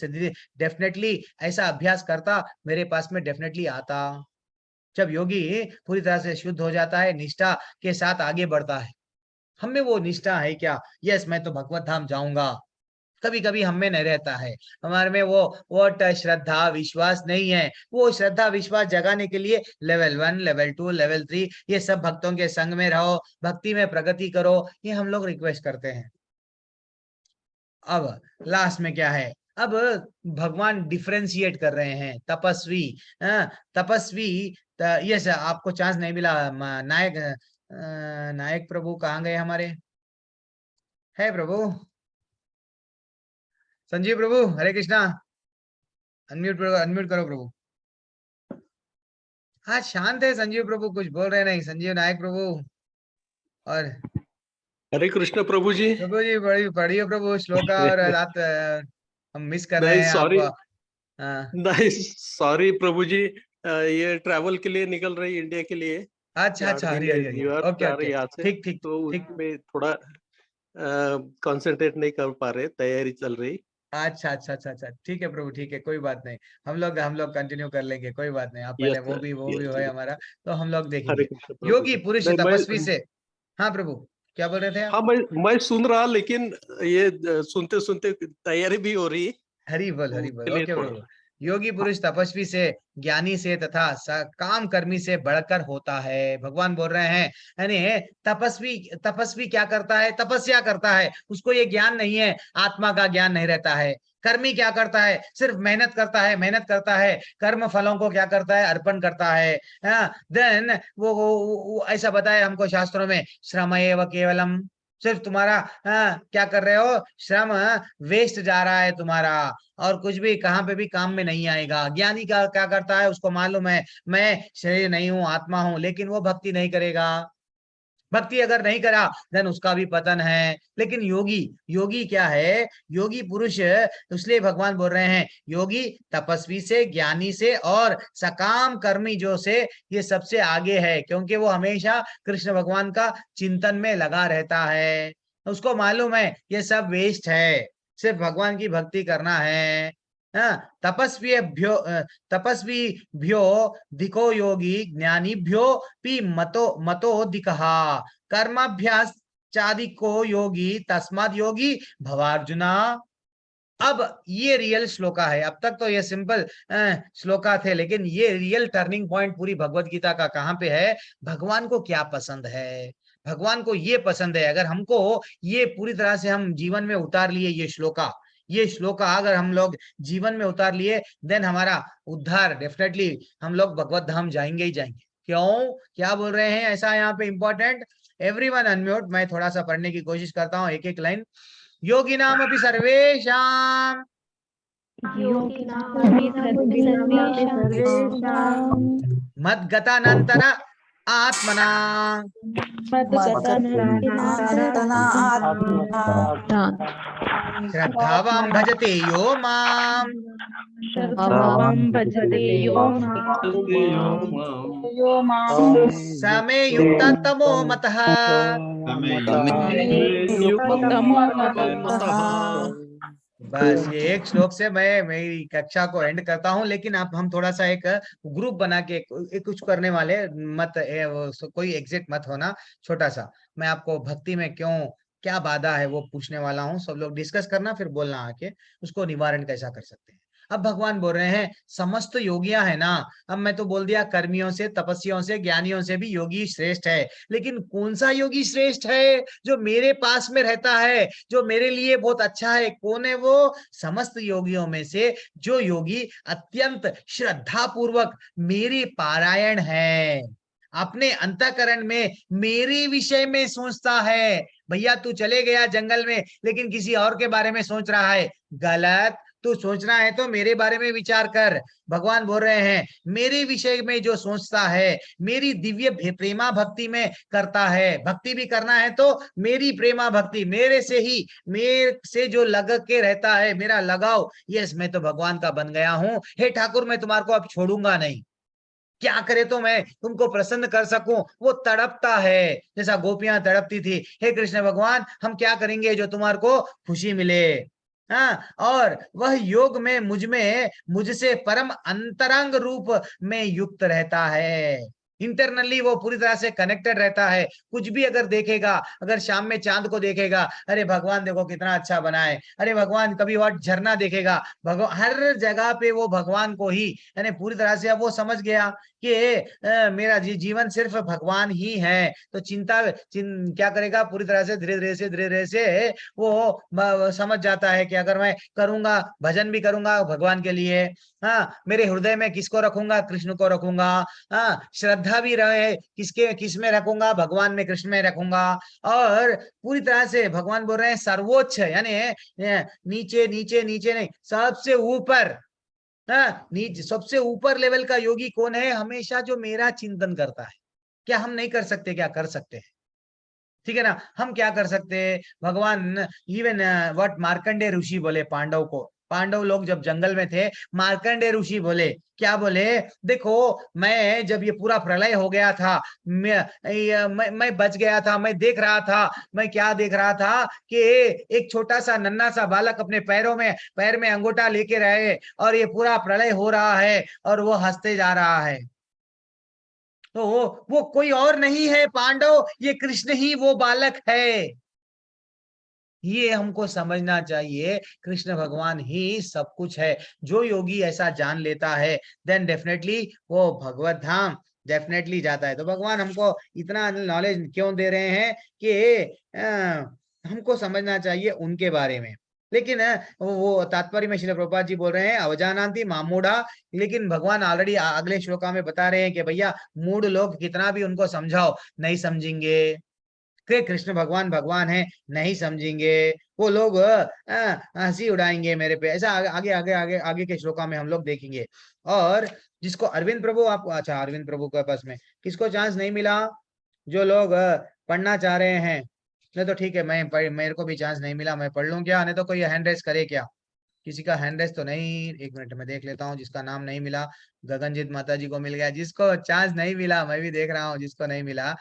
डेफिनेटली ऐसा अभ्यास करता, मेरे पास में डेफिनेटली आता। जब योगी पूरी तरह से शुद्ध हो जाता है, निष्ठा के साथ आगे बढ़ता है, हम में वो निष्ठा है क्या, यस मैं तो भगवत धाम जाऊंगा, कभी कभी हम में नहीं रहता है, हमारे में वो श्रद्धा विश्वास नहीं है। वो श्रद्धा विश्वास जगाने के लिए लेवल 1 लेवल 2 लेवल 3 ये सब भक्तों के संग में रहो, भक्ति में प्रगति करो, ये हम लोग रिक्वेस्ट करते हैं। अब लास्ट में क्या है, अब भगवान डिफरेंशिएट कर रहे हैं, तपस्वी यस आपको चांस नहीं मिला। नायक प्रभु कहाँ गए हमारे, है प्रभु संजीव प्रभु, हरे कृष्णा, अनम्यूट करो प्रभु। हाँ शांत है संजीव प्रभु, कुछ बोल रहे नहीं, संजीव नायक प्रभु। और हरे कृष्ण प्रभु जी बड़ी पढ़िए प्रभु श्लोका, और रात हम मिस कर रहे हैं सॉरी आपको। नहीं सॉरी प्रभु जी, ये ट्रैवल के लिए निकल रही इंडिया के लिए। अच्छा ओके ठीक तो उसमें थोड़ा कंसंट्रेट नहीं कर पा रहे, तैयारी चल रही। अच्छा ठीक है प्रभु, ठीक है, कोई बात नहीं, हम लोग कंटिन्यू कर लेंगे, कोई बात नहीं। आप पहले वो भी हो हमारा, तो हम लोग देखेंगे योगी पुरुष तपस्वी से। हाँ प्रभु क्या बोल रहे थे आप? हाँ मैं सुन रहा, लेकिन ये सुनते सुनते तैयारी भी हो रही। हरी बोल ओके प्रभु। योगी पुरुष तपस्वी से, ज्ञानी से तथा काम कर्मी से बढ़कर होता है। भगवान बोल रहे हैं, यानी तपस्वी क्या करता है, तपस्या करता है, उसको ये ज्ञान नहीं है, आत्मा का ज्ञान नहीं रहता है। कर्मी क्या करता है, सिर्फ मेहनत करता है, कर्म फलों को क्या करता है, अर्पण करता है। देन वो ऐसा बताया हमको शास्त्रों में, श्रमेव केवलम, सिर्फ तुम्हारा क्या कर रहे हो, श्रम वेस्ट जा रहा है तुम्हारा, और कुछ भी कहाँ पे भी काम में नहीं आएगा। ज्ञानी का क्या करता है, उसको मालूम है मैं शरीर नहीं हूँ, आत्मा हूँ, लेकिन वो भक्ति नहीं करेगा। भक्ति अगर नहीं करा देन उसका भी पतन है। लेकिन योगी क्या है, योगी पुरुष, इसलिए भगवान बोल रहे हैं योगी तपस्वी से, ज्ञानी से और सकाम कर्मी जो से, ये सबसे आगे है, क्योंकि वो हमेशा कृष्ण भगवान का चिंतन में लगा रहता है। उसको मालूम है ये सब वेस्ट है, सिर्फ भगवान की भक्ति करना है। तपस्वीभ्यो दिको योगी, ज्ञानीभ्यो पी मतो दिकहा, कर्माभ्यास चादिको योगी, तस्माद योगी भवार्जुना। अब ये रियल श्लोका है। अब तक तो ये सिंपल श्लोका थे, लेकिन ये रियल टर्निंग पॉइंट पूरी भगवत गीता का कहाँ पे है, भगवान को क्या पसंद है। भगवान को ये पसंद है, अगर हमको ये पूरी तरह से हम जीवन में उतार लिए, ये श्लोका अगर हम लोग जीवन में उतार लिए, देन हमारा उद्धार डेफिनेटली, हम लोग भगवत धाम जाएंगे ही जाएंगे। क्यों, क्या बोल रहे हैं ऐसा यहाँ पे इंपॉर्टेंट। एवरीवन अनम्यूट, मैं थोड़ा सा पढ़ने की कोशिश करता हूँ एक लाइन। योगी नाम अपि सर्वेषां, मद्गतानंतर आत्मना श्रद्धावां भजते यो माम् समे युक्ततमो मतः। बस ये एक श्लोक से मैं मेरी कक्षा को एंड करता हूँ, लेकिन आप हम थोड़ा सा एक ग्रुप बना के कुछ करने वाले मत कोई एग्जिट मत होना, छोटा सा मैं आपको भक्ति में क्यों क्या बाधा है वो पूछने वाला हूँ। सब लोग डिस्कस करना, फिर बोलना आके उसको निवारण कैसा कर सकते हैं। अब भगवान बोल रहे हैं समस्त योगियां है ना, अब मैं तो बोल दिया कर्मियों से, तपस्वियों से, ज्ञानियों से भी योगी श्रेष्ठ है, लेकिन कौन सा योगी श्रेष्ठ है? जो मेरे पास में रहता है, जो मेरे लिए बहुत अच्छा है। कौन है वो? समस्त योगियों में से जो योगी अत्यंत श्रद्धा पूर्वक मेरी पारायण है, अपने अंतःकरण में मेरे विषय में सोचता है। भैया तू चले गया जंगल में, लेकिन किसी और के बारे में सोच रहा है, गलत। तू सोचना है तो मेरे बारे में विचार कर। भगवान बोल रहे हैं मेरे विषय में जो सोचता है, मेरी दिव्य प्रेमा भक्ति में करता है। भक्ति भी करना है तो मेरी प्रेमा भक्ति, मेरे से ही, मेरे से जो लग के रहता है, मेरा लगाव, यस मैं तो भगवान का बन गया हूं। हे ठाकुर मैं तुम्हारे को अब छोड़ूंगा नहीं, क्या करे तो मैं तुमको प्रसन्न कर सकूं। वो तड़पता है जैसा गोपियां तड़पती थी, हे कृष्ण भगवान हम क्या करेंगे जो तुम्हारे को खुशी मिले। हाँ, और वह योग में मुझसे परम अंतरंग रूप में युक्त रहता है। इंटरनली वो पूरी तरह से कनेक्टेड रहता है। कुछ भी अगर देखेगा, अगर शाम में चांद को देखेगा, अरे भगवान देखो कितना अच्छा बना है, अरे भगवान, कभी और झरना देखेगा, भगवान, हर जगह पे वो भगवान को ही, यानी पूरी तरह से अब वो समझ गया कि मेरा जीवन सिर्फ भगवान ही है। तो क्या करेगा, पूरी तरह से धीरे धीरे से वो समझ जाता है कि अगर मैं करूंगा, भजन भी करूंगा भगवान के लिए, हाँ, मेरे हृदय में किसको रखूंगा? कृष्ण को रखूंगा। हाँ, श्रद्धा भी रहे किस में रखूंगा? भगवान में, कृष्ण में रखूंगा। और पूरी तरह से भगवान बोल रहे हैं सर्वोच्च, यानी नीचे नीचे नीचे नहीं, सबसे ऊपर, नीचे सबसे ऊपर लेवल का योगी कौन है? हमेशा जो मेरा चिंतन करता है। क्या हम नहीं कर सकते? क्या कर सकते हैं? ठीक है ना, हम क्या कर सकते हैं? भगवान इवन व्हाट मार्कंडेय ऋषि बोले पांडव को, पांडव लोग जब जंगल में थे, मार्कंडेय ऋषि बोले, क्या बोले? देखो मैं जब ये पूरा प्रलय हो गया था, मैं बच गया था, मैं देख रहा था, मैं क्या देख रहा था कि एक छोटा सा नन्हा सा बालक अपने पैर में अंगूठा लेके रहे, और ये पूरा प्रलय हो रहा है और वो हंसते जा रहा है। तो वो कोई और नहीं है पांडव, ये कृष्ण ही वो बालक है। ये हमको समझना चाहिए, कृष्ण भगवान ही सब कुछ है। जो योगी ऐसा जान लेता है, देन डेफिनेटली वो भगवत धाम डेफिनेटली जाता है। तो भगवान हमको इतना नॉलेज क्यों दे रहे हैं कि हमको समझना चाहिए उनके बारे में। लेकिन वो तात्पर्य में श्रील प्रभुपाद जी बोल रहे हैं अवजानांति मामूढ़ा, लेकिन भगवान ऑलरेडी अगले श्लोका में बता रहे हैं कि भैया मूढ़ लोग कितना भी उनको समझाओ नहीं समझेंगे। कृष्ण भगवान भगवान है, नहीं समझेंगे वो लोग, हंसी उड़ाएंगे मेरे पे। ऐसा आगे आगे आगे आगे के श्लोका में हम लोग देखेंगे। और जिसको अरविंद प्रभु, आपको अच्छा अरविंद प्रभु के पास में किसको चांस नहीं मिला, जो लोग पढ़ना चाह रहे हैं, नहीं तो ठीक है, मेरे को भी चांस नहीं मिला, मैं पढ़ लूं क्या? नहीं तो कोई हैंड रेस करे क्या? किसी का हैंड रेस तो नहीं, एक मिनट में देख लेता हूँ। जिसका नाम नहीं मिला, गगनजीत माता जी को मिल गया। जिसको चांस नहीं मिला, मैं भी देख रहा हूँ, जिसको नहीं मिला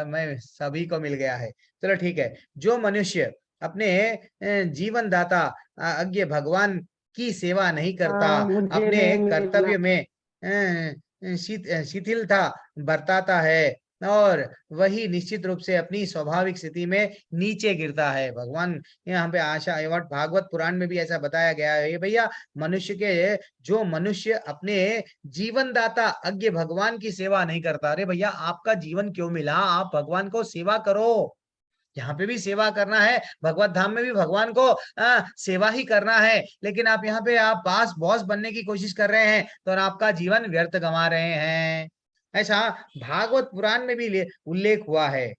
मैं सभी को मिल गया है। चलो ठीक है। जो मनुष्य अपने जीवन दाता अज्ञ भगवान की सेवा नहीं करता, अपने कर्तव्य में शिथिलता बरताता है, और वही निश्चित रूप से अपनी स्वाभाविक स्थिति में नीचे गिरता है। भगवान यहाँ पे आशा भागवत पुराण में भी ऐसा बताया गया है भैया, जो मनुष्य अपने जीवन दाता अज्ञ भगवान की सेवा नहीं करता। अरे भैया आपका जीवन क्यों मिला? आप भगवान को सेवा करो, यहाँ पे भी सेवा करना है, भगवत धाम में भी भगवान को सेवा ही करना है। लेकिन आप यहाँ पे आप बॉस बनने की कोशिश कर रहे हैं, तो आपका जीवन व्यर्थ गंवा रहे हैं। ऐसा भागवत पुराण में भी उल्लेख हुआ है।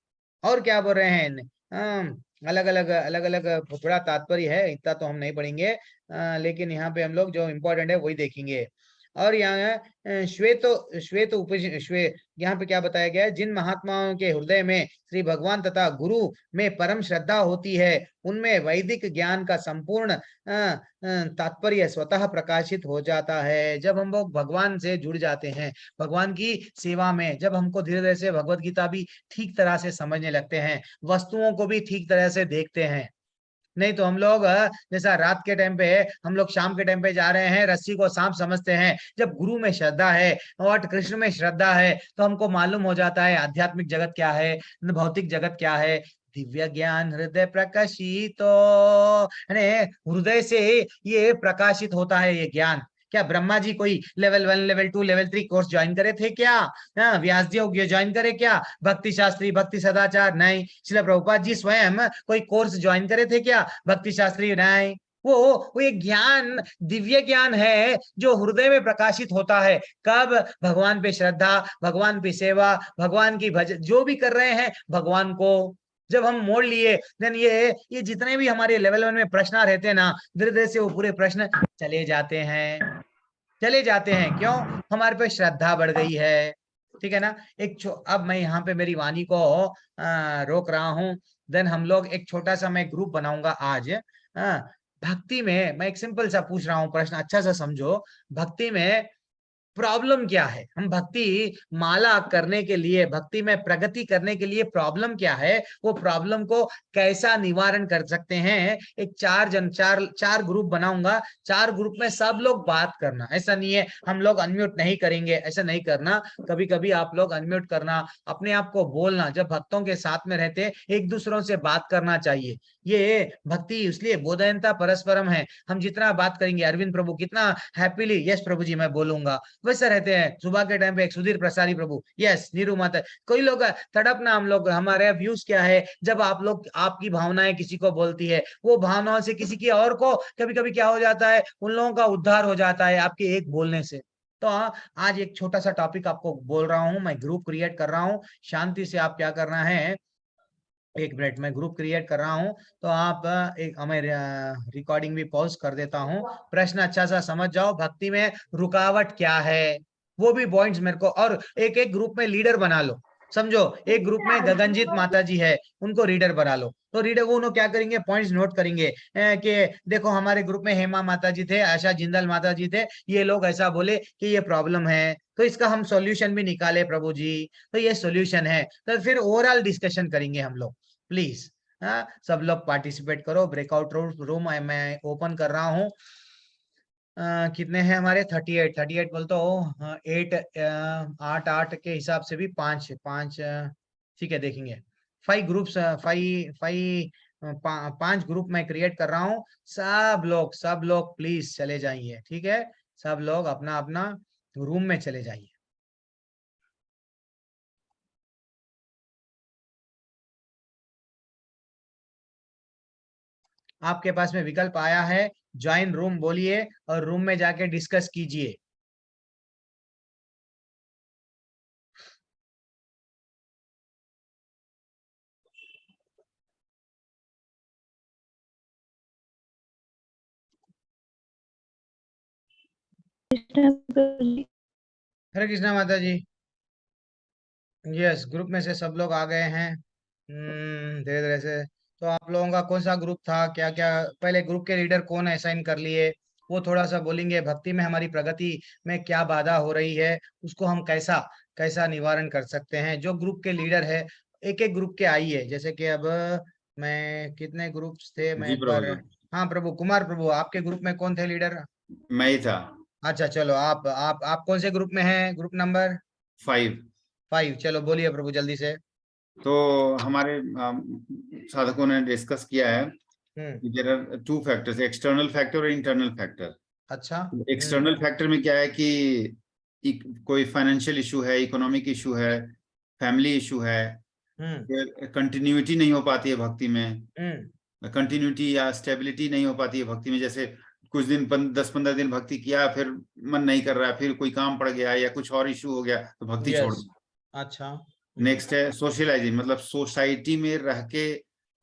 और क्या बोल रहे हैं, अलग अलग थोड़ा तात्पर्य है, इतना तो हम नहीं पढ़ेंगे, लेकिन यहाँ पे हम लोग जो इम्पोर्टेंट है वही देखेंगे। और यहाँ श्वेत यहाँ पे क्या बताया गया है, जिन महात्माओं के हृदय में श्री भगवान तथा गुरु में परम श्रद्धा होती है उनमें वैदिक ज्ञान का संपूर्ण तात्पर्य स्वतः प्रकाशित हो जाता है। जब हम लोग भगवान से जुड़ जाते हैं, भगवान की सेवा में, जब हमको धीरे धीरे से भगवत गीता भी ठीक तरह से समझने लगते हैं, वस्तुओं को भी ठीक तरह से देखते हैं। नहीं तो हम लोग जैसा रात के टाइम पे हम लोग शाम के टाइम पे जा रहे हैं, रस्सी को सांप समझते हैं। जब गुरु में श्रद्धा है और कृष्ण में श्रद्धा है तो हमको मालूम हो जाता है आध्यात्मिक जगत क्या है, भौतिक जगत क्या है। दिव्य ज्ञान हृदय प्रकाशित, हृदय से ये प्रकाशित होता है ये ज्ञान। क्या ब्रह्मा जी कोई level 1, level 2, level 3 course join करे थे क्या? व्यास जी ज्वाइन करे क्या? भक्ति शास्त्री, भक्ति सदाचार? नहीं। श्रील प्रभुपाद जी स्वयं कोई कोर्स ज्वाइन करे थे क्या? भक्ति शास्त्री? नहीं। वो एक ज्ञान, दिव्य ज्ञान है जो हृदय में प्रकाशित होता है। कब? भगवान पे श्रद्धा, भगवान पे सेवा, भगवान की भजन जो भी कर रहे हैं भगवान को जब हम मोड़ लिए, देन ये जितने भी हमारे लेवल 1 में प्रश्न रहते हैं ना, धीरे धीरे से वो पूरे प्रश्न चले जाते हैं। क्यों? हमारे पे श्रद्धा बढ़ गई है। ठीक है ना। अब मैं यहाँ पे मेरी वाणी को रोक रहा हूँ। देन हम लोग एक छोटा सा मैं ग्रुप बनाऊंगा आज। भक्ति में मैं एक सिंपल सा पूछ रहा हूँ प्रश्न, अच्छा सा समझो। भक्ति में प्रॉब्लम क्या है? हम भक्ति माला करने के लिए, भक्ति में प्रगति करने के लिए प्रॉब्लम क्या है, वो प्रॉब्लम को कैसा निवारण कर सकते हैं। एक चार ग्रुप बनाऊंगा। 4 ग्रुप में सब लोग बात करना। ऐसा नहीं है हम लोग अनम्यूट नहीं करेंगे, ऐसा नहीं करना। कभी कभी आप लोग अनम्यूट करना, अपने आप को बोलना। जब भक्तों के साथ में रहते एक दूसरों से बात करना चाहिए। ये भक्ति इसलिए बोधयंता परस्परम है। हम जितना बात करेंगे, अरविंद प्रभु कितना हैप्पीली यस प्रभु जी मैं बोलूंगा, वैसे रहते हैं। सुबह के टाइम पे एक सुधीर प्रसारी प्रभु, यस नीरू माता, कोई लोग तड़पना। हम लोग, हमारे व्यूज क्या है, जब आप लोग आपकी भावनाएं किसी को बोलती है, वो भावनाओं से किसी की और को कभी कभी क्या हो जाता है, उन लोगों का उद्धार हो जाता है आपके एक बोलने से। तो आज एक छोटा सा टॉपिक आपको बोल रहा हूं, मैं ग्रुप क्रिएट कर रहा हूं। शांति से आप क्या करना है, 1 मिनट में ग्रुप क्रिएट कर रहा हूं। तो आप मैं रिकॉर्डिंग भी पॉज कर देता हूं। प्रश्न अच्छा सा समझ जाओ। भक्ति में रुकावट क्या है वो भी पॉइंट्स मेरे को, और एक ग्रुप में लीडर बना लो। समझो, एक ग्रुप में गगनजीत माता जी है, उनको रीडर बना लो। तो रीडर वो क्या करेंगे, पॉइंट्स नोट करेंगे कि देखो हमारे ग्रुप में हेमा माता जी थे, आशा जिंदल माता जी थे, ये लोग ऐसा बोले कि ये प्रॉब्लम है, तो इसका हम सॉल्यूशन भी निकाले प्रभु जी, तो ये सॉल्यूशन है। तो फिर ओवरऑल डिस्कशन करेंगे हम लोग। प्लीज सब लोग पार्टिसिपेट करो। ब्रेकआउट रूम मैं ओपन कर रहा हूँ। कितने हैं हमारे? 38 बोलते हो। 8 के हिसाब से भी 5 ठीक है, देखेंगे। 5 ग्रुप्स, 5 ग्रुप मैं क्रिएट कर रहा हूँ। सब लोग प्लीज चले जाइए। ठीक है, सब लोग अपना अपना रूम में चले जाइए। आपके पास में विकल्प आया है ज्वाइन रूम, बोलिए और रूम में जाके डिस्कस कीजिए। हरे कृष्णा माता जी। यस, ग्रुप में से सब लोग आ गए हैं धीरे धीरे से। तो आप लोगों का कौन सा ग्रुप था, क्या क्या पहले ग्रुप के लीडर कौन असाइन कर लिए, वो थोड़ा सा बोलेंगे। भक्ति में हमारी प्रगति में क्या बाधा हो रही है, उसको हम कैसा कैसा निवारण कर सकते हैं। जो ग्रुप के लीडर है, एक एक ग्रुप के आइए। जैसे कि अब मैं, कितने ग्रुप्स थे मैं एक बार, हाँ प्रभु, कुमार प्रभु, आपके ग्रुप में कौन थे लीडर? मैं ही था। अच्छा चलो, आप कौन से ग्रुप में हैं? Group number 5। चलो बोलिए प्रभु जल्दी से। तो हमारे साधकों ने डिस्कस किया है कि there are 2 factors, external factor और इंटरनल फैक्टर। अच्छा, एक्सटर्नल फैक्टर में क्या है कि कोई फाइनेंशियल इशू है, इकोनॉमिक इशू है, फैमिली इशू है, कंटिन्यूटी नहीं हो पाती है भक्ति में, कंटिन्यूटी या स्टेबिलिटी नहीं हो पाती है भक्ति में। जैसे कुछ दिन 10-15 दिन भक्ति किया, फिर मन नहीं कर रहा, फिर कोई काम पड़ गया या कुछ और इशू हो गया तो भक्ति छोड़ दी। अच्छा, नेक्स्ट है सोशलाइजिंग, मतलब सोसाइटी में रह के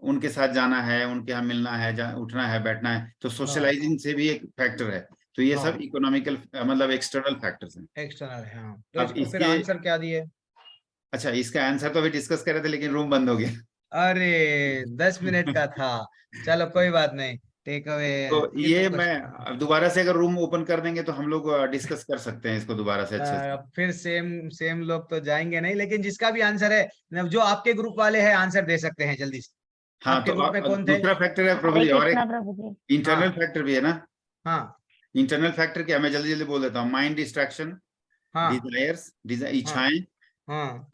उनके साथ जाना है, उनके यहाँ मिलना है, उठना है, बैठना है, तो सोशलाइजिंग से भी एक फैक्टर है तो ये सब इकोनॉमिकल मतलब एक्सटर्नल फैक्टर्स हैं। एक्सटर्नल है, हाँ। तो अब इसको फिर आंसर क्या दिए? अच्छा, इसका आंसर तो अभी डिस्कस कर रहे थे लेकिन रूम बंद हो गया। अरे 10 मिनट का था, चलो कोई बात नहीं, टेक अवे। तो ये मैं अब दोबारा से अगर रूम ओपन कर देंगे तो हम लोग डिस्कस कर सकते हैं इसको दोबारा से अच्छे से। फिर सेम लोग तो जाएंगे नहीं, लेकिन जिसका भी आंसर है, जो आपके ग्रुप वाले हैं आंसर दे सकते हैं जल्दी से। हाँ, आपके तो ग्रुप में कौन थे? दूसरा फैक्टर है प्रभु जी, और एक इंटरनल फैक्टर भी है ना। हाँ, इंटरनल फैक्टर क्या, मैं जल्दी जल्दी बोल देता हूँ। माइंड डिस्ट्रैक्शन, डिजायर्स, इच्छाएं,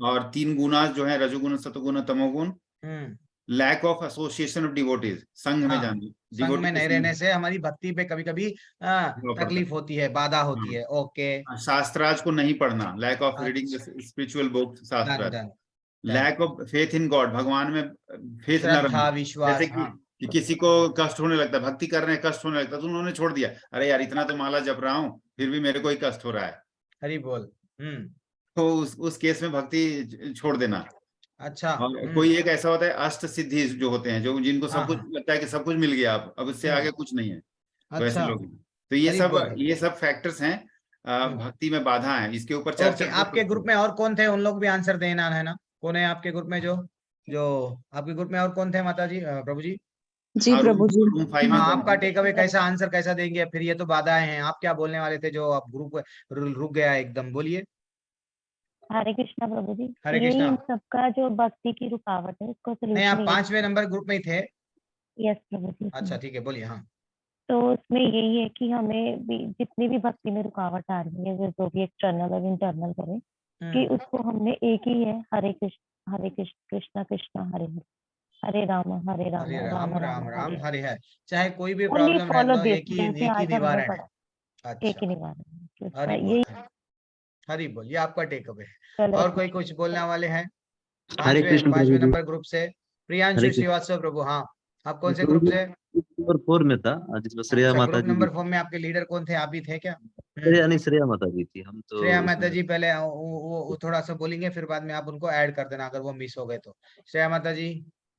और 3 गुना जो है, रजोगुण, सतोगुण, तमोगुण। Lack of association of devotees, संघ में जाना, संघ में नहीं रहने से हमारी भक्ति पे कभी कभी तकलीफ होती है, बाधा होती है। ओके। शास्त्रार्थ को नहीं पढ़ना, lack of reading spiritual book, शास्त्रार्थ। Lack of faith in God, भगवान में फेथ न रखना, विश्वास। जैसे कि किसी को कष्ट होने लगता है, भक्ति कर रहे हैं, कष्ट होने लगता है, तो उन्होंने छोड़ दिया, अरे यार इतना तो माला जप रहा हूँ फिर भी मेरे को ही कष्ट हो रहा है, हरि बोल। तो उस केस में भक्ति छोड़ देना। अच्छा। और कोई एक ऐसा होता है अष्ट सिद्धि जो होते हैं, जो जिनको सब कुछ लगता है कि सब कुछ मिल गया, अब इससे आगे कुछ नहीं है, तो ऐसे लोग। तो ये सब फैक्टर्स हैं भक्ति में बाधा है, इसके ऊपर चर्चा। आपके ग्रुप में और कौन थे, उन लोग भी आंसर देना है ना। कौन है आपके ग्रुप में जो आपके ग्रुप में और कौन थे माता जी, प्रभु जी? जी प्रभु जी। आपका टेक अवे कैसा, आंसर कैसा देंगे? फिर ये तो बाधाएं हैं, आप क्या बोलने वाले थे जो आप ग्रुप रुक गया एकदम, बोलिए। हरे कृष्णा प्रभु जी। हरे कृष्णा। इन सबका जो भक्ति की रुकावट है उसको नहीं, आप 5वें नंबर ग्रुप में ही थे। यस प्रभु जी। अच्छा ठीक है, बोलिए। हाँ, तो उसमें यही है कि हमें भी जितनी भी भक्ति में रुकावट आ रही है, जो भी एक्सटर्नल और इंटरनल करें, कि उसको हमने एक ही है, हरे कृष्ण कृष्णा कृष्णा हरे हरे, हरे राम राम राम राम हरे हरे। चाहे कोई भी प्रॉब्लम रहे, एक ही निवारण है। एक ही निवारण है। हरि बोल, ये आपका टेक अवे है। और कोई कुछ बोलने वाले हैं? हरे कृष्ण। 5वें नंबर ग्रुप से प्रियांशु श्रीवास्तव प्रभु। हाँ, आप कौन से ग्रुप से? नंबर 4 में था, जिसमें श्रेया माता जी। नंबर 4 में आपके लीडर कौन थे, आप भी थे क्या? श्रेया माता जी थी। हम तो श्रेया माता जी पहले वो थोड़ा सा बोलेंगे, फिर बाद में आप उनको ऐड कर देना अगर वो मिस हो गए तो। श्रेया माता जी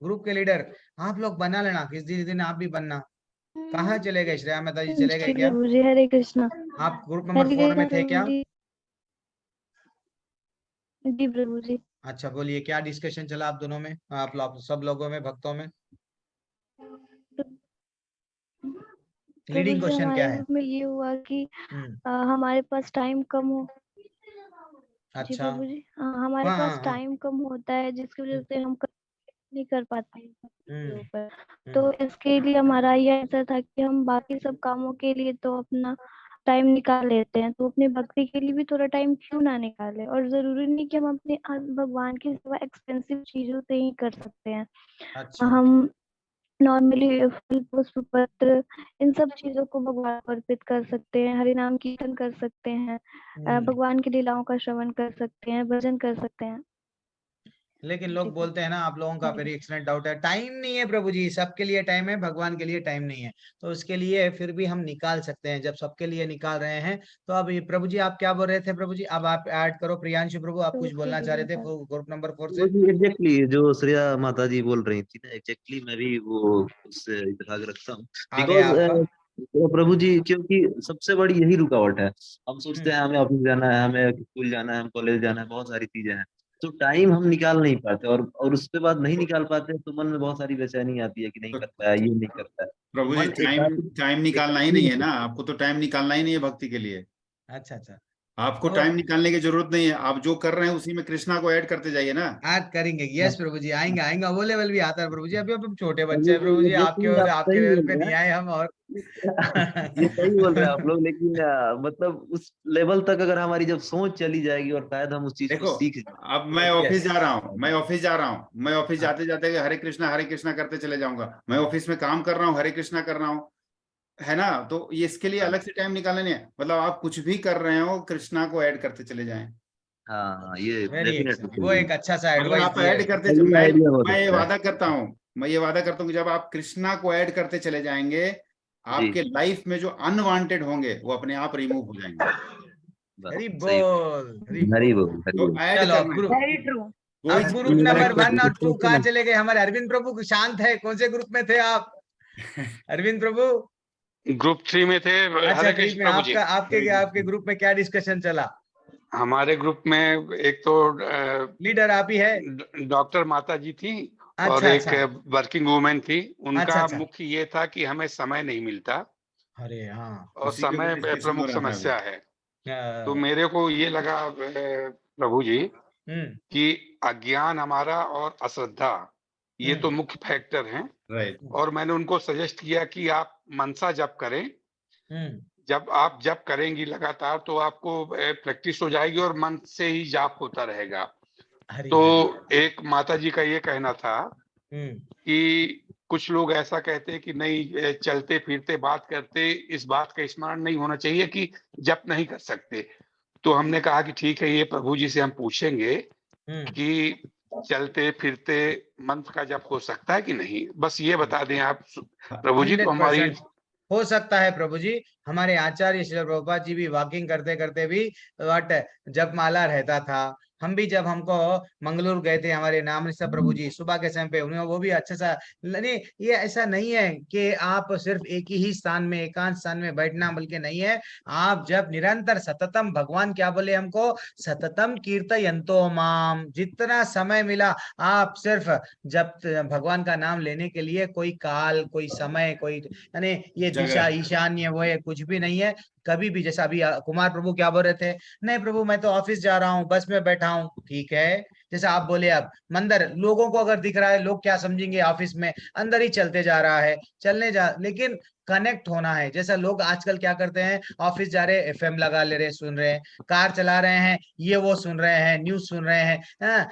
ग्रुप के लीडर, आप लोग बना लेना, किस दिन आप भी बनना। कहाँ चले गए श्रेया माता जी, चले गए क्या? हरे कृष्णा। आप ग्रुप नंबर 4 में थे क्या? जी प्रभु जी। अच्छा, बोलिए, क्या डिस्कशन चला आप दोनों में, आप सब लोगों में, भक्तों में? लीडिंग क्वेश्चन क्या है? में ये हुआ कि हमारे पास टाइम कम हो। अच्छा प्रभु जी, हमारे पास टाइम कम होता है, जिसकी वजह से हम नहीं कर पाते हैं। तो इसके लिए हमारा ये आंसर था कि हम बाकी सब कामों के लिए तो अपना टाइम निकाल लेते हैं, तो अपनी भक्ति के लिए भी थोड़ा टाइम क्यों ना निकालें। और जरूरी नहीं कि हम अपने भगवान की सेवा एक्सपेंसिव चीजों से ही कर सकते हैं। अच्छा। हम नॉर्मली फल पुष्प पत्र इन सब चीजों को भगवान को अर्पित कर सकते हैं, हरि नाम कीर्तन कर सकते हैं, भगवान की लीलाओं का श्रवण कर सकते हैं, भजन कर सकते हैं। लेकिन लोग बोलते हैं ना, आप लोगों का वेरी एक्सीलेंट डाउट है, टाइम नहीं है प्रभु जी, सबके लिए टाइम है, भगवान के लिए टाइम नहीं है। तो उसके लिए फिर भी हम निकाल सकते हैं, जब सबके लिए निकाल रहे हैं। तो अब प्रभु जी आप क्या बोल रहे थे प्रभु जी, अब आप ऐड करो। प्रियांशु प्रभु, आप कुछ बोलना चाह रहे थे ग्रुप नंबर 4 से? एग्जैक्टली जो श्रेया माता जी बोल रही थी ना, एग्जैक्टली मैं भी वो उससे इत्तेफाक रखता हूँ। बिकॉज प्रभु जी, क्योंकि सबसे बड़ी यही रुकावट है। हम सोचते हैं हमें ऑफिस जाना है, हमें स्कूल जाना है, हमें कॉलेज जाना है, बहुत सारी चीजें हैं, तो टाइम हम निकाल नहीं पाते, और उसके बाद नहीं निकाल पाते तो मन में बहुत सारी बेचैनी आती है कि नहीं कर पाया, ये नहीं कर पाया। प्रभु जी, टाइम निकालना ही नहीं है ना, आपको तो टाइम निकालना ही नहीं है भक्ति के लिए। अच्छा, आपको टाइम निकालने की जरूरत नहीं है, आप जो कर रहे हैं उसी में कृष्णा को ऐड करते जाइए ना। ऐड करेंगे, यस प्रभु जी, आएंगे वो लेवल भी आता है प्रभु जी। अभी हम छोटे बच्चे हैं प्रभु जी, आपके लेवल पे नहीं आए हम। और ये सही बोल रहे हैं आप लोग, लेकिन मतलब उस लेवल तक अगर हमारी जब सोच चली जाएगी और शायद हम उस चीज को सीख। अब मैं ऑफिस जा रहा हूँ, मैं ऑफिस जाते जाते हरे कृष्णा करते चले जाऊंगा। मैं ऑफिस में काम कर रहा हूँ, हरे कृष्णा कर रहा हूँ, है ना। तो ये इसके लिए अलग से टाइम निकालना नहीं है, मतलब आप कुछ भी कर रहे हो कृष्णा को ऐड करते चले जाएं। हाँ, ये वो एक अच्छा सा एडवाइस आप ऐड करते, मैं ये वादा करता हूँ कि जब आप कृष्णा को ऐड करते चले जाएंगे, आपके लाइफ में जो अनवांटेड होंगे वो अपने आप रिमूव हो जाएंगे। हरि बोल। तो ऐड करना, ग्रुप नंबर 1 और 2 कहाँ चले गए? हमारे अरविंद प्रभु शांत है, कौन से ग्रुप में थे आप? अरविंद प्रभु ग्रुप 3 में थे। अच्छा, हरे ग्रुप कृष्ण में प्रभु जी। आपके ग्रुप में क्या डिस्कशन चला? हमारे ग्रुप में एक तो लीडर आप ही है? डॉक्टर माता जी थी और अच्छा, एक अच्छा। वर्किंग वुमेन थी। उनका अच्छा, अच्छा। मुख्य ये था कि हमें समय नहीं मिलता अरे हाँ, और उसी के ऊपर समय डिस्कशन हो प्रमुख रहा था अभी। समस्या है। तो मेरे को ये लगा प्रभु जी कि अज्ञान हमारा और अश्रद्धा ये तो मुख्य फैक्टर हैं। राइट। और मैंने उनको सजेस्ट किया कि आप मनसा जप करें। जब आप जप करेंगी लगातार तो आपको प्रैक्टिस हो जाएगी और मन से ही जाप होता रहेगा। तो एक माता जी का ये कहना था कि कुछ लोग ऐसा कहते हैं कि नहीं, चलते फिरते बात करते इस बात का स्मरण नहीं होना चाहिए कि जप नहीं कर सकते। तो हमने कहा कि ठीक है, ये प्रभु जी से हम पूछेंगे कि चलते फिरते मंत्र का जप हो सकता है कि नहीं। बस ये बता दें आप प्रभु जी, तो हमारी 100% हो सकता है प्रभु जी। हमारे आचार्य श्री प्रभुपाद जी भी वॉकिंग करते करते भी जप माला रहता था। हम भी जब हमको मंगलूर गए थे हमारे नाम निशा प्रभु जी सुबह के समय पे, उन्होंने वो भी अच्छा सा नहीं, ये ऐसा नहीं है कि आप सिर्फ एक ही स्थान में एकांत स्थान में बैठना, बल्कि नहीं है, आप जब निरंतर सततम, भगवान क्या बोले हमको, सततम कीर्तयन्तो माम, जितना समय मिला आप सिर्फ जब भगवान का नाम लेने के लिए कोई काल, कोई समय, कोई यानी ये दिशा ईशान्य वो है कुछ भी नहीं है। कभी भी, जैसा अभी कुमार प्रभु क्या बोल रहे थे, नहीं प्रभु मैं तो ऑफिस जा रहा हूँ, बस में बैठा हूँ, ठीक है। जैसा आप बोले, अब मंदिर लोगों को अगर दिख रहा है, लोग क्या समझेंगे, ऑफिस में अंदर ही चलते जा रहा है, चलने जा, लेकिन कनेक्ट होना है। जैसा लोग आजकल क्या करते हैं, ऑफिस जा रहे एफएम लगा ले रहे, सुन रहे हैं, कार चला रहे हैं, ये वो सुन रहे हैं, न्यूज सुन रहे हैं।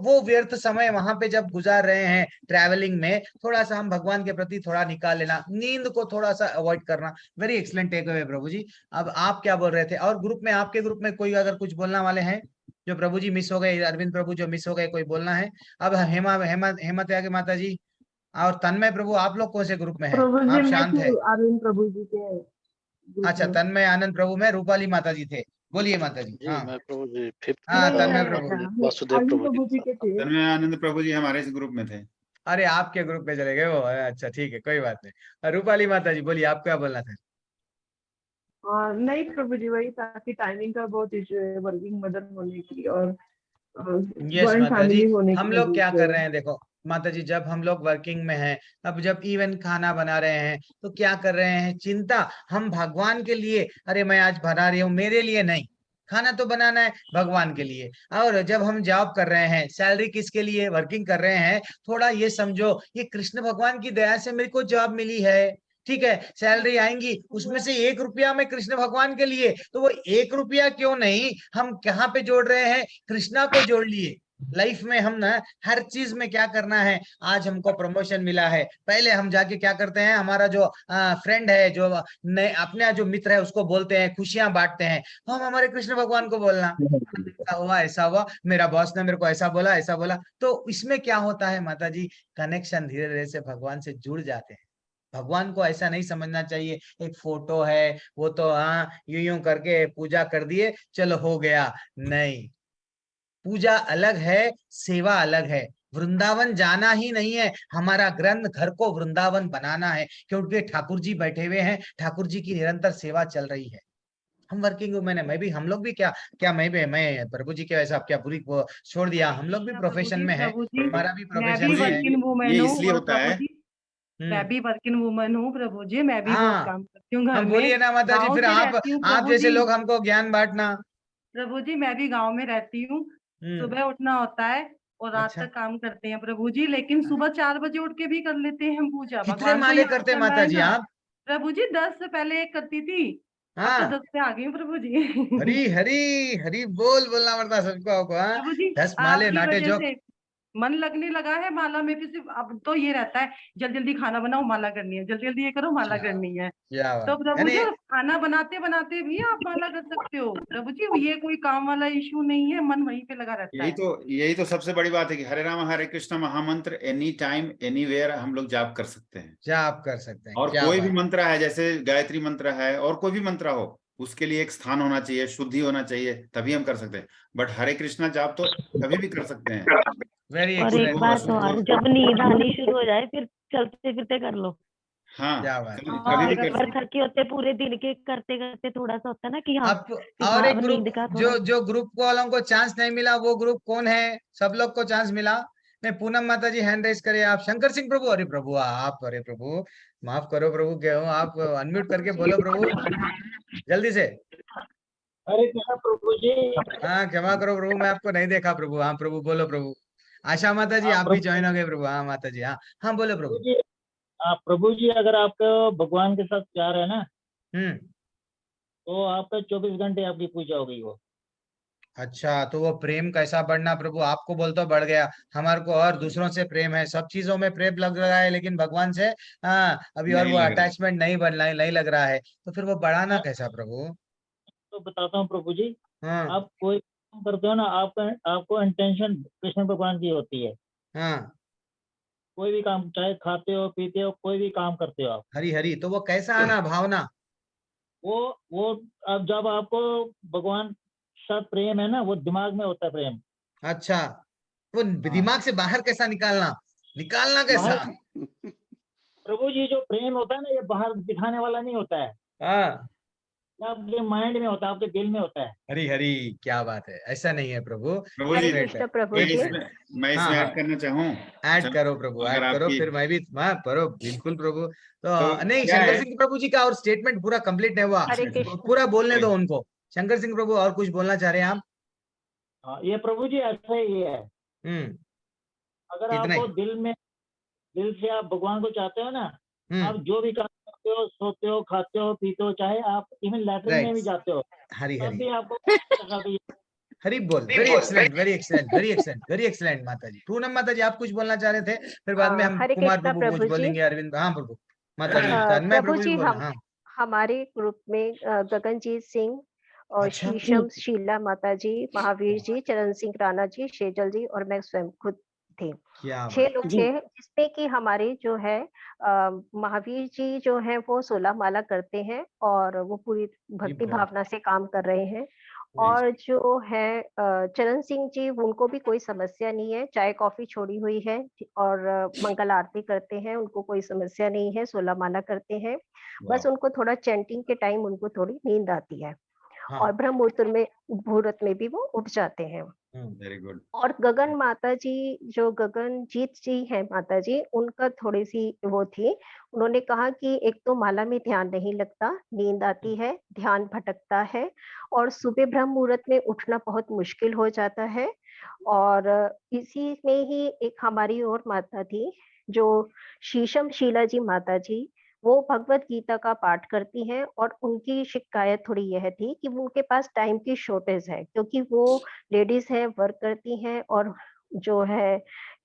वो व्यर्थ समय वहां पे जब गुजार रहे हैं ट्रैवलिंग में, थोड़ा सा हम भगवान के प्रति थोड़ा निकाल लेना, नींद को थोड़ा सा अवॉइड करना। वेरी एक्सलेंट टेक अवे प्रभु जी। अब आप क्या बोल रहे थे? और ग्रुप में, आपके ग्रुप में कोई अगर कुछ बोलना वाले हैं, जो प्रभु जी मिस हो गए, अरविंद प्रभु जो मिस हो गए, कोई बोलना है? अब हेमत आगे माता जी और तन्मय प्रभु, आप लोग कौन से ग्रुप में है? आप शांत है? अरविंद प्रभु जी के अच्छा, तन्मय आनंद प्रभु में रूपाली माता जी थे। बोलिए माता जी। जी, मैं प्रभु जी हाँ, तन्मय प्रभु, वासुदेव प्रभु जी। तन्मय आनंद प्रभु जी हमारे इस ग्रुप में थे। अरे आपके ग्रुप में चले गए वो, अच्छा ठीक है, कोई बात नहीं। रूपाली माता जी बोलिए, आप क्या बोलना था? नहीं प्रभु जी, वही था कि टाइमिंग का बहुत इशू है, वर्किंग मदर होने की और यस माता जी, होने हम की लोग वजह क्या से। कर रहे हैं, देखो माता जी, जब हम लोग वर्किंग में हैं, अब जब इवन खाना बना रहे हैं तो क्या कर रहे हैं, चिंता हम भगवान के लिए, अरे मैं आज बना रही हूँ, मेरे लिए नहीं, खाना तो बनाना है भगवान के लिए। और जब हम जॉब कर रहे हैं, सैलरी किसके लिए वर्किंग कर रहे हैं, थोड़ा ये समझो, ये कृष्ण भगवान की दया से मेरे को जॉब मिली है, ठीक है, सैलरी आएंगी, उसमें से 1 रुपया में कृष्ण भगवान के लिए, तो वो 1 रुपया क्यों नहीं हम कहाँ पे जोड़ रहे हैं, कृष्णा को जोड़ लिए। लाइफ में हम ना हर चीज में क्या करना है, आज हमको प्रमोशन मिला है, पहले हम जाके क्या करते हैं, हमारा जो फ्रेंड है, जो नए अपने जो मित्र है, उसको बोलते हैं, खुशियां बांटते हैं। हम हमारे कृष्ण भगवान को बोलना, ऐसा हुआ, मेरा बॉस ने मेरे को ऐसा बोला, ऐसा बोला, तो इसमें क्या होता है माता जी, कनेक्शन धीरे धीरे से भगवान से जुड़ जाते हैं। भगवान को ऐसा नहीं समझना चाहिए एक फोटो है, वो तो हाँ यूं यूं करके पूजा कर दिए, चलो हो गया, नहीं, पूजा अलग है, सेवा अलग है। वृंदावन जाना ही नहीं है, हमारा ग्रंथ घर को वृंदावन बनाना है, क्योंकि ठाकुर जी बैठे हुए हैं, ठाकुर जी की निरंतर सेवा चल रही है। हम वर्किंग वुमेन है, मैं भी, हम लोग भी क्या क्या मैं प्रभु जी के वैसा क्या बुरी वो छोड़ दिया, हम लोग भी प्रोफेशन में है, हमारा भी मैं भी प्रोफेशन है। वर्किंग वुमेन ये हूँ इसलिए और होता प्रभु है। जी, मैं भी वर्किंग वुमन हूँ प्रभु जी, मैं भी बहुत हाँ, काम करती हूँ घर हम में, बोलिए ना माता जी, गाँव फिर से आप रहती हूँ आप प्रभु जैसे जी। लोग हमको ज्ञान बांटना। प्रभु जी, मैं भी गांव में रहती हूँ, सुबह उठना होता है और रात अच्छा, तक काम करते हैं प्रभु जी, लेकिन सुबह 4 बजे उठ के भी कर लेते हैं हम पूजा, कितने भगवान को माले याद करते करना माता है जी ना आप? प्रभु जी। 10 से पहले एक करती थी, अब तो हाँ, 10 पे आ गई हूँ प्रभु जी। हरी हरी हरी बोल बोलना पड़ता सबको आपको, हाँ, प्रभु जी 10 माले आपकी नाटे वजह जो। से मन लगने लगा है माला में भी। सिर्फ अब तो ये रहता है, जल्दी जल्दी खाना बनाओ माला करनी है, जल्दी जल्दी ये करो माला करनी है। क्या तो बात, प्रभु यानी जी खाना बनाते बनाते भी आप माला कर सकते हो प्रभु जी, ये कोई काम वाला इशू नहीं है, मन वहीं पे लगा रहता है। यही तो सबसे बड़ी बात है कि हरे राम हरे कृष्ण महामंत्र एनी टाइम एनीवेयर हम लोग जाप कर सकते हैं, जाप कर सकते हैं। और क्या कोई भी बात, मंत्र है, जैसे गायत्री मंत्र है और कोई भी मंत्र हो, उसके लिए एक स्थान होना चाहिए, शुद्धि होना चाहिए, तभी हम कर सकते हैं। बट हरे कृष्णा जाप तो कभी भी कर सकते हैं। वेरी और एक एक्सीलेंट बात प्रभु जी। और, जब नींद आनी शुरू हो जाए फिर चलते फिरते कर लो। हाँ, क्या बात है। कभी भी कर अगर सकते। थके होते पूरे दिन के करते करते थोड़ा सा होता है ना कि हाँ अब और एक भाव ग्रुप नींद का जो थोड़ा जो ग्रुप वालों को चांस नहीं मिला, वो ग्रुप कौन है? सब लोग को चांस मिला? नहीं, पूनम माता जी हैंड रेस करिए आप। शंकर सिंह प्रभु, अरे प्रभु आप, अरे प्रभु माफ करो प्रभु, क्या हो आप? अनम्यूट करके बोलो प्रभु जल्दी से। हरे कृष्ण प्रभु जी। हाँ क्षमा करो प्रभु, मैं आपको नहीं देखा प्रभु। हाँ प्रभु बोलो प्रभु। आशा माता जी आप भी ज्वाइन हो गए प्रभु। हाँ माता जी, हाँ हाँ बोलो प्रभु। प्रभु जी, अगर आपका भगवान के साथ प्यार है ना, हम्म, तो आपका 24 घंटे आपकी पूजा हो गई वो। अच्छा तो वो प्रेम कैसा बढ़ना प्रभु? आपको बोल तो बढ़ गया, हमारे को और दूसरों से प्रेम है, सब चीजों में प्रेम लग रहा है, लेकिन भगवान से हाँ अभी और नहीं वो लग रहा है। अटैचमेंट नहीं नहीं लग रहा है, तो फिर वो बढ़ाना कैसा प्रभु? तो बताता हूँ प्रभु जी, हाँ आप कोई काम करते हो ना, आपको इंटेंशन कृष्ण भगवान की होती है। हाँ, कोई भी काम, चाहे खाते हो पीते हो, कोई भी काम करते हो आप, हरी हरी, तो वो कैसा आना भावना? वो अब जब आपको भगवान साथ प्रेम है ना, वो दिमाग में होता है प्रेम। अच्छा, वो हाँ। दिमाग से बाहर कैसा निकालना, निकालना कैसा? प्रभु जी, जो प्रेम होता है ना, ये बाहर दिखाने वाला नहीं होता है, हाँ ये आपके माइंड में होता है, आपके दिल में होता है। हरी हरी, क्या बात है, ऐसा नहीं है प्रभु। प्रभु जी, डिफरेंट है, प्रभु मैं जी। डिफरेंट। मैं हाँ इसमें हाँ, ऐड करना चाहूँ। ऐड करो प्रभु, अगर ऐड करो, आपकी फिर मैं भी। हाँ करो बिल्कुल प्रभु। तो तो नहीं, क्या शंकर है, सिंह प्रभु जी का और स्टेटमेंट पूरा कंप्लीट नहीं हुआ, हरे कृष्ण। पूरा बोलने दो कोई उनको। शंकर सिंह प्रभु और कुछ बोलना चाह रहे हैं आप? हाँ, ये प्रभु जी ऐसा ही है। हम्म, अगर इतना ही। आपको दिल से आप भगवान को चाहते हो ना, आप हम्म, जो भी काम करते हो, सोते हो, खाते हो, पीते हो, चाहे आप इवन लैट्रिन में राइट, भी जाते हो, हरी तब हरी भी आपको हरी बोल। Very excellent, very excellent, very excellent, very excellent माता जी। पूनम माता जी आप कुछ बोलना चाह रहे थे, फिर बाद में हम हरे कुमार कृष्णा प्रभु कुछ प्रभु जी। बोलेंगे, अरविंद। हाँ प्रभु माता जी, तन्मय प्रभु प्रभु भी जी, बोलना। हाँ हमारे ग्रुप में गगनजीत सिंह और अच्छा, शीशम शीला माता जी, महावीर जी, चरण सिंह राणा जी, शेजल जी और मैं स्वयं खुद थे। क्या 6 बात। लोग थे, जिसमें कि हमारे जो है महावीर जी जो है वो 16 माला करते हैं और वो पूरी भक्ति गॉड, भावना से काम कर रहे हैं। नाइस। और जो है चरण सिंह जी, उनको भी कोई समस्या नहीं है, चाय कॉफी छोड़ी हुई है और मंगल आरती करते हैं, उनको कोई समस्या नहीं है, 16 माला करते हैं। बस वाह, उनको थोड़ा चैंटिंग के टाइम उनको थोड़ी नींद आती है और हाँ, ब्रह्म मुहूर्त में भी वो उठ जाते हैं। Very good. और गगन माता जी, जो गगनजीत जी हैं माता जी, उनका थोड़ी-सी वो थी, उन्होंने कहा कि एक तो माला में ध्यान नहीं लगता, नींद आती है, ध्यान भटकता है और सुबह ब्रह्म मुहूर्त में उठना बहुत मुश्किल हो जाता है। और इसी में ही एक हमारी और माता थी, जो शीशम शीला जी माता जी, वो भगवत गीता का पाठ करती हैं और उनकी शिकायत थोड़ी यह थी कि वो उनके पास टाइम की शॉर्टेज है, क्योंकि वो लेडीज़ हैं, वर्क करती हैं और जो है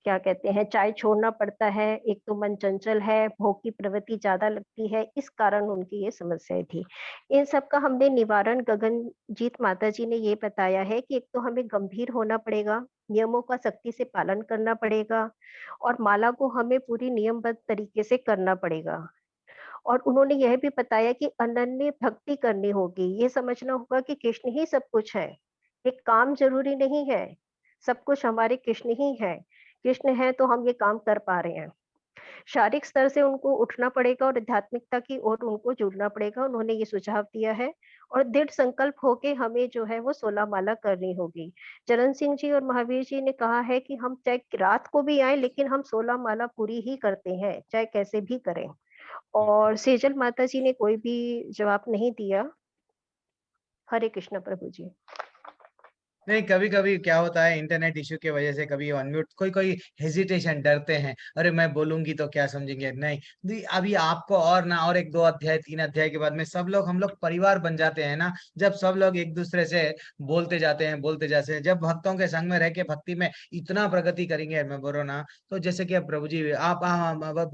क्या कहते हैं, चाय छोड़ना पड़ता है, एक तो मन चंचल है, भोग की प्रवृत्ति ज़्यादा लगती है, इस कारण उनकी ये समस्याएँ थी। इन सब का हमने निवारण गगनजीत माता जी ने ये बताया है कि एक तो हमें गंभीर होना पड़ेगा, नियमों का सख्ती से पालन करना पड़ेगा और माला को हमें पूरी नियमबद्ध तरीके से करना पड़ेगा। और उन्होंने यह भी बताया कि अनन्य भक्ति करनी होगी, ये समझना होगा कि कृष्ण ही सब कुछ है। एक काम ज़रूरी नहीं है, सब कुछ हमारे कृष्ण ही हैं। कृष्ण हैं तो हम ये काम कर पा रहे हैं। शारीरिक स्तर से उनको उठना पड़ेगा और आध्यात्मिकता की ओर उनको जुड़ना पड़ेगा, उन्होंने ये सुझाव दिया है और दृढ़ संकल्प होके हमें जो है वो 16 माला करनी होगी। चरण सिंह जी और महावीर जी ने कहा है कि हम चाहे रात को भी आएँ लेकिन हम 16 माला पूरी ही करते हैं, चाहे कैसे भी करें। और सेजल माता जी ने कोई भी जवाब नहीं दिया। हरे कृष्ण प्रभु जी। नहीं, कभी कभी क्या होता है, इंटरनेट इश्यू की वजह से कभी अनम्यूट, कोई कोई हेजिटेशन, डरते हैं, अरे मैं बोलूंगी तो क्या समझेंगे। नहीं, अभी आपको और ना और एक 2 अध्याय 3 अध्याय के बाद में सब लोग, हम लोग परिवार बन जाते हैं ना, जब सब लोग एक दूसरे से बोलते जाते हैं, बोलते जाते हैं, जब भक्तों के संग में रह के भक्ति में इतना प्रगति करेंगे, मैं बोल रहा हूं ना। तो जैसे कि अब प्रभु जी आप,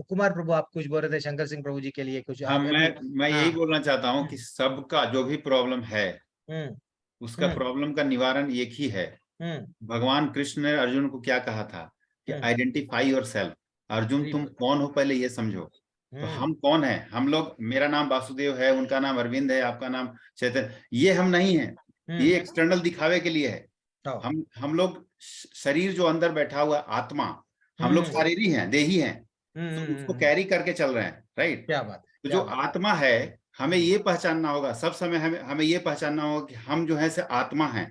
कुमार प्रभु आप कुछ बोल रहे थे शंकर सिंह प्रभु जी के लिए कुछ हाँ, आप अभी। मैं हाँ यही बोलना चाहता हूँ कि सबका जो भी प्रॉब्लम है, हम्म उसका प्रॉब्लम का निवारण एक ही है। हम्म भगवान कृष्ण ने अर्जुन को क्या कहा था कि आइडेंटिफाई योरसेल्फ। अर्जुन, तुम कौन हो पहले ये समझो। तो हम कौन है? हम लोग, मेरा नाम वासुदेव है, उनका नाम अरविंद है, आपका नाम चैतन्य, ये हम नहीं है। ये एक्सटर्नल दिखावे के लिए है। हम लोग शरीर जो अंदर बैठा हुआ आत्मा, हम लोग शारीरिक हैं, देही हैं, तो उसको कैरी करके चल रहे हैं, राइट। क्या बात है, तो जो आत्मा है, हमें ये पहचानना होगा, सब समय हमें ये पहचानना होगा कि हम जो है से आत्मा हैं।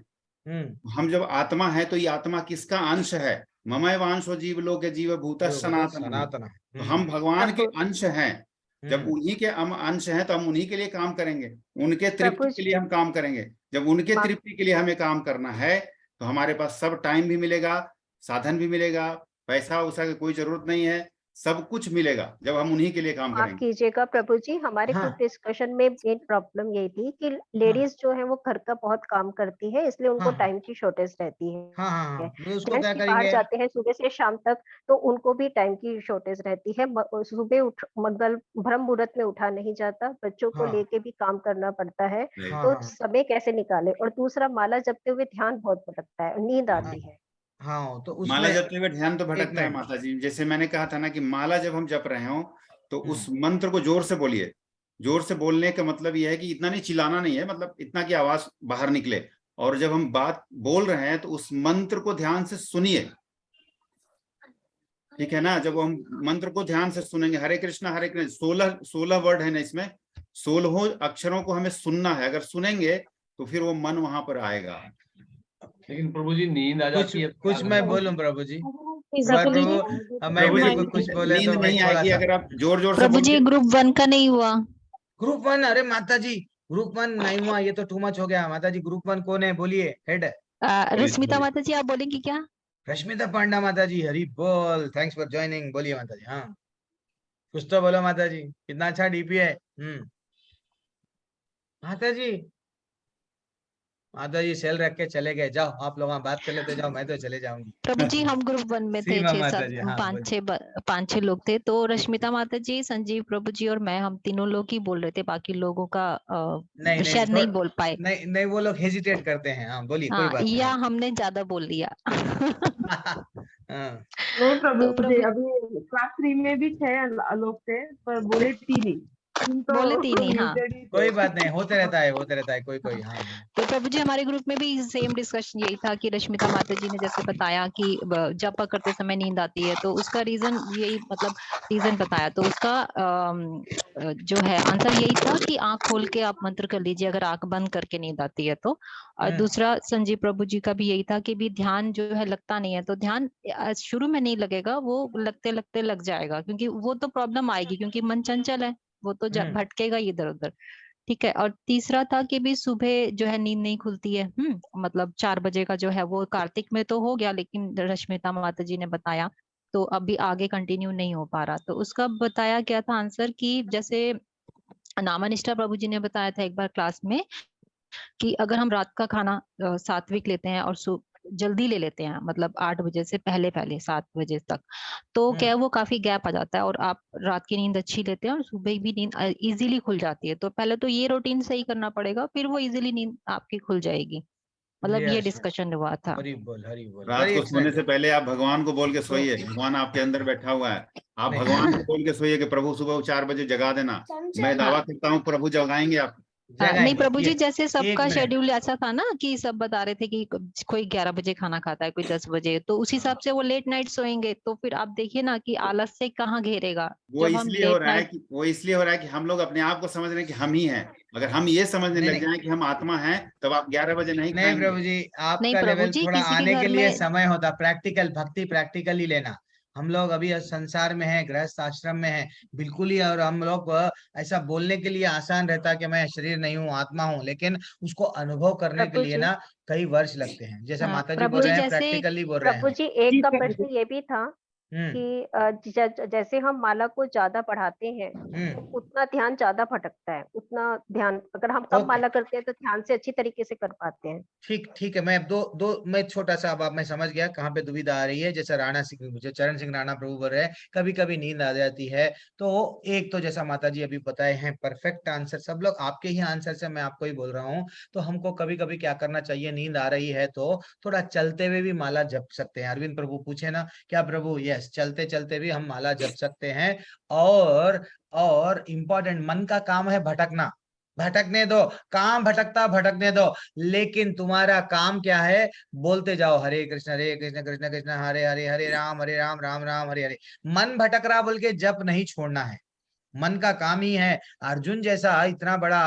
हम जब आत्मा है तो ये आत्मा किसका अंश है? ममैव अंशो जीव लोके जीव भूतः सनातन। तो हम भगवान के अंश हैं। जब उन्हीं के हम अंश हैं तो हम उन्हीं के लिए काम करेंगे, उनके तृप्ति के लिए हम काम करेंगे। जब उनके तृप्ति के लिए हमें काम करना है तो हमारे पास सब टाइम भी मिलेगा, साधन भी मिलेगा, पैसा वैसा की कोई जरूरत नहीं है, सब कुछ मिलेगा जब हम उन्हीं के लिए काम माफ करेंगे। कीजिएगा प्रभु जी, हमारे ग्रुप डिस्कशन में मेन प्रॉब्लम यही थी कि लेडीज जो है वो घर का बहुत काम करती है, इसलिए उनको टाइम की शॉर्टेज रहती है। उसको क्या जेंट्स भी बाहर करेंगे? जाते हैं सुबह से शाम तक, तो उनको भी टाइम की शॉर्टेज रहती है। सुबह मंगल ब्रह्म मुहूर्त में उठा नहीं जाता, बच्चों को लेके भी काम करना पड़ता है, तो समय कैसे निकाले। और दूसरा, माला जपते हुए ध्यान बहुत भटकता है, नींद आती है। हाँ, तो माला उसमें जपते हुए ध्यान तो भटकता है माता जी। जैसे मैंने कहा था ना कि माला जब हम जप रहे हो तो उस मंत्र को जोर से बोलिए। जोर से बोलने का मतलब यह है कि इतना नहीं चिल्लाना नहीं है, मतलब इतना की आवाज बाहर निकले। और जब हम बात बोल रहे हैं तो उस मंत्र को ध्यान से सुनिए, ठीक है ना। जब हम मंत्र को ध्यान से सुनेंगे, हरे कृष्ण 16 वर्ड है ना, इसमें 16 अक्षरों को हमें सुनना है। अगर सुनेंगे तो फिर वो मन वहां पर आएगा। लेकिन प्रभु जी नींद आ जाती है। कुछ मैं बोलूं प्रभु जी? प्रभु मैं मेरे को कुछ बोले तो नहीं आएगी अगर आप जोर जोर से। प्रभु जी ग्रुप 1 का नहीं हुआ। ग्रुप 1? अरे माता जी ग्रुप 1 नहीं हुआ, ये तो टू मच हो गया। माता जी ग्रुप 1 कौन है? बोलिए हेड। रश्मिता माता जी, आप बोलेंगी क्या? रश्मिता पांडा माता जी, हरी बोल, थैंक्स फॉर ज्वाइनिंग। बोलिए माता जी। हाँ कुछ तो बोलो माता जी, कितना अच्छा डीपी है। माता जी, माता जी सेल रख के चले गए। जाओ आप लोग बात कर लेते जाओ, मैं तो चले जाऊंगी। प्रभु जी हम ग्रुप 1 में थे, 5-6 लोग थे। तो रश्मिता माता जी, संजीव प्रभु जी और मैं, हम तीनों लोग ही बोल रहे थे, बाकी लोगों का शायद नहीं बोल पाए। नहीं वो लोग हेजिटेट करते हैं। हाँ बोलिए, कोई बात नहीं। या हमने ज्यादा बोल दिया। नहीं प्रभु जी, अभी क्लास 3 में भी 6 लोग थे पर बोले 3 ही। बोले 3 ही। हाँ कोई बात नहीं, होते रहता है कोई। हाँ तो प्रभु जी हमारे ग्रुप में भी सेम डिस्कशन यही था कि रश्मिता माता जी ने जैसे बताया कि जप करते समय नींद आती है, तो उसका रीजन यही, मतलब रीजन बताया, तो उसका जो है आंसर यही था कि आंख खोल के आप मंत्र कर लीजिए अगर आंख बंद करके नींद आती है तो। और दूसरा संजीव प्रभु जी का भी यही था कि भी ध्यान जो है लगता नहीं है, तो ध्यान शुरू में नहीं लगेगा, वो लगते लगते लग जाएगा, क्योंकि वो तो प्रॉब्लम आएगी क्योंकि मन चंचल है, वो तो भटकेगा इधर उधर। ठीक है। और तीसरा था कि भी सुबह जो है नींद नहीं खुलती है। मतलब 4 बजे का जो है वो कार्तिक में तो हो गया, लेकिन रश्मिता माता जी ने बताया तो अभी आगे कंटिन्यू नहीं हो पा रहा। तो उसका बताया क्या था आंसर कि जैसे नामानिष्ठा प्रभु जी ने बताया था एक बार क्लास में कि अगर हम रात का खाना सात्विक लेते हैं और जल्दी ले लेते हैं, मतलब 8 बजे से पहले 7 बजे तक, तो क्या वो काफी गैप आ जाता है और आप रात की नींद अच्छी लेते हैं और सुबह भी नींद इजीली खुल जाती है। तो पहले तो ये रूटीन सही करना पड़ेगा, फिर वो इजीली नींद आपकी खुल जाएगी। मतलब ये डिस्कशन हुआ था। हरी बोल। रात को सोने से पहले आप भगवान को बोल के सोइए, भगवान आपके अंदर बैठा हुआ है। आप भगवान को बोल के सोइए कि प्रभु सुबह 4 बजे जगा देना। मैं दावा करता हूँ प्रभु जगाएंगे आप। नहीं प्रभु जी, जैसे सबका शेड्यूल ऐसा था ना कि सब बता रहे थे कि कोई 11 बजे खाना खाता है, कोई 10 बजे, तो उस हिसाब से वो लेट नाइट सोएंगे, तो फिर आप देखिए ना कि आलस से कहाँ घेरेगा। वो इसलिए हो रहा है कि हम लोग अपने आप को समझ रहे हैं कि हम ही हैं। अगर हम ये समझने लग जाएं कि हम आत्मा हैं, तब आप 11 बजे नहीं प्रभु जी, आपका लेवल थोड़ा आने के लिए समय होता। प्रैक्टिकल भक्ति प्रैक्टिकली लेना। हम लोग अभी संसार में हैं, गृहस्थ आश्रम में हैं बिल्कुल ही, और हम लोग ऐसा बोलने के लिए आसान रहता है कि मैं शरीर नहीं हूँ, आत्मा हूँ, लेकिन उसको अनुभव करने के लिए ना कई वर्ष लगते हैं। जैसा माता जी बोल रहे हैं, प्रैक्टिकली बोल रहे हैं। प्रभु जी एक का प्रश्न ये भी था कि जैसे हम माला को ज्यादा पढ़ाते हैं तो उतना ध्यान ज्यादा भटकता है, उतना ध्यान अगर हम कम माला करते हैं तो ध्यान से अच्छी तरीके से कर पाते हैं। ठीक है। मैं मैं छोटा सा, अब मैं समझ गया कहाँ पे दुविधा आ रही है। जैसा राणा सिंह, मुझे चरण सिंह राणा प्रभु बोल रहे हैं कभी कभी नींद आ जाती है, तो एक तो जैसा माता जी अभी बताए हैं परफेक्ट आंसर, सब लोग आपके ही आंसर से मैं आपको ही बोल रहा हूँ। तो हमको कभी कभी क्या करना चाहिए, नींद आ रही है तो थोड़ा चलते हुए भी माला जप सकते हैं। अरविंद प्रभु पूछे ना, क्या प्रभु? यस, चलते चलते भी हम माला जप सकते हैं। और इम्पोर्टेंट, मन का काम है भटकना। भटकने दो, काम भटकने दो, लेकिन तुम्हारा काम क्या है? बोलते जाओ हरे कृष्ण कृष्ण कृष्ण हरे हरे, हरे राम राम राम हरे हरे। मन भटक रहा बोल के जप नहीं छोड़ना है, मन का काम ही है। अर्जुन जैसा इतना बड़ा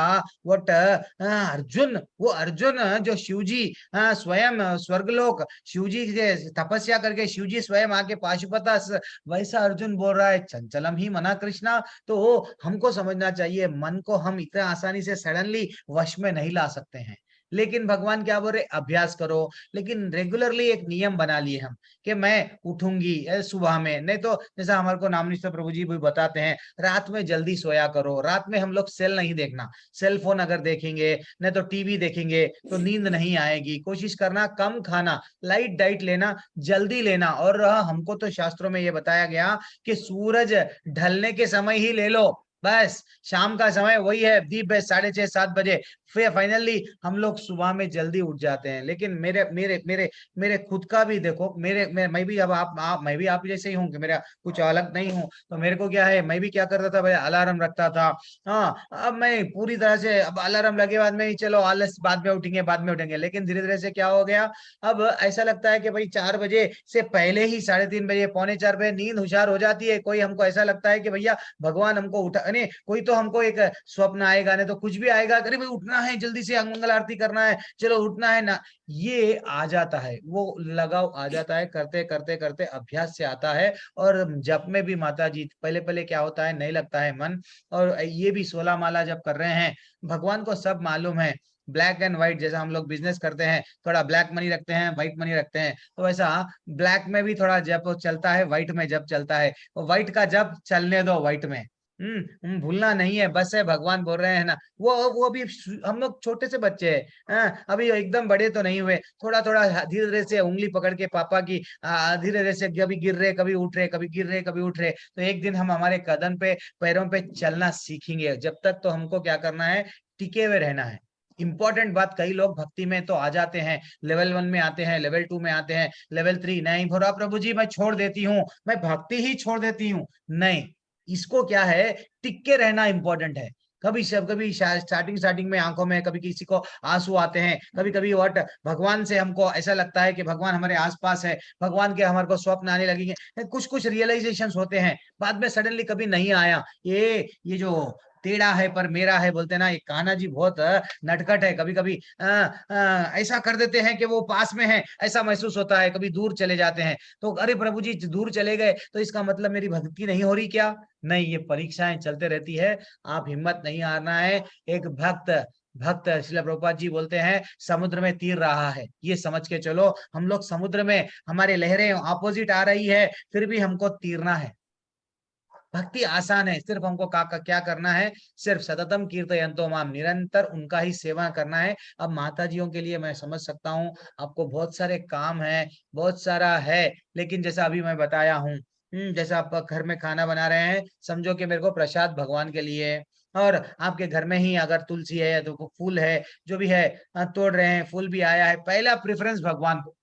अर्जुन, वो अर्जुन जो शिवजी स्वयं स्वर्गलोक, शिवजी के तपस्या करके शिवजी स्वयं आके पाशुपता, वैसा अर्जुन बोल रहा है चंचलम ही मना कृष्णा। तो हमको समझना चाहिए मन को हम इतना आसानी से सडनली वश में नहीं ला सकते हैं, लेकिन भगवान क्या बोल रहे? अभ्यास करो। लेकिन रेगुलरली एक नियम बना लिए हम कि मैं उठूंगी सुबह में, नहीं तो जैसा हमारे को नामनिष्ठ प्रभु जी भी बताते हैं, रात में जल्दी सोया करो। रात में हम लोग सेल नहीं देखना, सेल फोन अगर देखेंगे नहीं तो टीवी देखेंगे तो नींद नहीं आएगी। कोशिश करना कम खाना, लाइट डाइट लेना, जल्दी लेना। और हमको तो शास्त्रों में ये बताया गया कि सूरज ढलने के समय ही ले लो, बस शाम का समय वही है दी बेस्ट, 6:30 7 बजे। फिर फाइनली हम लोग सुबह में जल्दी उठ जाते हैं। लेकिन मेरे मेरे मेरे मेरे खुद का भी देखो, मैं भी अब मैं भी आप जैसे ही हूँ कि मेरा कुछ अलग नहीं हूँ। तो मेरे को क्या है, मैं भी क्या करता था भाई, अलार्म रखता था। हाँ, अब मैं पूरी तरह से, अब अलार्म लगे बाद में चलो आलस, बाद में उठेंगे। लेकिन धीरे धीरे से क्या हो गया, अब ऐसा लगता है कि भाई 4 बजे से पहले ही 3:30 बजे, 3:45 बजे नींद हुशार हो जाती है। कोई हमको ऐसा लगता है कि भैया भगवान हमको उठा, नहीं कोई तो हमको एक स्वप्न आएगा, नहीं तो कुछ भी आएगा, अरे भाई उठना है, जल्दी से मंगल आरती करना है, चलो उठना है ना। ये आ जाता है, वो लगाव आ जाता है, करते करते करते अभ्यास से आता है। और जप में भी माता जी पहले पहले क्या होता है, नहीं लगता है मन। और ये भी 16 माला जब कर रहे हैं, भगवान को सब मालूम है। ब्लैक एंड व्हाइट, जैसा हम लोग बिजनेस करते हैं, थोड़ा ब्लैक मनी रखते हैं, व्हाइट मनी रखते हैं, तो वैसा ब्लैक में भी थोड़ा जप चलता है, व्हाइट में जप चलता है। और व्हाइट का जप चलने दो व्हाइट में, भूलना नहीं है। बस है भगवान बोल रहे हैं ना, वो भी हम लोग छोटे से बच्चे हैं, अभी एकदम बड़े तो नहीं हुए। थोड़ा थोड़ा धीरे धीरे से उंगली पकड़ के पापा की, धीरे धीरे से कभी गिर रहे कभी उठ रहे, कभी गिर रहे कभी उठ रहे, तो एक दिन हम हमारे कदम पे पैरों पे चलना सीखेंगे। जब तक तो हमको क्या करना है, टिके हुए रहना है। इंपॉर्टेंट बात, कई लोग भक्ति में तो आ जाते हैं, लेवल 1 में आते हैं, लेवल 2 में आते हैं, लेवल 3 नहीं भोरा प्रभु जी मैं छोड़ देती हूँ, मैं भक्ति ही छोड़ देती हूँ। नहीं, इसको क्या है, टिक के रहना इंपॉर्टेंट है। कभी स्टार्टिंग में आंखों में कभी किसी को आंसू आते हैं, कभी कभी भगवान से हमको ऐसा लगता है कि भगवान हमारे आसपास है, भगवान के हमारे को स्वप्न आने लगेंगे, कुछ रियलाइजेशंस होते हैं, बाद में सडनली कभी नहीं आया। ये जो टेढ़ा है पर मेरा है बोलते ना, ये कान्हा जी बहुत नटखट है। कभी कभी ऐसा कर देते हैं कि वो पास में है, ऐसा महसूस होता है, कभी दूर चले जाते हैं। तो अरे प्रभु जी दूर चले गए तो इसका मतलब मेरी भक्ति नहीं हो रही क्या? नहीं, ये परीक्षाएं चलते रहती है, आप हिम्मत नहीं हारना है। एक भक्त श्रील प्रभुपाद जी बोलते हैं, समुद्र में तीर रहा है, ये समझ के चलो। हम लोग समुद्र में, हमारे लहरें ऑपोजिट आ रही है, फिर भी हमको तीरना है। भक्ति आसान है, सिर्फ हमको क्या करना है, सिर्फ सततम कीर्तयन्तो माम, निरंतर उनका ही सेवा करना है। अब माताजियों के लिए मैं समझ सकता हूँ, आपको बहुत सारे काम है, बहुत सारा है, लेकिन जैसा अभी मैं बताया हूँ, जैसा आप घर में खाना बना रहे हैं, समझो कि मेरे को प्रसाद भगवान के लिए, और आपके घर में ही अगर तुलसी है तो फूल है, जो भी है तोड़ रहे हैं, फूल भी आया है, पहला प्रेफरेंस भगवान को।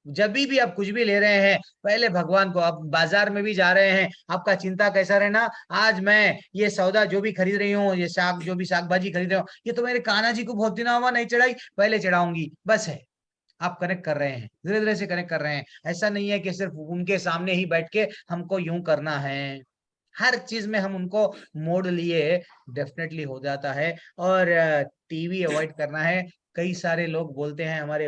जब भी आप कुछ भी ले रहे हैं, पहले भगवान को। आप बाजार में भी जा रहे हैं, आपका चिंता कैसा रहना, आज मैं ये सौदा जो भी खरीद रही हूँ, ये जो भी साग भाजी खरीद रही हूँ, ये तो मेरे कान्हा जी को बहुत दिन हुआ नहीं चढ़ाई, पहले चढ़ाऊंगी, बस है। आप कनेक्ट कर रहे हैं, धीरे धीरे से कनेक्ट कर रहे हैं। ऐसा नहीं है कि सिर्फ उनके सामने ही बैठ के हमको यूं करना है, हर चीज में हम उनको मोड़ लिए डेफिनेटली हो जाता है। और टीवी अवॉइड करना है। कई सारे लोग बोलते हैं हमारे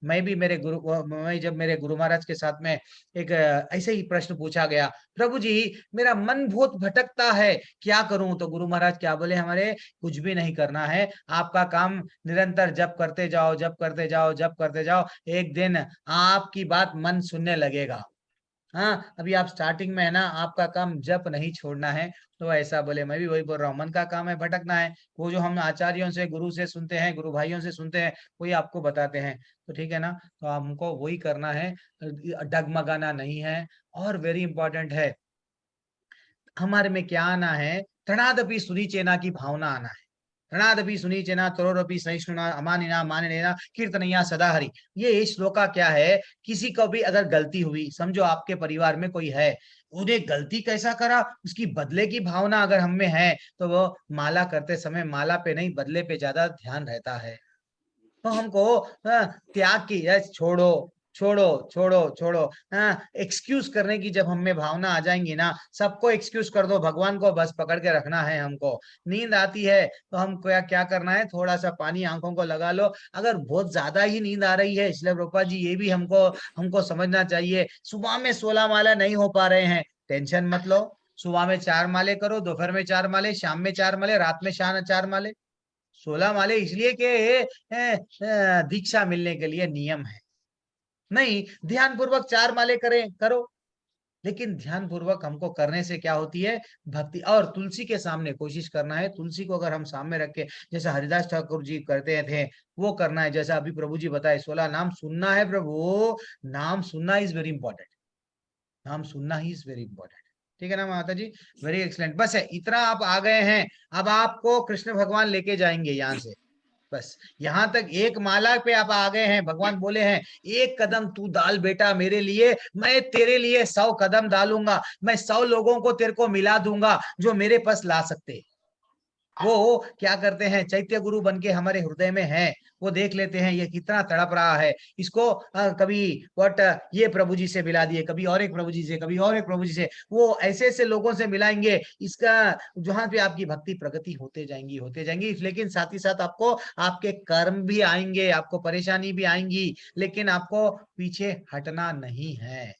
मैं जब मेरे गुरु महाराज के साथ में एक ऐसे ही प्रश्न पूछा गया, प्रभु जी मेरा मन बहुत भटकता है, क्या करूं? तो गुरु महाराज क्या बोले हमारे, कुछ भी नहीं करना है, आपका काम निरंतर जप करते जाओ, जप करते जाओ, जप करते जाओ, एक दिन आपकी बात मन सुनने लगेगा। हाँ, अभी आप स्टार्टिंग में है ना, आपका काम जप नहीं छोड़ना है। तो ऐसा बोले, मैं भी वही बोल रहा हूँ, मन का काम है भटकना है। वो जो हम आचार्यों से, गुरु से सुनते हैं, गुरु भाइयों से सुनते हैं, वही आपको बताते हैं, तो ठीक है ना। तो हमको वही करना है, डगमगाना नहीं है। और वेरी इंपॉर्टेंट है, हमारे में क्या आना है, तृणादपि सुनिचेना की भावना आना है। तृणादपि सुनिचेना तरोरपि सहिष्णुना अमानिना माननेना कीर्तनया सदा हरि। ये श्लोका क्या है, किसी को भी अगर गलती हुई, समझो आपके परिवार में कोई है, उन्हें गलती कैसा करा, उसकी बदले की भावना अगर हम में है तो वो माला करते समय माला पे नहीं बदले पे ज्यादा ध्यान रहता है। तो हमको त्याग की छोड़ो छोड़ो छोड़ो छोड़ो, एक्सक्यूज करने की जब हम में भावना आ जाएंगी ना, सबको एक्सक्यूज कर दो, भगवान को बस पकड़ के रखना है हमको। नींद आती है तो हम क्या क्या करना है, थोड़ा सा पानी आंखों को लगा लो। अगर बहुत ज्यादा ही नींद आ रही है, इसलिए रूपा जी ये भी हमको समझना चाहिए, सुबह में 16 माला नहीं हो पा रहे हैं, टेंशन मत लो, सुबह में 4 माले करो, दोपहर में 4 माले, शाम में 4 माले, रात में 4 माले। 16 माले इसलिए कि दीक्षा मिलने के लिए नियम है, नहीं ध्यान पूर्वक 4 माले करें करो, लेकिन ध्यान पूर्वक हमको करने से क्या होती है, भक्ति। और तुलसी के सामने कोशिश करना है, तुलसी को अगर हम सामने रख के, जैसा हरिदास ठाकुर जी करते थे वो करना है, जैसा अभी प्रभु जी बताए 16 नाम सुनना है। प्रभु नाम सुनना इज वेरी इंपॉर्टेंट, नाम सुनना ही इज वेरी इंपॉर्टेंट। ठीक है ना माता जी, वेरी एक्सलेंट। बस है इतना, आप आ गए हैं, अब आपको कृष्ण भगवान लेके जाएंगे यहाँ से, बस यहां तक एक माला पे आप आ गए हैं। भगवान बोले हैं, एक कदम तू डाल बेटा मेरे लिए, मैं तेरे लिए 100 कदम डालूंगा, मैं 100 लोगों को तेरे को मिला दूंगा जो मेरे पास ला सकते। वो क्या करते हैं, चैत्य गुरु बन के हमारे हृदय में है, वो देख लेते हैं ये कितना तड़प रहा है, इसको कभी ये प्रभु जी से मिला दिए, कभी और एक प्रभु जी से, कभी और एक प्रभु जी से, वो ऐसे ऐसे लोगों से मिलाएंगे, इसका जहां पे आपकी भक्ति प्रगति होते जाएंगी। लेकिन साथ ही साथ आपको आपके कर्म भी आएंगे, आपको परेशानी भी आएंगी, लेकिन आपको पीछे हटना नहीं है।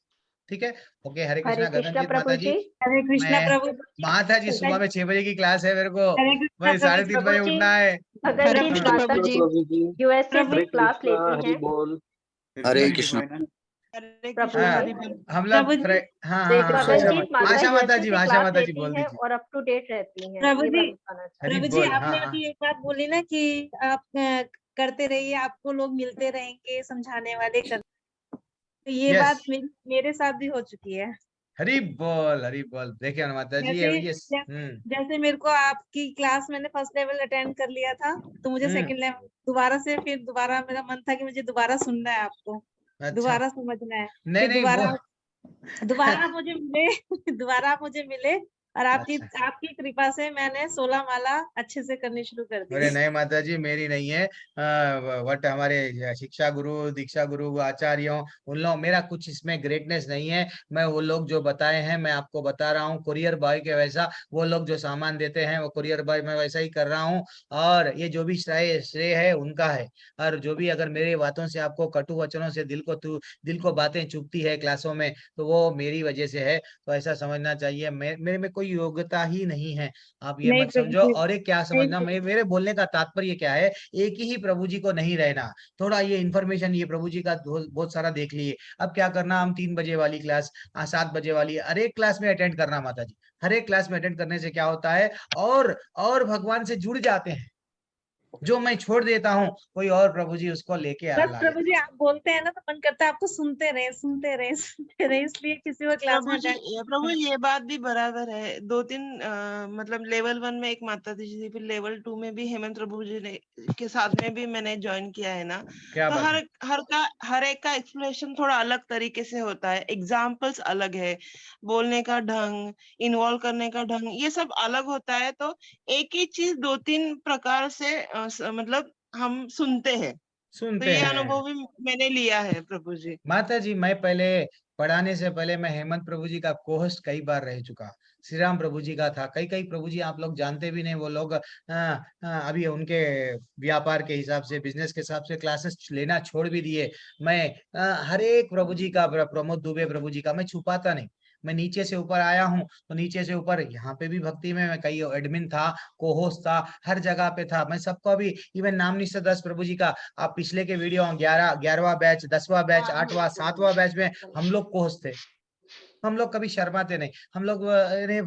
ठीक है, ओके। हरे कृष्णा गगनजीत माता जी। हरे कृष्णा प्रभु। माता जी सुबह में 6 बजे की क्लास है मेरे को, मैं 3:30 बजे उठना है। हरे माता जी यूएसए से क्लास लेती हैं। हरे कृष्णा। हम लोग आशा माता जी बोल दीजिए। और अप टू डेट रहती हैं। प्रभु जी आपने अभी एक बात बोली ना कि आप करते रहिए, आपको लोग मिलते रहेंगे समझाने वाले, तो ये बात मेरे साथ भी हो चुकी है। हरी बोल। देखिए माता जी, जैसे मेरे को आपकी क्लास मैंने फर्स्ट लेवल अटेंड कर लिया था, तो मुझे सेकंड लेवल दोबारा से, फिर दोबारा मेरा मन था कि मुझे दोबारा सुनना है आपको, दोबारा समझना है। नहीं, दोबारा आप मुझे मिले और आपकी कृपा से मैंने 16 माला अच्छे से करनी शुरू कर दी। अरे नहीं माता जी, मेरी नहीं है, बट हमारे शिक्षा गुरु, दीक्षा गुरु, आचार्यों, उन लोग, मेरा कुछ इसमें ग्रेटनेस नहीं है। मैं वो लोग जो बताए हैं मैं आपको बता रहा हूँ, कुरियर बॉय के वैसा, वो लोग जो सामान देते हैं वो कुरियर बॉय मैं वैसा ही कर रहा हूँ। और ये जो भी श्रेय है उनका है। और जो भी अगर मेरी बातों से आपको कटु वचनों से दिल को बातें चुभती है क्लासों में, तो वो मेरी वजह से है। तो ऐसा समझना चाहिए, मेरे में कोई योग्यता ही नहीं है, आप ये मत समझो। और एक क्या समझना, मेरे बोलने का तात्पर्य क्या है, एक ही प्रभु जी को नहीं रहना, थोड़ा ये इन्फॉर्मेशन ये प्रभु जी का बहुत सारा देख लिए। अब क्या करना, हम 3 बजे वाली क्लास, 7 बजे वाली, हर एक क्लास में अटेंड करना माता जी। हर एक क्लास में अटेंड करने से क्या होता है, और भगवान से जुड़ जाते हैं। जो मैं छोड़ देता हूँ, कोई और प्रभु जी उसको लेके बस प्रभु जी आप बोलते हैं ना तो मन करता है आपको सुनते रहे, इसलिए किसी और क्लास में प्रभु ये बात भी बराबर है। 2-3 मतलब लेवल 1 में एक माता जी थी, फिर लेवल 2 में भी हेमंत प्रभु जी ने के साथ में भी मैंने ज्वाइन किया है ना। तो हर एक का एक्सप्लेनेशन थोड़ा अलग तरीके से होता है, एग्जाम्पल्स अलग है, बोलने का ढंग, इन्वॉल्व करने का ढंग, ये सब अलग होता है। तो एक ही चीज 2-3 प्रकार से मतलब हम सुनते हैं। तो ये अनुभव भी मैंने लिया है प्रभु जी। माता जी, मैं पहले पढ़ाने से पहले मैं हेमंत प्रभु जी का कोहोस्ट कई बार रह चुका, श्री राम प्रभु जी का था, कई प्रभु जी आप लोग जानते भी नहीं, वो लोग अभी उनके व्यापार के हिसाब से, बिजनेस के हिसाब से क्लासेस लेना छोड़ भी दिए। मैं हर एक प्रभु जी का, प्रमोद दुबे प्रभु जी का मैं छुपाता नहीं, मैं नीचे से ऊपर आया हूँ, तो नीचे से ऊपर यहाँ पे भी भक्ति में मैं कई एडमिन था, कोहोस्ट था, हर जगह पे था, मैं सबको भी, इवन नाम निश्चय दास प्रभु जी का, आप पिछले के वीडियो 11वां बैच, 10वां बैच, 8वां 7वां बैच में हम लोग कोहोस्ट थे। हम लोग कभी शर्माते नहीं, हम लोग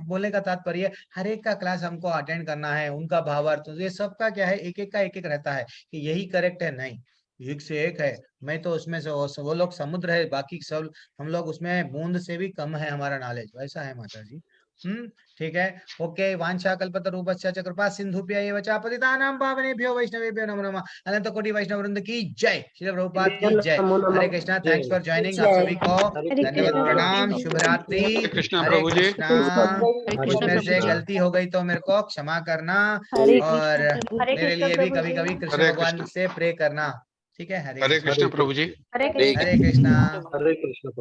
बोलने का तात्पर्य हर एक का क्लास हमको अटेंड करना है, उनका भावार्थ, ये सबका क्या है, एक एक का एक एक रहता है कि यही करेक्ट है, नहीं, एक से एक है। मैं तो उसमें से वो लोग समुद्र है, बाकी सब हम लोग उसमें बूंद से भी कम है हमारा नॉलेज, वैसा है माता जी। ठीक है, ओके। वांछा कल्पतरूपस्य च कृपा सिंधुभ्य एव च पतितानां पावनेभ्यो वैष्णवेभ्यो नमो नमः। अनंत कोटि वैष्णव वृंद की जय, श्री प्रभुपाद की जय। हरे कृष्णा, थैंक्स फॉर ज्वाइनिंग। आप सभी को धन्यवाद, प्रणाम, शुभ रात्रि। कृष्णा हरे प्रभु जी। कृष्णा। कुछ मेरे से गलती हो गई तो मेरे को क्षमा करना, और मेरे लिए भी कभी कभी कृष्ण भगवान से प्रे करना, ठीक है। हरे कृष्ण प्रभु जी। हरे कृष्णा। हरे कृष्ण प्रभु।